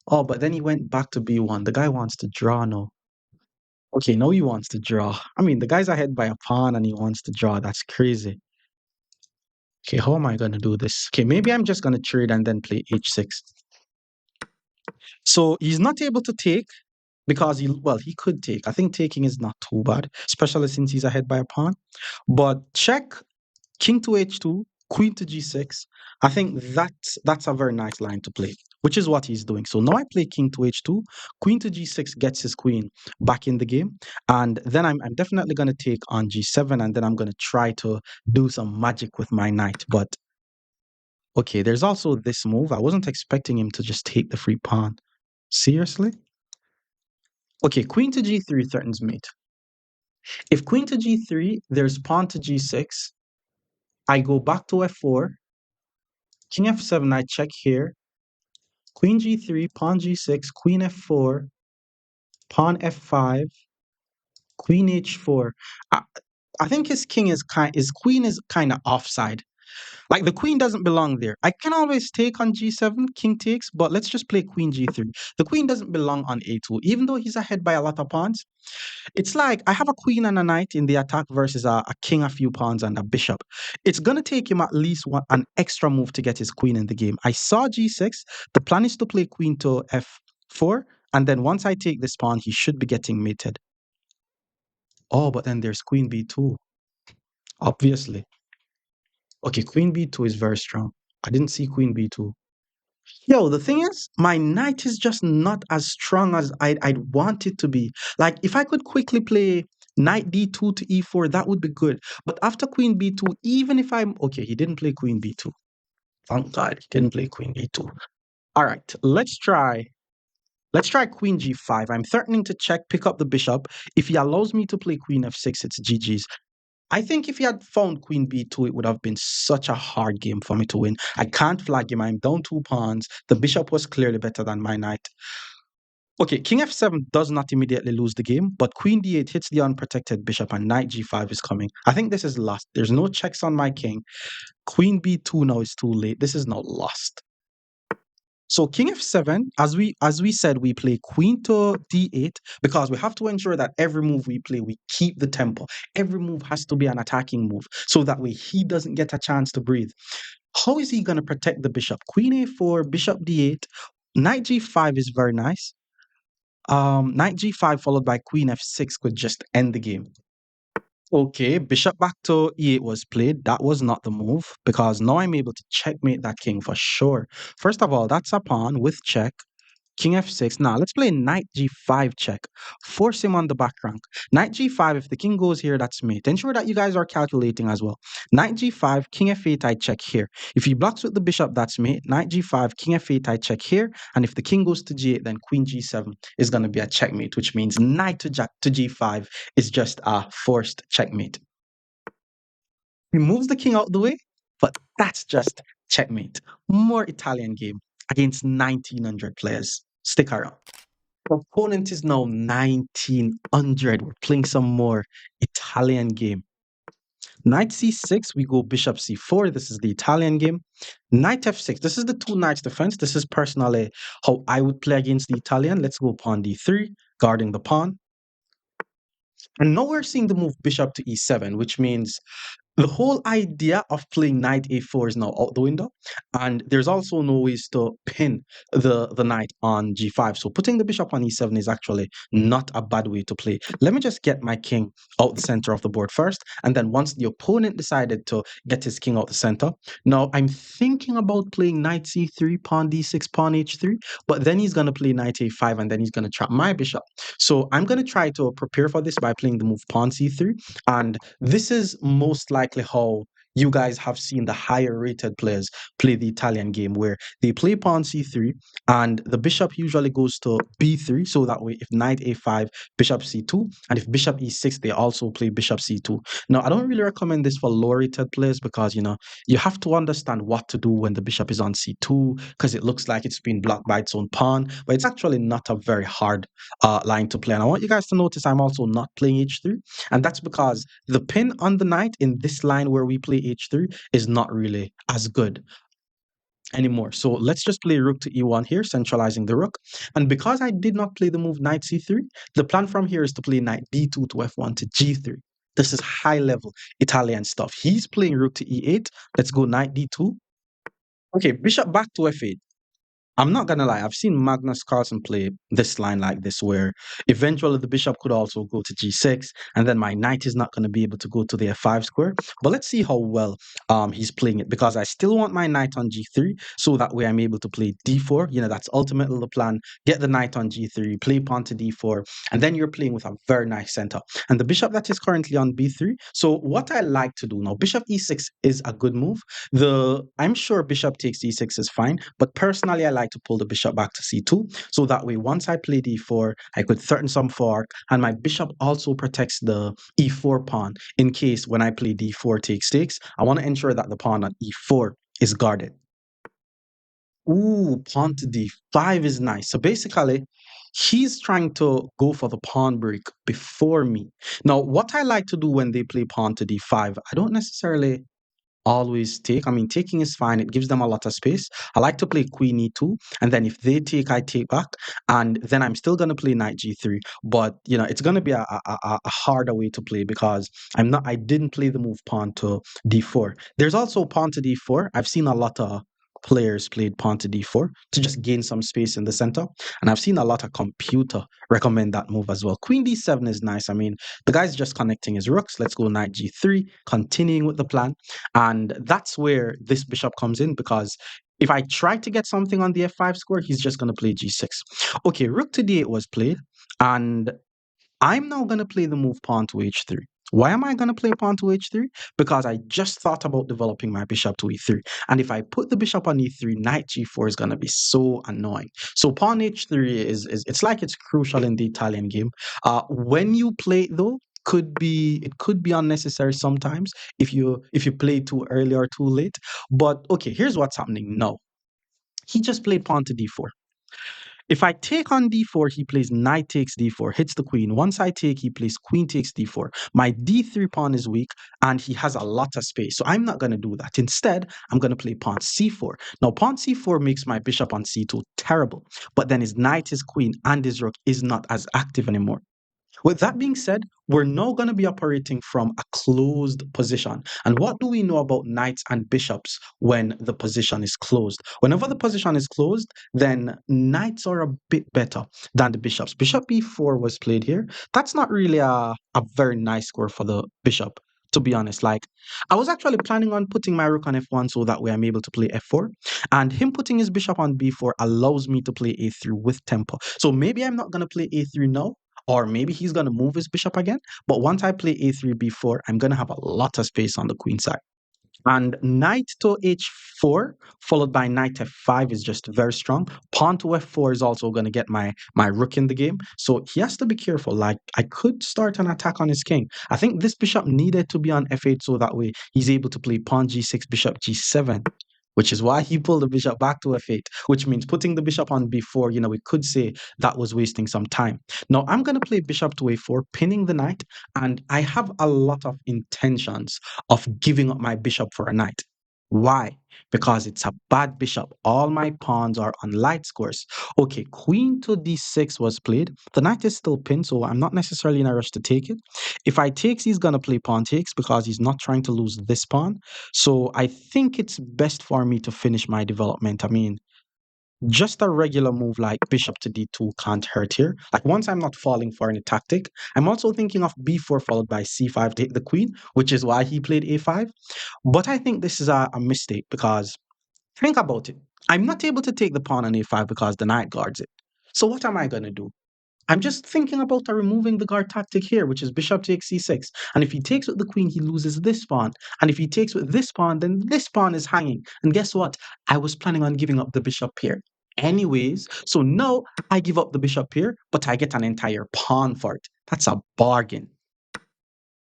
Oh, but then he went back to b1. The guy wants to draw now. Okay, now he wants to draw. I mean, the guy's ahead by a pawn and he wants to draw. That's crazy. Okay, how am I going to do this? Okay, maybe I'm just going to trade and then play h6. So he's not able to take because he could take. I think taking is not too bad, especially since he's ahead by a pawn. But check king to h2, queen to g6. I think that's a very nice line to play, which is what he's doing. So now I play king to h2, queen to g6 gets his queen back in the game, and then I'm definitely going to take on g7, and then I'm going to try to do some magic with my knight. But okay, there's also this move. I wasn't expecting him to just take the free pawn. Seriously? Okay, queen to g3 threatens mate. If queen to g3, there's pawn to g6. I go back to f4. King f7, I check here. Queen g3, pawn g6, queen f4, pawn f5, queen h4. I, I think his queen is kind of offside. Like the queen doesn't belong there. I can always take on g7, king takes, but let's just play queen g3. The queen doesn't belong on a2, even though he's ahead by a lot of pawns. It's like I have a queen and a knight in the attack versus a king, a few pawns, and a bishop. It's going to take him at least an extra move to get his queen in the game. I saw g6. The plan is to play queen to f4. And then once I take this pawn, he should be getting mated. Oh, but then there's queen b2. Obviously. Okay, queen b2 is very strong. I didn't see queen b2. Yo, the thing is, my knight is just not as strong as I'd want it to be. Like, if I could quickly play knight d2 to e4, that would be good. But after queen b2, even if I'm... Okay, he didn't play queen b2. Thank God, he didn't play queen b2. All right, let's try... Let's try queen g5. I'm threatening to check, pick up the bishop. If he allows me to play queen f6, it's GG's. I think if he had found queen b2, it would have been such a hard game for me to win. I can't flag him. I'm down 2 pawns. The bishop was clearly better than my knight. Okay, king f7 does not immediately lose the game, but queen d8 hits the unprotected bishop and knight g5 is coming. I think this is lost. There's no checks on my king. Queen b2 now is too late. This is now lost. So king f7, as we said, we play queen to d8 because we have to ensure that every move we play, we keep the tempo. Every move has to be an attacking move so that way he doesn't get a chance to breathe. How is he going to protect the bishop? Queen a4, bishop d8, knight g5 is very nice. Knight g5 followed by queen f6 could just end the game. Okay, bishop back to e8 was played. That was not the move because now I'm able to checkmate that king for sure. First of all, that's a pawn with check. King f6. Now let's play knight g5 check. Force him on the back rank. Knight g5, if the king goes here, that's mate. Ensure that you guys are calculating as well. Knight g5, king f8, I check here. If he blocks with the bishop, that's mate. Knight g5, king f8, I check here. And if the king goes to g8, then queen g7 is going to be a checkmate, which means knight to g5 is just a forced checkmate. He moves the king out the way, but that's just checkmate. More Italian game against 1900 players. Stick around. Opponent is now 1900. We're playing some more Italian game. Knight c6, we go bishop c4. This is the Italian game. Knight f6. This is the two knights defense. This is personally how I would play against the Italian. Let's go pawn d3, guarding the pawn. And now we're seeing the move bishop to e7, which means the whole idea of playing knight a4 is now out the window, and there's also no ways to pin the knight on g5. So putting the bishop on e7 is actually not a bad way to play. Let me just get my king out the center of the board first, and then once the opponent decided to get his king out the center, now I'm thinking about playing knight c3, pawn d6, pawn h3, but then he's going to play knight a5, and then he's going to trap my bishop. So I'm going to try to prepare for this by playing the move pawn c3, and this is most likely how you guys have seen the higher rated players play the Italian game, where they play pawn c3 and the bishop usually goes to b3. So that way, if knight a5, bishop c2, and if bishop e6, they also play bishop c2. Now, I don't really recommend this for lower rated players because, you have to understand what to do when the bishop is on c2 because it looks like it's being blocked by its own pawn, but it's actually not a very hard line to play. And I want you guys to notice I'm also not playing h3, and that's because the pin on the knight in this line where we play h3 is not really as good anymore. So let's just play rook to e1 here, centralizing the rook. And because I did not play the move knight c3, the plan from here is to play knight d2 to f1 to g3. This is high level Italian stuff. He's playing rook to e8. Let's go knight d2. Okay, bishop back to f8. I'm not gonna lie, I've seen Magnus Carlsen play this line like this, where eventually the bishop could also go to g6, and then my knight is not gonna be able to go to the f5 square. But let's see how well he's playing it, because I still want my knight on g3, so that way I'm able to play d4. That's ultimately the plan. Get the knight on g3, play pawn to d4, and then you're playing with a very nice center. And the bishop that is currently on b3. So what I like to do now, bishop e6 is a good move. I'm sure bishop takes e6 is fine, but personally I like to pull the bishop back to c2, so that way once I play d4, I could threaten some fork, and my bishop also protects the e4 pawn in case when I play d4 takes. I want to ensure that the pawn on e4 is guarded. Ooh, pawn to d5 is nice. So basically, he's trying to go for the pawn break before me. Now, what I like to do when they play pawn to d5, I don't necessarily always take. I mean, taking is fine. It gives them a lot of space. I like to play queen e2, and then if they take, I take back, and then I'm still gonna play knight g3. But it's gonna be a harder way to play because I didn't play the move pawn to d4. There's also pawn to d4. I've seen a lot of players played pawn to d4 to just gain some space in the center, and I've seen a lot of computer recommend that move as well. Queen d7 is nice. I mean, the guy's just connecting his rooks. Let's go knight g3, continuing with the plan. And that's where this bishop comes in, because if I try to get something on the f5 square, he's just going to play g6. Okay, rook to d8 was played, and I'm now going to play the move pawn to h3. Why am I going to play pawn to h3? Because I just thought about developing my bishop to e3. And if I put the bishop on e3, knight g4 is going to be so annoying. So pawn h3 it's like it's crucial in the Italian game. When you play it though, it could be unnecessary sometimes if you play too early or too late. But okay, here's what's happening now. He just played pawn to d4. If I take on d4, he plays knight takes d4, hits the queen. Once I take, he plays queen takes d4. My d3 pawn is weak, and he has a lot of space. So I'm not going to do that. Instead, I'm going to play pawn c4. Now, pawn c4 makes my bishop on c2 terrible, but then his knight, his queen, and his rook is not as active anymore. With that being said, we're now going to be operating from a closed position. And what do we know about knights and bishops when the position is closed? Whenever the position is closed, then knights are a bit better than the bishops. Bishop e4 was played here. That's not really a very nice score for the bishop, to be honest. Like, I was actually planning on putting my rook on f1 so that way I'm able to play f4. And him putting his bishop on b4 allows me to play a3 with tempo. So maybe I'm not going to play a3 now, or maybe he's going to move his bishop again. But once I play a3, b4, I'm going to have a lot of space on the queen side. And knight to h4 followed by knight f5 is just very strong. Pawn to f4 is also going to get my rook in the game. So he has to be careful. Like, I could start an attack on his king. I think this bishop needed to be on f8 so that way he's able to play pawn g6, bishop g7. which is why he pulled the bishop back to f8, which means putting the bishop on b4, we could say that was wasting some time. Now I'm going to play bishop to a4, pinning the knight, and I have a lot of intentions of giving up my bishop for a knight. Why? Because it's a bad bishop. All my pawns are on light squares. Okay, queen to d6 was played. The knight is still pinned, so I'm not necessarily in a rush to take it. If I takes, he's going to play pawn takes because he's not trying to lose this pawn. So I think it's best for me to finish my development. I mean, just a regular move like bishop to d2 can't hurt here. Like once I'm not falling for any tactic, I'm also thinking of b4 followed by c5 to hit the queen, which is why he played a5. But I think this is a mistake because think about it. I'm not able to take the pawn on a5 because the knight guards it. So what am I going to do? I'm just thinking about removing the guard tactic here, which is bishop takes c6. And if he takes with the queen, he loses this pawn. And if he takes with this pawn, then this pawn is hanging. And guess what? I was planning on giving up the bishop here. Anyways, so now I give up the bishop here, but I get an entire pawn for it. That's a bargain.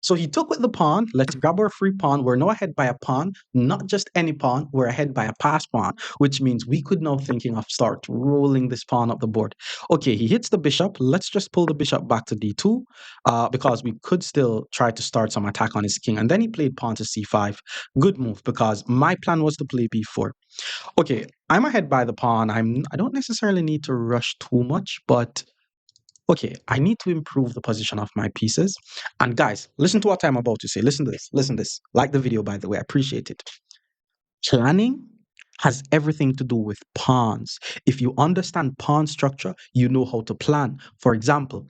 So he took with the pawn. Let's grab our free pawn. We're now ahead by a pawn, not just any pawn. We're ahead by a pass pawn, which means we could now thinking of start rolling this pawn up the board. Okay, he hits the bishop. Let's just pull the bishop back to d2 because we could still try to start some attack on his king. And then he played pawn to c5. Good move because my plan was to play b4. Okay, I'm ahead by the pawn. I don't necessarily need to rush too much, but okay, I need to improve the position of my pieces. And guys, listen to what I'm about to say. Listen to this. Listen to this. Like the video, by the way. I appreciate it. Planning has everything to do with pawns. If you understand pawn structure, you know how to plan. For example,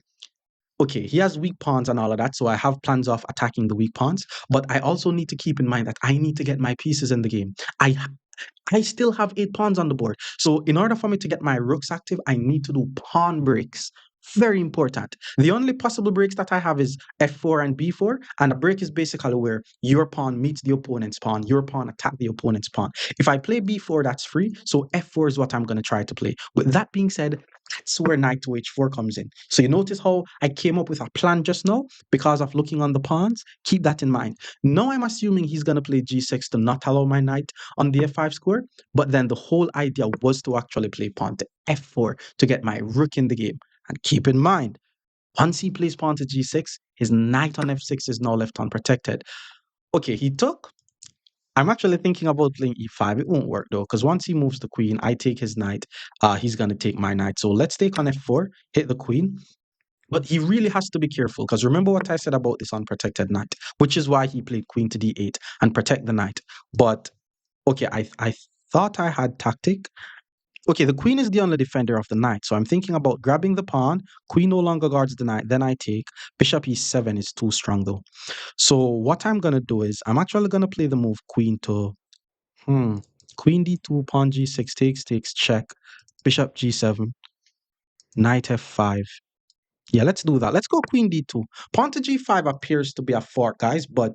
okay, he has weak pawns and all of that, so I have plans of attacking the weak pawns. But I also need to keep in mind that I need to get my pieces in the game. I still have 8 pawns on the board. So in order for me to get my rooks active, I need to do pawn breaks. Very important. The only possible breaks that I have is f4 and b4, and a break is basically where your pawn meets the opponent's pawn, your pawn attack the opponent's pawn. If I play b4, that's free, so f4 is what I'm going to try to play. With that being said, that's where knight to h4 comes in. So you notice how I came up with a plan just now because of looking on the pawns? Keep that in mind. Now I'm assuming he's going to play g6 to not allow my knight on the f5 square, but then the whole idea was to actually play pawn to f4 to get my rook in the game. And keep in mind, once he plays pawn to g6, his knight on f6 is now left unprotected. Okay, he took. I'm actually thinking about playing e5. It won't work though, because once he moves the queen, I take his knight. He's going to take my knight. So let's take on f4, hit the queen. But he really has to be careful, because remember what I said about this unprotected knight, which is why he played queen to d8 and protect the knight. But okay, I thought I had tactic. Okay, the queen is the only defender of the knight, so I'm thinking about grabbing the pawn. Queen no longer guards the knight, then I take. Bishop e7 is too strong though. So what I'm gonna do is I'm actually gonna play the move queen to queen d2, pawn g6 takes, check, bishop g7, knight f5. Yeah, let's do that. Let's go queen d2. Pawn to g5 appears to be a fork, guys, but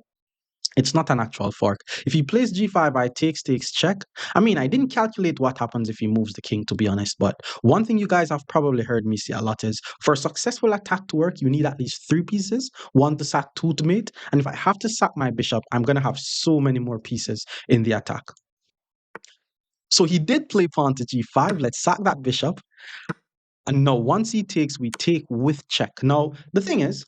it's not an actual fork. If he plays g5, I takes, check. I mean, I didn't calculate what happens if he moves the king, to be honest. But one thing you guys have probably heard me say a lot is for a successful attack to work, you need at least 3 pieces, 1 to sack, 2 to mate. And if I have to sack my bishop, I'm going to have so many more pieces in the attack. So he did play pawn to g5. Let's sack that bishop. And now once he takes, we take with check. Now, the thing is,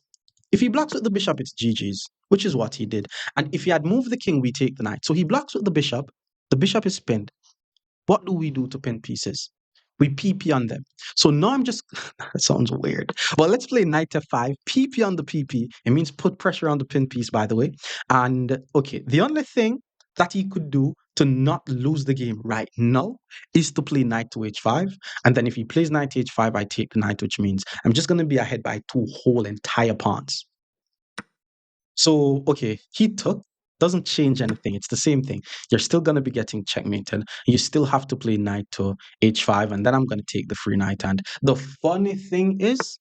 if he blocks with the bishop, it's GG's, which is what he did. And if he had moved the king, we take the knight. So he blocks with the bishop is pinned. What do we do to pin pieces? We PP on them. So now I'm just, that sounds weird. Well, let's play knight f5, PP on the PP. It means put pressure on the pin piece, by the way. And okay, the only thing that he could do to not lose the game right now is to play knight to h5. And then if he plays knight to h5, I take the knight, which means I'm just going to be ahead by 2 whole entire pawns. So, okay, he took, doesn't change anything. It's the same thing. You're still going to be getting checkmated. You still have to play knight to h5, and then I'm going to take the free knight. And the funny thing is,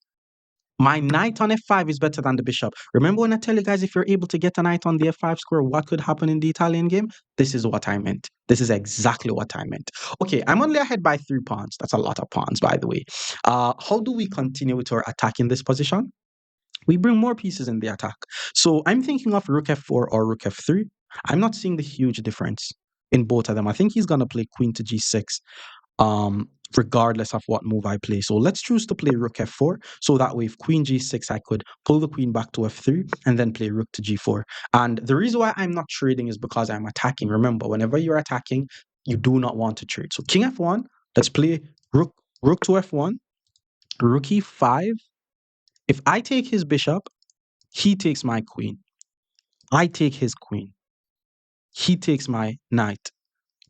my knight on f5 is better than the bishop. Remember when I tell you guys, if you're able to get a knight on the f5 square, what could happen in the Italian game? This is what I meant. This is exactly what I meant. Okay, I'm only ahead by 3 pawns. That's a lot of pawns, by the way. How do we continue with our attack in this position? We bring more pieces in the attack. So I'm thinking of rook f4 or rook f3. I'm not seeing the huge difference. in both of them. I think he's gonna play queen to g6, regardless of what move I play. So let's choose to play rook f4. So that way, if queen g6, I could pull the queen back to f3 and then play rook to g4. And the reason why I'm not trading is because I'm attacking. Remember, whenever you're attacking, you do not want to trade. So king f1, let's play rook to f1, rook e5. If I take his bishop, he takes my queen. I take his queen. He takes my knight.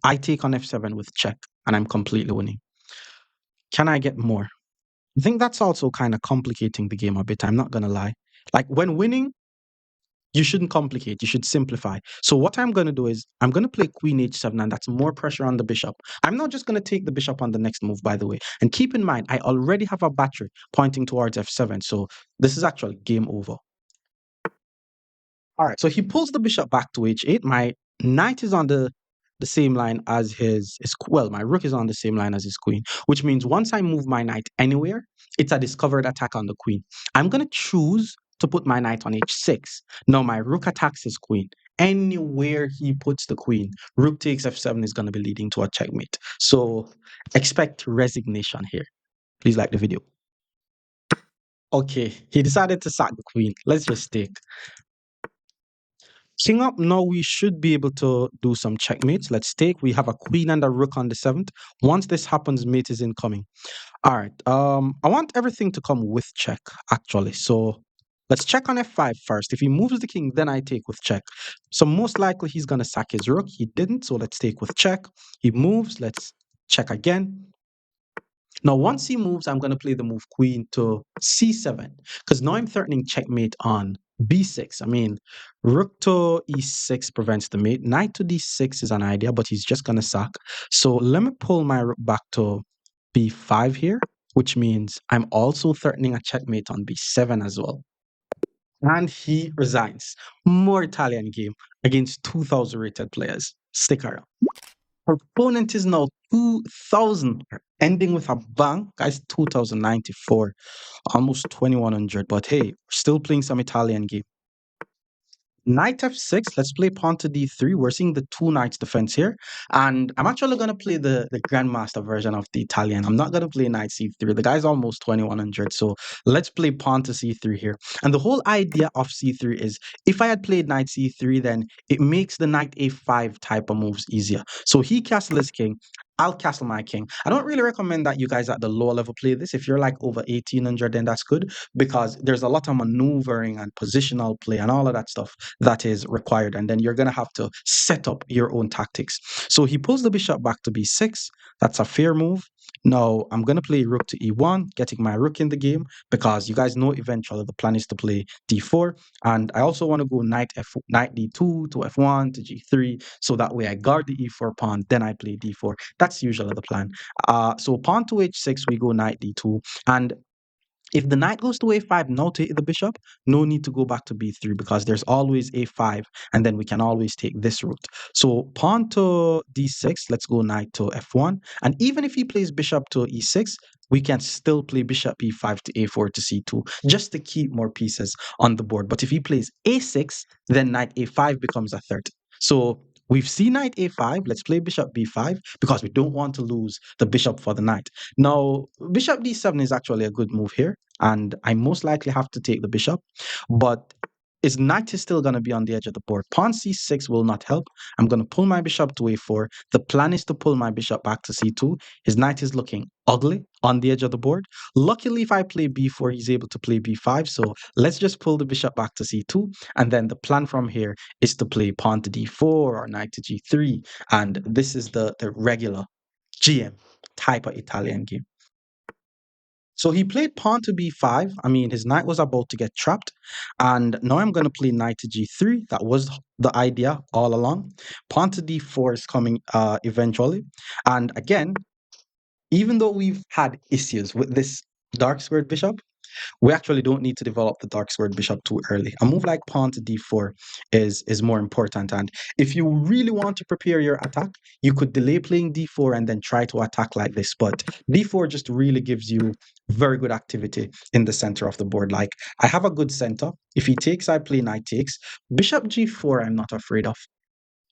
I take on f7 with check, and I'm completely winning. Can I get more? I think that's also kind of complicating the game a bit. I'm not going to lie. Like when winning, you shouldn't complicate, you should simplify. So what I'm going to do is I'm going to play queen h7, and that's more pressure on the bishop. I'm not just going to take the bishop on the next move, by the way. And keep in mind, I already have a battery pointing towards f7. So this is actually game over. All right, so he pulls the bishop back to h8. My knight is on the same line as well, my rook is on the same line as his queen, which means once I move my knight anywhere, it's a discovered attack on the queen. I'm going to choose to put my knight on h6. Now my rook attacks his queen. Anywhere he puts the queen, rook takes f7 is going to be leading to a checkmate. So expect resignation here. Please like the video. Okay, he decided to sack the queen. Let's just take. King up, now we should be able to do some checkmates. Let's take. We have a queen and a rook on the 7th. Once this happens, mate is incoming. All right. I want everything to come with check, actually. So let's check on f5 first. If he moves the king, then I take with check. So most likely he's going to sack his rook. He didn't, so let's take with check. He moves. Let's check again. Now, once he moves, I'm going to play the move queen to c7, because now I'm threatening checkmate on b6. I mean, rook to e6 prevents the mate. Knight to d6 is an idea, but he's just going to sack. So let me pull my rook back to b5 here, which means I'm also threatening a checkmate on b7 as well. And he resigns. More Italian game against 2,000 rated players. Stick around. Her opponent is now 2,000, ending with a bang. Guys, 2,094, almost 2,100. But hey, still playing some Italian game. Knight f6, let's play pawn to d3. We're seeing the two knights defense here. And I'm actually going to play the grandmaster version of the Italian. I'm not going to play knight c3. The guy's almost 2,100. So let's play pawn to c3 here. And the whole idea of c3 is if I had played knight c3, then it makes the knight a5 type of moves easier. So he castles his king. I'll castle my king. I don't really recommend that you guys at the lower level play this. If you're like over 1,800, then that's good because there's a lot of maneuvering and positional play and all of that stuff that is required. And then you're going to have to set up your own tactics. So he pulls the bishop back to b6. That's a fair move. Now I'm going to play rook to e1, getting my rook in the game because you guys know eventually the plan is to play d4. And I also want to go knight d2 to f1 to g3. So that way I guard the e4 pawn, then I play d4. That's usually the plan. So pawn to h6, we go knight d2. And if the knight goes to a5, now take the bishop, no need to go back to b3 because there's always a5 and then we can always take this route. So pawn to d6, let's go knight to f1. And even if he plays bishop to e6, we can still play bishop e5 to a4 to c2 just to keep more pieces on the board. But if he plays a6, then knight a5 becomes a threat. So we've seen knight a5. Let's play bishop b5 because we don't want to lose the bishop for the knight. Now, bishop d7 is actually a good move here, and I most likely have to take the bishop, but his knight is still going to be on the edge of the board. Pawn c6 will not help. I'm going to pull my bishop to a4. The plan is to pull my bishop back to c2. His knight is looking ugly on the edge of the board. Luckily, if I play b4, he's able to play b5. So let's just pull the bishop back to c2. And then the plan from here is to play pawn to d4 or knight to g3. And this is the regular GM type of Italian game. So he played pawn to b5. I mean, his knight was about to get trapped. And now I'm going to play knight to g3. That was the idea all along. Pawn to d4 is coming eventually. And again, even though we've had issues with this dark squared bishop, we actually don't need to develop the dark squared bishop too early. A move like pawn to d4 is more important. And if you really want to prepare your attack, you could delay playing d4 and then try to attack like this. But d4 just really gives you very good activity in the center of the board. Like I have a good center. If he takes, I play knight takes. Bishop g4, I'm not afraid of.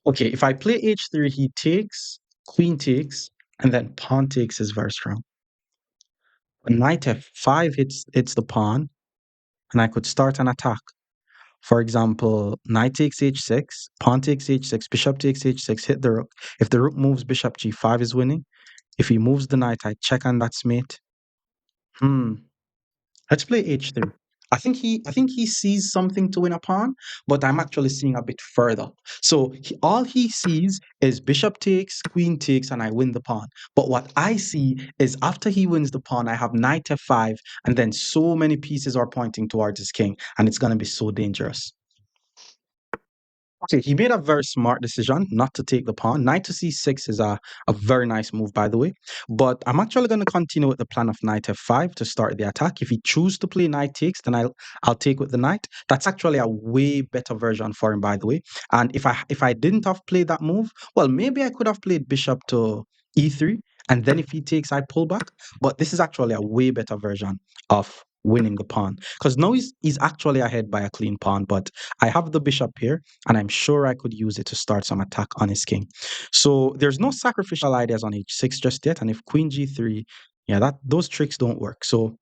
Okay, if I play h3, he takes, queen takes, and then pawn takes is very strong. Knight f5 hits the pawn, and I could start an attack. For example, knight takes h6, pawn takes h6, bishop takes h6, hit the rook. If the rook moves, bishop g5 is winning. If he moves the knight, I check on that's mate. Hmm. Let's play h3. I think he sees something to win a pawn, but I'm actually seeing a bit further. So all he sees is bishop takes, queen takes, and I win the pawn. But what I see is after he wins the pawn, I have knight f5, and then so many pieces are pointing towards his king, and it's gonna be so dangerous. Okay, he made a very smart decision not to take the pawn. Knight to c6 is a very nice move, by the way. But I'm actually going to continue with the plan of knight f5 to start the attack. If he chooses to play knight takes, then I'll take with the knight. That's actually a way better version for him, by the way. And if I didn't have played that move, well, maybe I could have played bishop to e3, and then if he takes, I pull back. But this is actually a way better version of winning the pawn because now he's actually ahead by a clean pawn. But I have the bishop here and I'm sure I could use it to start some attack on his king. So there's no sacrificial ideas on h6 just yet, and if queen g3, yeah, that those tricks don't work. So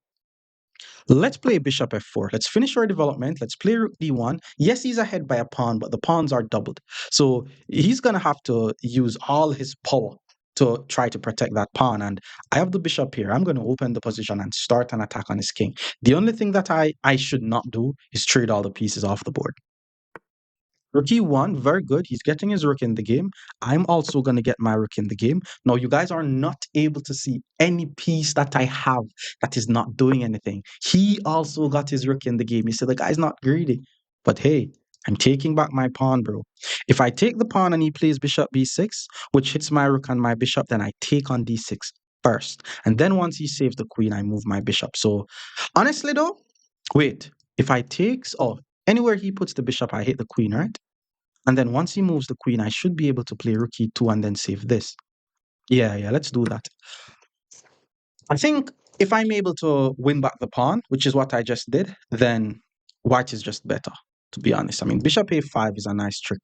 let's play bishop f4. Let's finish our development. Let's play rook d1. Yes, he's ahead by a pawn, but the pawns are doubled. So he's gonna have to use all his power to try to protect that pawn. And I have the bishop here. I'm gonna open the position and start an attack on his king. The only thing that I should not do is trade all the pieces off the board. Rook e1, very good. He's getting his rook in the game. I'm also going to get my rook in the game. Now, you guys are not able to see any piece that I have that is not doing anything. He also got his rook in the game. You see, the guy's not greedy. But hey, I'm taking back my pawn, bro. If I take the pawn and he plays bishop b6, which hits my rook and my bishop, then I take on d6 first. And then once he saves the queen, I move my bishop. So honestly, though, wait. If I takes, oh, anywhere he puts the bishop, I hit the queen, right? And then once he moves the queen, I should be able to play rook e2 and then save this. Yeah, let's do that. I think if I'm able to win back the pawn, which is what I just did, then white is just better, to be honest. I mean, bishop a5 is a nice trick.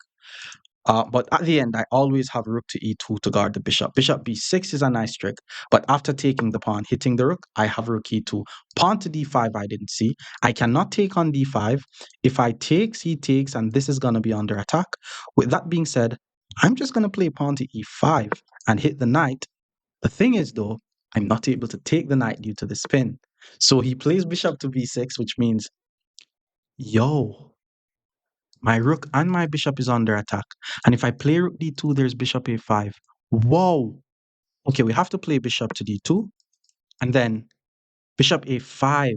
But at the end, I always have rook to e2 to guard the bishop. Bishop b6 is a nice trick, but after taking the pawn, hitting the rook, I have rook e2. Pawn to d5, I didn't see. I cannot take on d5. If I takes, he takes, and this is going to be under attack. With that being said, I'm just going to play pawn to e5 and hit the knight. The thing is, though, I'm not able to take the knight due to the spin. So he plays bishop to b6, which means, yo, my rook and my bishop is under attack. And if I play rook d2, there's bishop a5. Whoa. Okay, we have to play bishop to d2 and then bishop a5.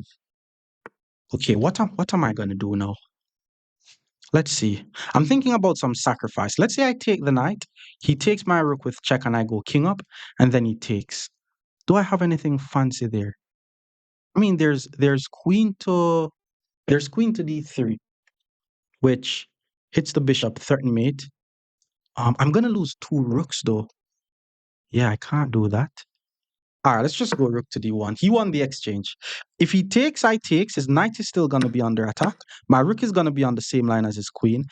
Okay, what am I going to do now? Let's see. I'm thinking about some sacrifice. Let's say I take the knight. He takes my rook with check and I go king up and then he takes. Do I have anything fancy there? I mean, there's queen to d3, which hits the bishop, threaten mate. I'm gonna lose two rooks though. Yeah, I can't do that. All right, let's just go rook to d1. He won the exchange. If he takes, I takes. His knight is still going to be under attack. My rook is going to be on the same line as his queen.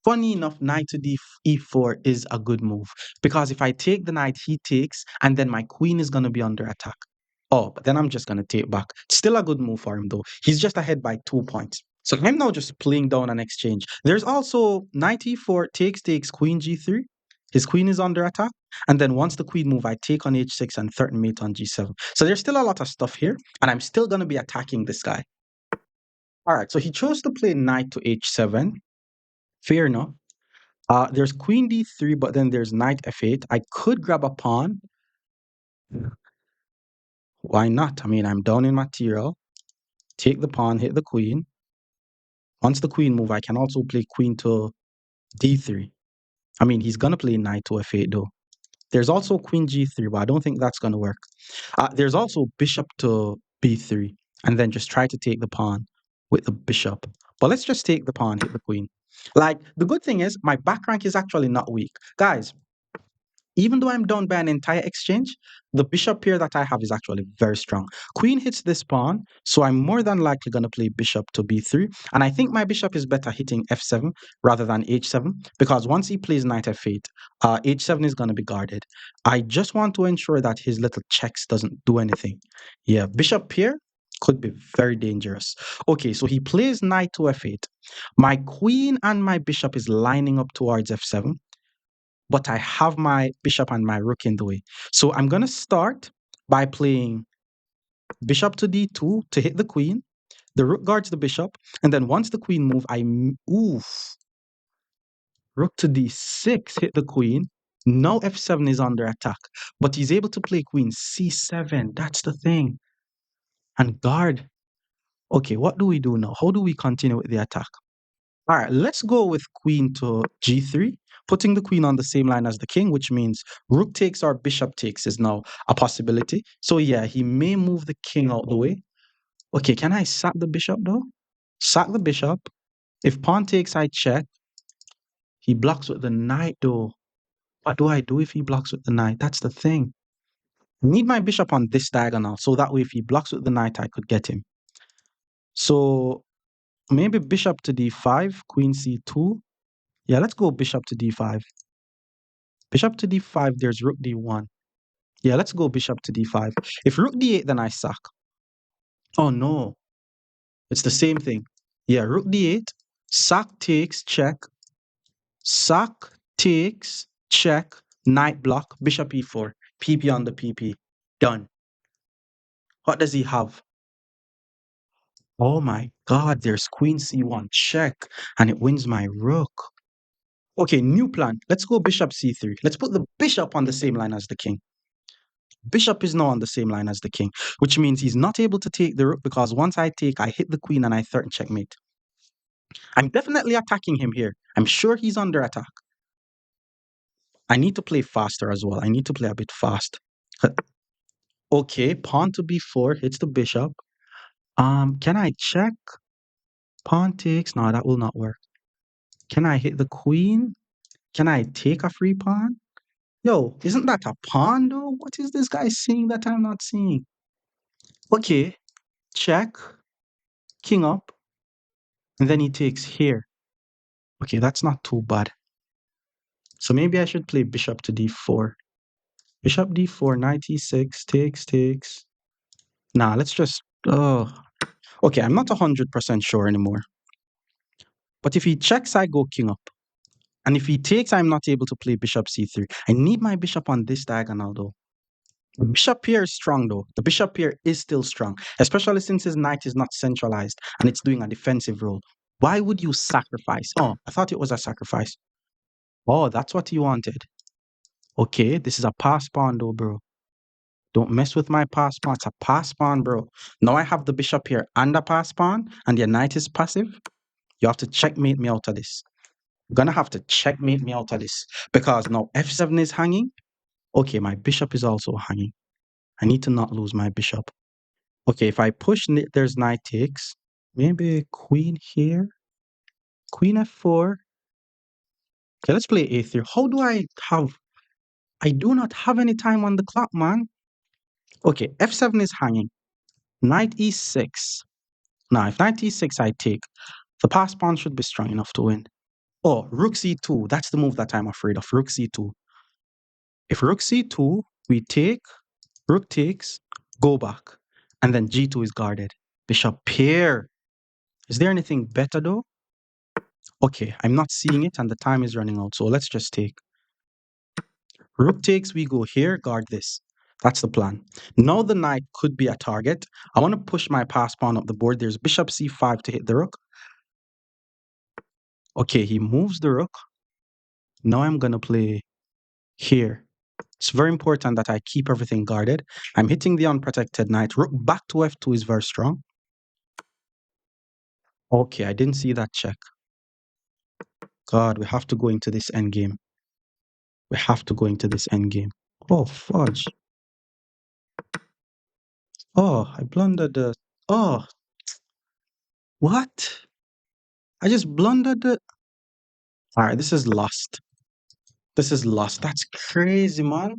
Funny enough, knight to e4 is a good move because if I take the knight, he takes, and then my queen is going to be under attack. Oh, but then I'm just going to take back. Still a good move for him, though. He's just ahead by 2 points. So I'm now just playing down an exchange. There's also knight e4 takes, queen g3. His queen is under attack. And then once the queen move, I take on h6 and threaten mate on g7. So there's still a lot of stuff here, and I'm still going to be attacking this guy. All right, so he chose to play knight to h7. Fair enough. There's queen d3, but then there's knight f8. I could grab a pawn. Why not? I mean, I'm down in material. Take the pawn, hit the queen. Once the queen move, I can also play queen to d3. I mean, he's going to play knight to f8 though. There's also queen g3, but I don't think that's going to work. There's also bishop to b3, and then just try to take the pawn with the bishop. But let's just take the pawn, hit the queen. Like, the good thing is, my back rank is actually not weak. Guys, even though I'm down by an entire exchange, the bishop pair that I have is actually very strong. Queen hits this pawn, so I'm more than likely going to play bishop to b3. And I think my bishop is better hitting f7 rather than h7, because once he plays knight f8, h7 is going to be guarded. I just want to ensure that his little checks doesn't do anything. Yeah, bishop pair could be very dangerous. Okay, so he plays knight to f8. My queen and my bishop is lining up towards f7, but I have my bishop and my rook in the way. So I'm going to start by playing bishop to d2 to hit the queen. The rook guards the bishop, and then once the queen move, oof, rook to d6 hit the queen. Now f7 is under attack, but he's able to play queen c7. That's the thing. And guard. Okay, what do we do now? How do we continue with the attack? All right, let's go with queen to g3, putting the queen on the same line as the king, which means rook takes or bishop takes is now a possibility. So yeah, he may move the king out the way. Okay, can I sack the bishop though? Sack the bishop. If pawn takes, I check. He blocks with the knight though. What do I do if he blocks with the knight? That's the thing. I need my bishop on this diagonal, so that way if he blocks with the knight, I could get him. So maybe bishop to d5, queen c2. Yeah, let's go bishop to d5. Bishop to d5, there's rook d1. Yeah, let's go bishop to d5. If rook d8, then I sack. Oh no, it's the same thing. Yeah, rook d8, sack takes, check. Sack takes, check, knight block, bishop e4, pp on the pp. Done. What does he have? Oh my god, there's queen c1, check, and it wins my rook. Okay, new plan. Let's go bishop c3. Let's put the bishop on the same line as the king. Bishop is now on the same line as the king, which means he's not able to take the rook because once I take, I hit the queen and I threaten checkmate. I'm definitely attacking him here. I'm sure he's under attack. I need to play faster as well. I need to play a bit fast. Okay, pawn to b4 hits the bishop. Can I check? Pawn takes. No, that will not work. Can I hit the queen? Can I take a free pawn? Yo, isn't that a pawn though? What is this guy seeing that I'm not seeing? Okay, check, king up, and then he takes here. Okay, that's not too bad. So maybe I should play bishop to d4. Bishop d4, knight e6, takes. Nah, let's just... Oh, okay, I'm not 100% sure anymore. But if he checks, I go king up. And if he takes, I'm not able to play bishop c3. I need my bishop on this diagonal though. The bishop here is strong though. The bishop here is still strong, especially since his knight is not centralized and it's doing a defensive role. Why would you sacrifice? Oh, I thought it was a sacrifice. Oh, that's what you wanted. Okay, this is a pass pawn though, bro. Don't mess with my pass pawn. It's a pass pawn, bro. Now I have the bishop here and a pass pawn, and your knight is passive. You have to checkmate me out of this. You're gonna have to checkmate me out of this because now f7 is hanging. Okay, my bishop is also hanging. I need to not lose my bishop. Okay, if I push, there's knight takes. Maybe queen here. Queen f4. Okay, let's play a3. How do I have... I do not have any time on the clock, man. Okay, f7 is hanging. Knight e6. Now, if knight e6 I take, the pass pawn should be strong enough to win. Oh, rook c2. That's the move that I'm afraid of. Rook c2. If rook c2, we take, rook takes, go back, and then g2 is guarded. Bishop pair. Is there anything better though? Okay, I'm not seeing it and the time is running out, so let's just take. Rook takes, we go here, guard this. That's the plan. Now the knight could be a target. I want to push my pass pawn up the board. There's bishop c5 to hit the rook. Okay, he moves the rook. Now I'm going to play here. It's very important that I keep everything guarded. I'm hitting the unprotected knight. Rook back to f2 is very strong. Okay, I didn't see that check. God, we have to go into this endgame. We have to go into this endgame. Oh, fudge. Oh, I blundered the... Oh, what? I just blundered the... All right, this is lost. This is lost. That's crazy, man.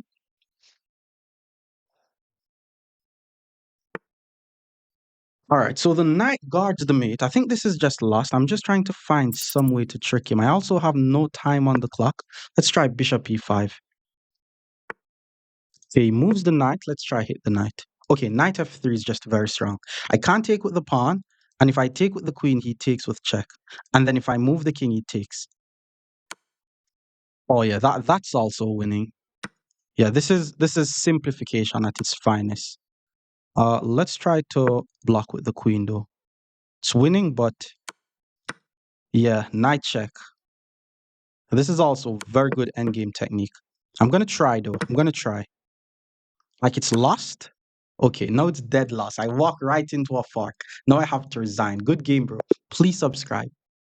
All right, so the knight guards the mate. I think this is just lost. I'm just trying to find some way to trick him. I also have no time on the clock. Let's try bishop e5. Okay, he moves the knight. Let's try hit the knight. Okay, knight f3 is just very strong. I can't take with the pawn, and if I take with the queen, he takes with check. And then if I move the king, he takes. Oh yeah, that's also winning. Yeah, this is simplification at its finest. Let's try to block with the queen though. It's winning, but yeah, knight check. This is also very good endgame technique. I'm gonna try though. I'm gonna try. Like it's lost. Okay, now it's dead loss. I walk right into a fork. Now I have to resign. Good game, bro. Please subscribe.